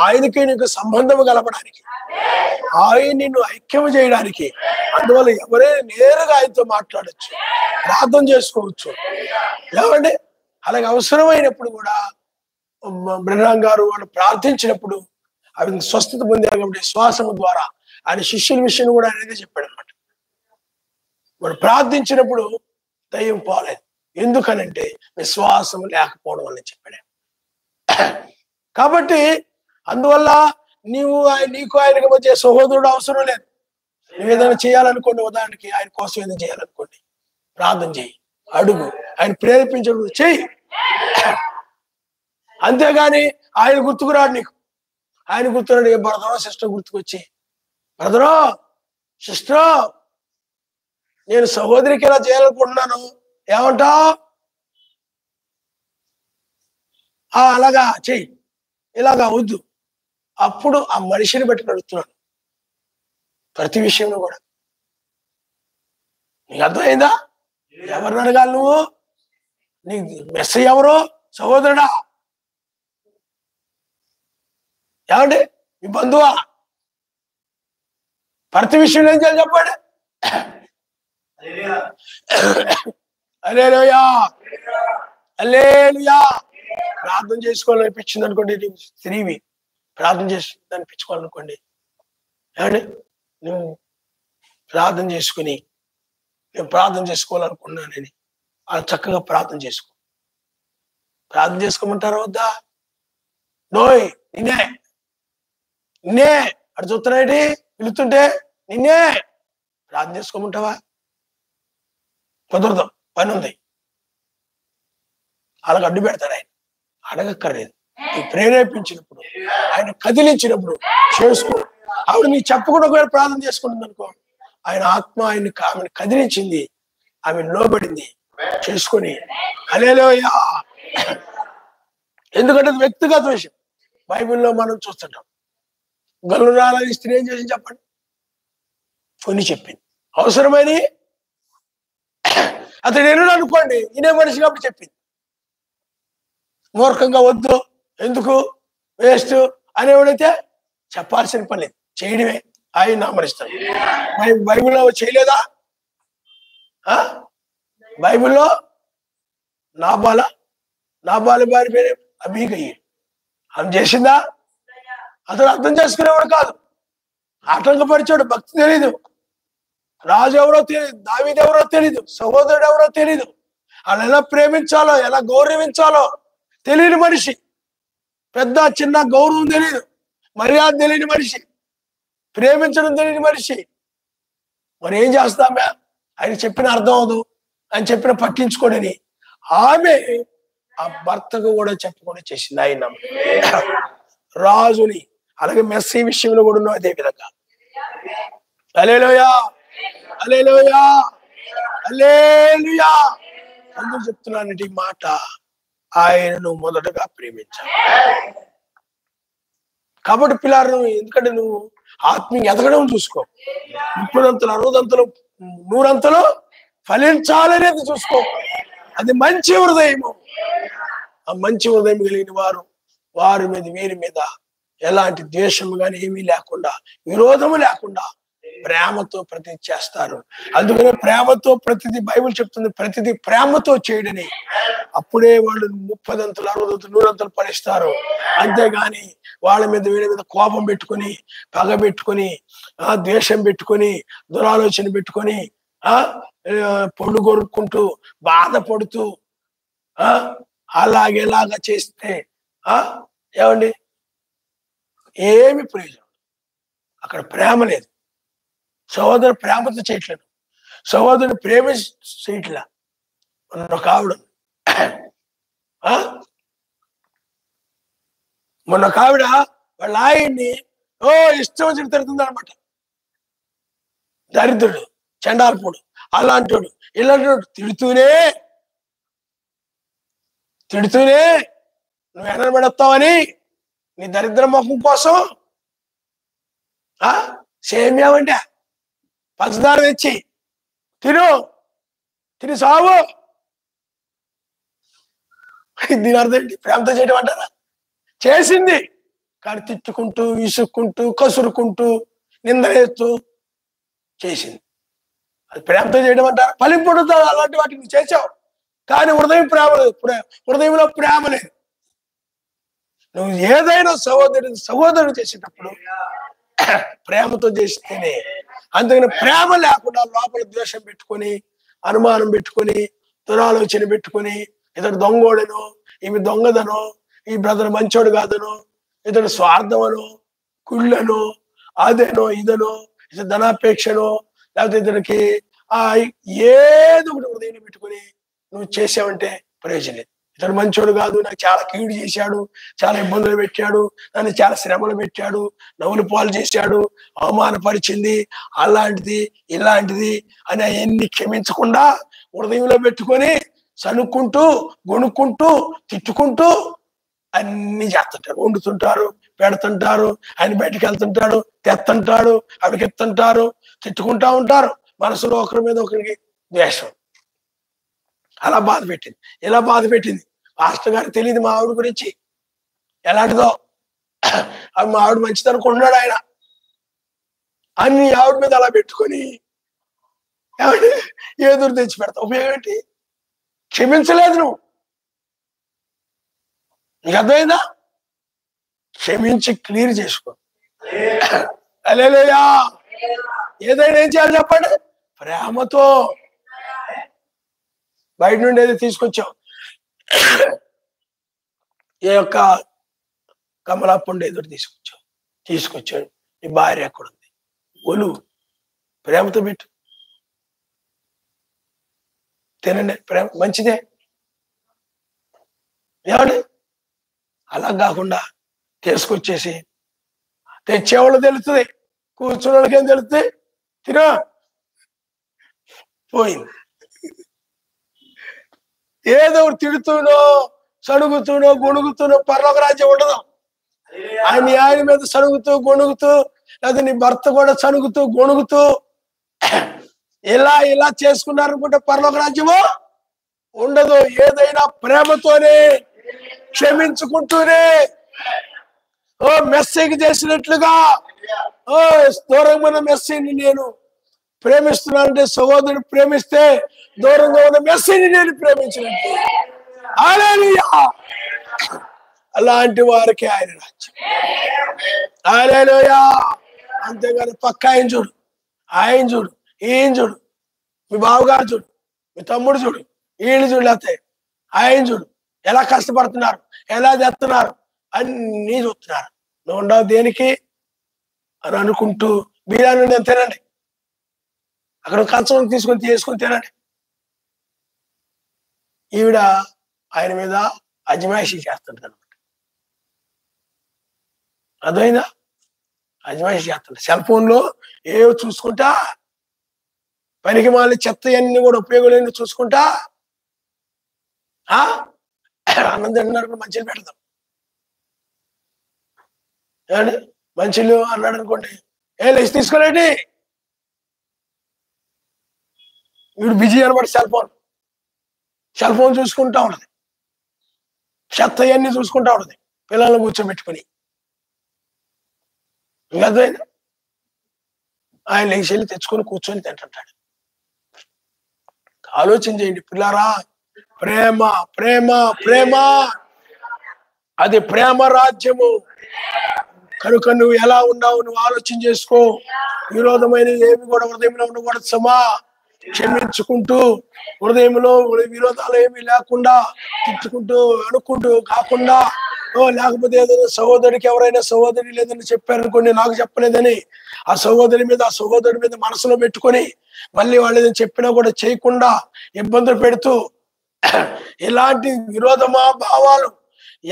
ఆయనకి నీకు సంబంధం కలపడానికి, ఆయన నిన్ను ఐక్యం చేయడానికి. అందువల్ల ఎవరైనా నేరుగా ఆయనతో మాట్లాడచ్చు, ప్రార్థన చేసుకోవచ్చు. ఏమండి అలాగే అవసరమైనప్పుడు కూడా బ్రహ్మాం గారు వాళ్ళు ప్రార్థించినప్పుడు అవి స్వస్థత పొందారు కాబట్టి శ్వాసము ద్వారా ఆయన శిష్యుల విషయం కూడా అనేది చెప్పాడు అనమాట. వాడు ప్రార్థించినప్పుడు దయ్యం పోలేదు, ఎందుకనంటే విశ్వాసం లేకపోవడం వల్ల చెప్పాడు. కాబట్టి అందువల్ల నీకు ఆయనకు మధ్య సహోదరుడు అవసరం లేదు. నువ్వు ఏదైనా చేయాలనుకోండి, ఉదాహరణకి ఆయన కోసం ఏదైనా చేయాలనుకోండి, ప్రార్థన చేయి, అడుగు, ఆయన ప్రేరేపించడం చెయ్యి. అంతేగాని ఆయన గుర్తుకురాడు నీకు. ఆయన గుర్తురాడు ఏ బ్రదరో సిస్టర్ గుర్తుకొచ్చి, బ్రదరో సిస్టరో నేను సహోదరికి ఇలా చేయాలనుకుంటున్నాను, ఏమంటావు? అలాగా చెయ్యి, ఇలాగా వద్దు. అప్పుడు ఆ మనిషిని బట్టి నడుస్తున్నాను ప్రతి విషయంలో కూడా. నీకు అర్థమైందా? ఎవరిని అడగాలి నువ్వు? నీ మెస్ ఎవరు? సహోదరుడా? ఏమండి మీ బంధువా? ప్రతి విషయంలో ఏం చేయాలి చెప్పండి? హల్లెలూయా హల్లెలూయా. ప్రార్థన చేసుకోవాలనిపించింది అనుకోండి, స్త్రీవి ప్రార్థన చేసి అనిపించుకోవాలనుకోండి, ఏమండి నువ్వు ప్రార్థన చేసుకుని నేను ప్రార్థన చేసుకోవాలనుకున్నానని వాళ్ళు చక్కగా ప్రార్థన చేసుకో. ప్రార్థన చేసుకోమంటారా వద్దా? నోయ్ నిన్నే నిన్నే అటు చూస్తున్నాయి పిలుస్తుంటే నిన్నే ప్రార్థన చేసుకోమంటావా? కుదరదు, పని ఉంది. వాళ్ళకి అడ్డు పెడతాడు ఆయన. అడగక్కర్లేదు, ప్రేరేపించినప్పుడు ఆయన కదిలించినప్పుడు చేసుకో. ఆవిడ నీకు చెప్పకుండా ఒకవేళ ప్రార్థన చేసుకుంటుంది అనుకో, ఆయన ఆత్మ ఆమెను కదిలించింది, ఆమె లోబడింది, చేసుకొని హల్లెలూయా. ఎందుకంటే అది వ్యక్తిగత విషయం. బైబిల్లో మనం చూస్తుంటాం, గొల్లరాల స్త్రీ ఏం చేసింది చెప్పండి? కొన్ని చెప్పింది అవసరమని. అతడు ఎన్నో అనుకోండి, ఈయనే మనిషి కాబట్టి చెప్పింది. మూర్ఖంగా వద్దు, ఎందుకు వేస్ట్ అనేవాడైతే చెప్పాల్సిన పని లేదు, చేయడమే. ఆయన ఆమరిస్తాడు. బైబిల్లో చేయలేదా? బైబిల్లో నాబాల భార్య పేరు అబీగయి, ఆమె చేసిందా? అతను అర్థం చేసుకునేవాడు కాదు, ఆటంకపరిచాడు. భక్తి తెలీదు, రాజు ఎవరో తెలియదు, దావీదు ఎవరో తెలీదు, సహోదరుడు ఎవరో తెలీదు, వాళ్ళు ఎలా ప్రేమించాలో ఎలా గౌరవించాలో తెలియని మనిషి. పెద్ద చిన్న గౌరవం తెలియదు, మర్యాద తెలియని మనిషి, ప్రేమించడం తెలియని మనిషి. మరి ఏం చేస్తామే? ఆయన చెప్పిన అర్థం అవదు, ఆయన చెప్పిన పట్టించుకోడని ఆమె ఆ భర్తకు కూడా చెప్పకుండా చేసింది. ఆయన రాజుని అలాగే మెస్సీ విషయంలో కూడా ఉన్నాం అదే విధంగా. హల్లెలూయా హల్లెలూయా హల్లెలూయా. ఎందుకు చెప్తున్నానంటే ఈ మాట, ఆయనను మొదటగా ప్రేమించాలి. కాబట్టి పిల్లారు, ఎందుకంటే నువ్వు ఆత్మీయ ఎదగడం చూసుకో, 30 అంతలు 60 అంతలు 100 అంతలు ఫలించాలనేది చూసుకో. అది మంచి హృదయము. ఆ మంచి హృదయం కలిగిన వారి మీద వీరి మీద ఎలాంటి ద్వేషము కానీ ఏమీ లేకుండా, విరోధము లేకుండా ప్రేమతో ప్రతిదీ చేస్తారు. అందుకనే ప్రేమతో ప్రతిదీ బైబిల్ చెప్తుంది, ప్రతిదీ ప్రేమతో చేయడని. అప్పుడే వాళ్ళు 30 అంతలు 60 అంతలు 100 అంతలు ఫలిస్తారు. అంతేగాని వాళ్ళ మీద వీళ్ళ మీద కోపం పెట్టుకొని, పగ పెట్టుకొని, ద్వేషం పెట్టుకొని, దురాలోచన పెట్టుకొని, పొండు కొరుక్కుంటూ బాధపడుతూ అలాగేలాగా చేస్తే ఏమండి ఏమి ప్రయోజనం? అక్కడ ప్రేమ లేదు. సహోదరు ప్రేమతో చేయట్లేదు, సహోదరుని ప్రేమ చేయట్లా. ఒక ఆవిడ మొన్న ఒక ఆవిడ వాళ్ళ ఆయన్ని ఇష్టం వచ్చి తిడుతుంది అనమాట. దరిద్రుడు, చండాలపుడు, అలాంటోడు ఇలాంటి తిడుతూనే నువ్వు ఎనబడతావని నీ దరిద్ర ముఖం కోసం సేమ్యావంటే పంచదార తెచ్చి తిని సావు. దీని అర్థం ఏంటి? ప్రేమతో చేయడం అంటారా? చేసింది, కానీ తిట్టుకుంటూ విసుక్కుంటూ కసురుకుంటూ నిందలేస్తూ చేసింది. అది ప్రేమతో చేయడం అంటారు. ఫలింపుడుతో అలాంటి వాటిని నువ్వు చేసావు, కానీ హృదయం ప్రేమ లేదు, హృదయంలో ప్రేమ లేదు. నువ్వు ఏదైనా సహోదరుడు చేసేటప్పుడు ప్రేమతో చేస్తేనే. అందుకని ప్రేమ లేకుండా లోపల ద్వేషం పెట్టుకొని, అనుమానం పెట్టుకొని, దురాలోచన పెట్టుకొని, ఇతడు దొంగోడనో, ఈమె దొంగదనో, ఈ బ్రదర్ మంచోడు కాదనో, ఇతడు స్వార్థమనో, కుళ్ళనో, అదేనో ఇదనో, ఇతడు ధనాపేక్షనో, లేకపోతే ఇతడికి ఏదో ఒకటి హృదయం పెట్టుకొని నువ్వు చేసావంటే ప్రయోజనం లేదు. ఇతడు మంచోడు కాదు, నాకు చాలా కీడు చేశాడు, చాలా ఇబ్బందులు పెట్టాడు, నన్ను చాలా శ్రమలు పెట్టాడు, నవ్వులు పాలు చేశాడు, అవమానపరిచింది, అలాంటిది ఇలాంటిది అని అవన్నీ క్షమించకుండా హృదయంలో పెట్టుకొని సనుక్కుంటూ గొనుక్కుంటూ తిట్టుకుంటూ అన్ని చేస్తుంటారు. వండుతుంటారు, పెడుతుంటారు, ఆయన బయటకు వెళ్తుంటాడు, తెత్తుంటాడు, అక్కడికి ఎత్తుంటారు, తిట్టుకుంటా ఉంటారు. మనసులో ఒకరి మీద ఒకరికి ద్వేషం. అలా బాధ పెట్టింది, ఇలా బాధ పెట్టింది. మాస్టర్ గారికి తెలియదు మా ఆవిడ గురించి ఎలాంటిదో. అవి మా ఆవిడ మంచిది అనుకుంటున్నాడు ఆయన. అన్ని ఆవిడ మీద అలా పెట్టుకొని ఎదురు తెచ్చి పెడతావు. ఉపయోగం ఏంటి? క్షమించలేదు నువ్వు. నీకు అర్థమైందా? క్షమించి క్లియర్ చేసుకో. హల్లెలూయా. ఏదైనా ఏం చేయాలి చెప్పండి? ప్రేమతో. బయట నుండి ఏదో తీసుకొచ్చావు, ఏ యొక్క కమలాపండు ఎదురు తీసుకొచ్చాడు, నీ భార్య ఎక్కడుంది? ఒలు ప్రేమతో పెట్టు, తినండి, ప్రేమ మంచిదే. ఏమండి? అలా కాకుండా తీసుకొచ్చేసి తెచ్చేవాళ్ళు తెలుస్తుంది, కూర్చున్న వాళ్ళకి ఏం తెలుస్తుంది? తినా పోయింది. ఏదో తిడుతూనో సడుగుతూనో గొణుగుతూనో పరలోక రాజ్యం ఉండదు. ఆయన మీద సడుగుతూ గొణుగుతూ, లేదా నీ భర్త కూడా సడుగుతూ గొణుగుతూ ఇలా చేసుకున్నారనుకుంటే పరలోక రాజ్యము ఉండదు. ఏదైనా ప్రేమతోనే, క్షమించుకుంటూనే, మెస్సీకి చేసినట్లుగా, దూరంగా మెస్సీని నేను ప్రేమిస్తున్నానంటే, సహోదరుడు ప్రేమిస్తే దూరంగా ఉన్న మెస్సీని నేను ప్రేమించినట్టు. హల్లెలూయా. అలాంటి వారికి ఆయన రాజ్యం. హల్లెలూయా. అంతేగాని పక్క ఆయన చూడు, ఆయన చూడు, ఈయన చూడు, మీ బావగారు చూడు, మీ తమ్ముడు చూడు, ఈయన చూడు, లేకపోతే ఆయన చూడు, ఎలా కష్టపడుతున్నారు, ఎలా చేస్తున్నారు, అన్నీ చూస్తున్నారు. నువ్వు ఉండవు దేనికి అని అనుకుంటూ బిర్యానీ నేను తినండి, అక్కడ కంచం తీసుకొని తినండి. ఈవిడ ఆయన మీద అజమాయిషీ చేస్తుంటది అనమాట. అర్థమైందా? అజమాయిషీ చేస్తుంటా. సెల్ ఫోన్లో ఏవో చూసుకుంటా, పనికి మాలి చెత్త అన్ని కూడా ఉపయోగాలు చూసుకుంటా, అన్నం తింటున్నారు, మంచిలు పెడతాం. ఏమండి? మంచిలు అన్నాడు అనుకోండి, లేచి తీసుకోలేండి. వీడు బిజీ అనమాట. సెల్ ఫోన్ చూసుకుంటా ఉన్నది, చెత్త అన్ని చూసుకుంటా ఉన్నది, పిల్లల్ని కూర్చోబెట్టుకుని. అర్థమైందా? ఆయన లేచి వెళ్ళి తెచ్చుకొని కూర్చొని తింటుంటాడు. ఆలోచన చేయండి పిల్లారా. ప్రేమ ప్రేమ ప్రేమ, అది ప్రేమ రాజ్యము. కనుక నువ్వు ఎలా ఉన్నావు నువ్వు ఆలోచన చేసుకో. విరోధమైన ఏమి కూడా హృదయంలో ఉండకూడదు సమా. క్షమించుకుంటూ, హృదయంలో విరోధాలు ఏమి లేకుండా, తిట్టుకుంటూ అనుకుంటూ కాకుండా, లేకపోతే ఏదైనా సహోదరికి ఎవరైనా సహోదరి లేదని చెప్పారనుకోండి, నాకు చెప్పలేదని ఆ సహోదరి మీద ఆ సహోదరుడి మీద మనసులో పెట్టుకొని మళ్ళీ వాళ్ళు ఏదైనా చెప్పినా కూడా చేయకుండా ఇబ్బందులు పెడుతూ, ఇలాంటి విరోధమా భావాలు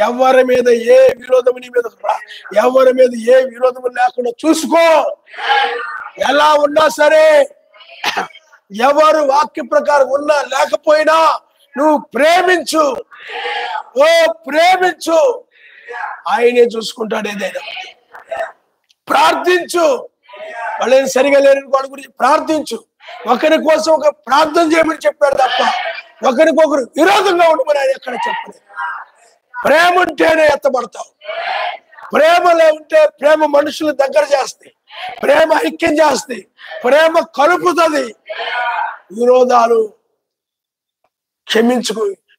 ఎవరి మీద ఏ విరోధము నీ మీద ఎవరి మీద ఏ విరోధము లేకుండా చూసుకో. ఎలా ఉన్నా సరే, ఎవరు వాక్య ప్రకారం ఉన్నా లేకపోయినా నువ్వు ప్రేమించు, ప్రేమించు. ఆయనే చూసుకుంటాడు. ఏదైనా ప్రార్థించు. వాళ్ళేం సరిగా లేని వాళ్ళ గురించి ప్రార్థించు. ఒకరి కోసం ఒక ప్రార్థన చేయమని చెప్పాడు తప్ప ఒకరికొకరు విరోధంగా ఉండమని ఆయన ఎక్కడ చెప్పలేదు. ప్రేమ ఉంటేనే ఎత్తబడతావు. ప్రేమలో ఉంటే ప్రేమ మనుషులు దగ్గర చేస్తాయి, ప్రేమ ఐక్యం చేస్తాయి, ప్రేమ కలుపుతుంది.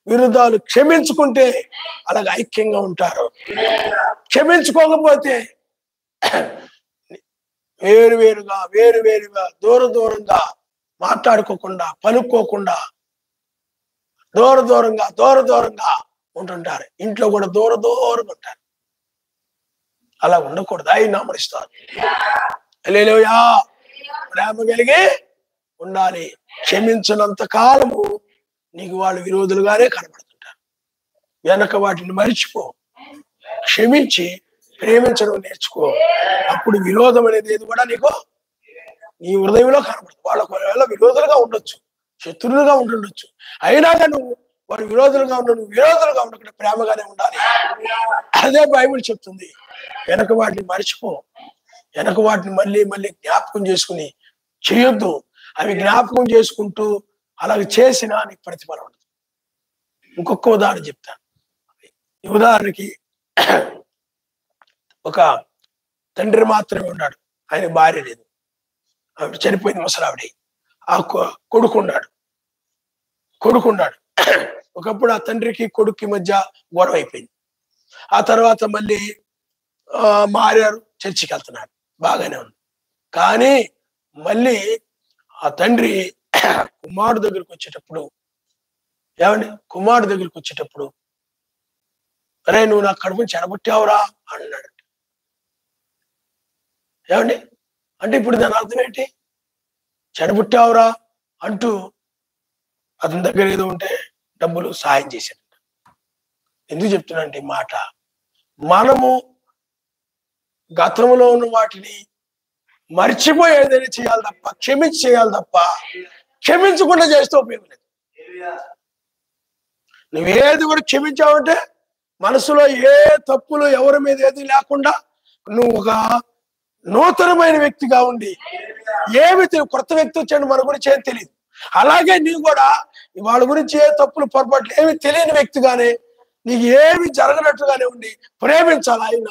విరోధాలు క్షమించుకుంటే అలాగే ఐక్యంగా ఉంటారు. క్షమించుకోకపోతే వేరువేరుగా దూరంగా మాట్లాడుకోకుండా, పలుక్కోకుండా దూరంగా ఉంటుంటారు. ఇంట్లో కూడా దూరంగా ఉంటారు. అలా ఉండకూడదు. ఆయన నామరిస్తారు. హల్లెలూయా. ప్రేమ కలిగి ఉండాలి. క్షమించినంత కాలము నీకు వాళ్ళు విరోధులుగానే కనబడుతుంటారు. వెనక వాటిని మరిచిపో, క్షమించి ప్రేమించడం నేర్చుకో. అప్పుడు విరోధం అనేది ఏది కూడా నీకు నీ హృదయంలో కనబడదు. వాళ్ళకు వల్ల విరోధులుగా ఉండొచ్చు, శత్రువులుగా ఉంటుండొచ్చు. అయినా కానీ నువ్వు వాడు విరోధులుగా ఉండకుండా ప్రేమగానే ఉండాలి. అదే బైబిల్ చెప్తుంది. వెనక వాటిని మరిచిపో, వెనక వాటిని మళ్ళీ జ్ఞాపకం చేసుకుని చేయొద్దు. అవి జ్ఞాపకం చేసుకుంటూ అలాగే చేసినా నీకు ప్రతిఫలం ఉండదు. ఇంకొక ఉదాహరణ చెప్తాను. ఈ ఉదాహరణకి ఒక తండ్రి మాత్రమే ఉన్నాడు, ఆయన భార్య లేదు, ఆవిడ చనిపోయింది, ముసలావిడ. ఆ కొడుకున్నాడు. ఒకప్పుడు ఆ తండ్రికి కొడుక్కి మధ్య గొడవ అయిపోయింది. ఆ తర్వాత మళ్ళీ మారారు, చర్చికి వెళ్తున్నారు, బాగానే ఉంది. కానీ మళ్ళీ ఆ తండ్రి కుమారుడు దగ్గరికి వచ్చేటప్పుడు అరే నువ్వు నా కడుపుని చెడగొట్టావురా అన్నాడు. ఏమండి అంటే ఇప్పుడు దాని అర్థం ఏంటి? చెడగొట్టావురా అంటూ అతని దగ్గర ఏదో ఉంటే డబ్బులు సాయం చేశాడు. ఎందుకు చెప్తున్నా ఈ మాట? మనము గతంలో ఉన్న వాటిని మర్చిపోయి ఏదైనా చేయాలి తప్ప, క్షమించి చేయాలి తప్ప, క్షమించకుండా చేస్తే ఉపయోగం లేదు. నువ్వేది కూడా క్షమించావంటే మనసులో ఏ తప్పులు ఎవరి మీద ఏది లేకుండా నువ్వు ఒక నూతనమైన వ్యక్తిగా ఉండి, ఏమి కొత్త వ్యక్తి వచ్చాడు మన గురించి ఏం తెలియదు. అలాగే నీవు కూడా వాళ్ళ గురించి ఏ తప్పులు పొరపాట్లు ఏమి తెలియని వ్యక్తిగానే, నీకు ఏమి జరగనట్టుగానే ఉండి ప్రేమించాలి. ఆయన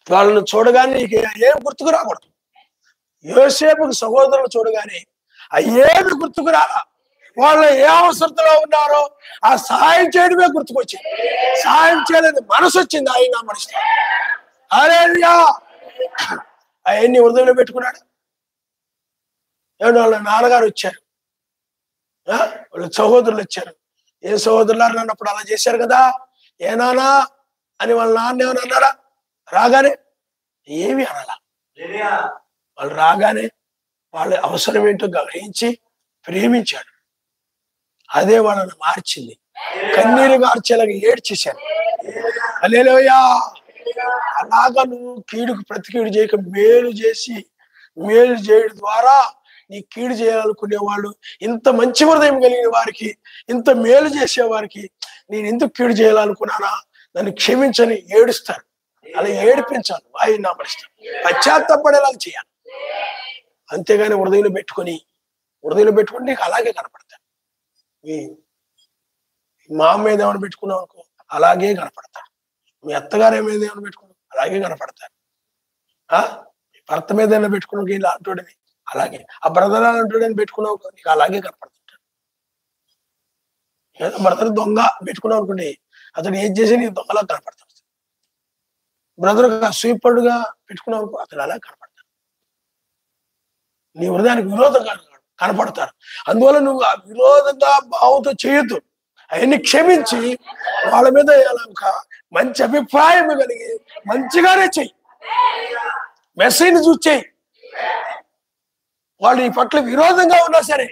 వాళ్ళను చూడగానే నీకు ఏం గుర్తుకు రాకూడదు. యోసేపుకు సహోదరులు చూడగానే ఏమి గుర్తుకు రాలా. వాళ్ళు ఏ అవసరతలో ఉన్నారో ఆ సహాయం చేయడమే గుర్తుకొచ్చింది. సహాయం చేయలేదు మనసు వచ్చింది. ఆయన మనిషి హల్లెలూయా. అవన్నీ హృదయంలో పెట్టుకున్నాడు. ఏమన్నా వాళ్ళ నాన్నగారు వచ్చారు, వాళ్ళ సహోదరులు వచ్చారు. ఏ సహోదరులారు అన్నప్పుడు అలా చేశారు కదా, ఏనానా అని వాళ్ళ నాన్న ఏమని అన్నారా? రాగానే ఏమి అనాలా. వాళ్ళు రాగానే వాళ్ళ అవసరం ఏంటో గ్రహించి ప్రేమించాడు. అదే వాళ్ళని మార్చింది. కన్నీరు గార్చేలాగా ఏడ్చేశారు. హల్లెలూయా. అలాగా నువ్వు కీడుకు ప్రతి కీడు చేయక మేలు చేయడం ద్వారా నీ కీడు చేయాలనుకునే వాళ్ళు, ఇంత మంచి హృదయం కలిగిన వారికి, ఇంత మేలు చేసేవారికి నేను ఎందుకు కీడు చేయాలనుకున్నానా, నన్ను క్షమించని ఏడుస్తారు. అలా ఏడిపించాలి. ఆయన నామరిస్తారు. పశ్చాత్తాపడేలాగా చేయాలి. అంతేగాని హృదయంలో పెట్టుకొని నీకు అలాగే కనపడతాడు. మీ మామ మీద ఏమైనా పెట్టుకున్నావు అనుకో, అలాగే కనపడతాడు. మీ అత్తగారు ఏమైనా ఏమైనా పెట్టుకున్నావు, అలాగే కనపడతాడు. భర్త మీద ఏమైనా పెట్టుకున్నావు ఇలా అంటోడని, అలాగే ఆ బ్రదర్ అంటోడని పెట్టుకున్నావు, నీకు అలాగే కనపడుతుంటాడు. ఏదో బ్రదర్ దొంగ పెట్టుకున్నావు అనుకోండి, అతను ఏం చేసి నీకు దొంగలా కనపడతాడు. బ్రదర్ స్వీపర్డ్గా పెట్టుకున్నావు అనుకో, అతను అలా కనపడతాడు. నీ హృదయానికి విరోధంగా కనపడతారు. అందువల్ల నువ్వు ఆ విరోధంగా భావంతో చేయొద్దు. అవన్నీ క్షమించి వాళ్ళ మీద ఒక మంచి అభిప్రాయం కలిగి మంచిగానే చెయ్యి. మెసేజ్ చూసి చెయ్యి. వాళ్ళు నీ పట్ల విరోధంగా ఉన్నా సరే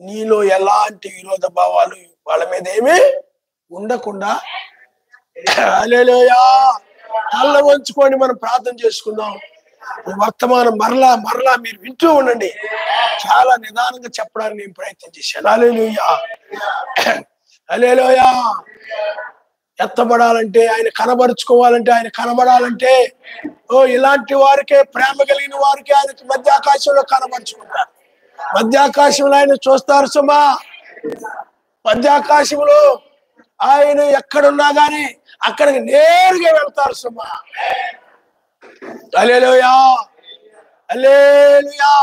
నీలో ఎలాంటి విరోధ భావాలు వాళ్ళ మీద ఏమీ ఉండకుండా హల్లెలూయా కళ్ళ వంచుకొని మనం ప్రార్థన చేసుకుందాం. వర్తమానం మరలా మీరు వింటూ ఉండండి. చాలా నిదానంగా చెప్పడానికి నేను ప్రయత్నం చేశాను. హల్లెలూయా. హల్లెలూయా. ఎత్తబడాలంటే, ఆయన కనబరుచుకోవాలంటే, ఆయన కనబడాలంటే ఇలాంటి వారికే, ప్రేమ కలిగిన వారికే ఆయన మధ్యాకాశంలో కనబరుచుకుంటారు. మధ్యాకాశంలో ఆయన చూస్తారు సుమా. మధ్యాకాశంలో ఆయన ఎక్కడున్నా గానీ అక్కడికి నేరుగా వెళ్తారు సుమా. హల్లెలూయా, హల్లెలూయా.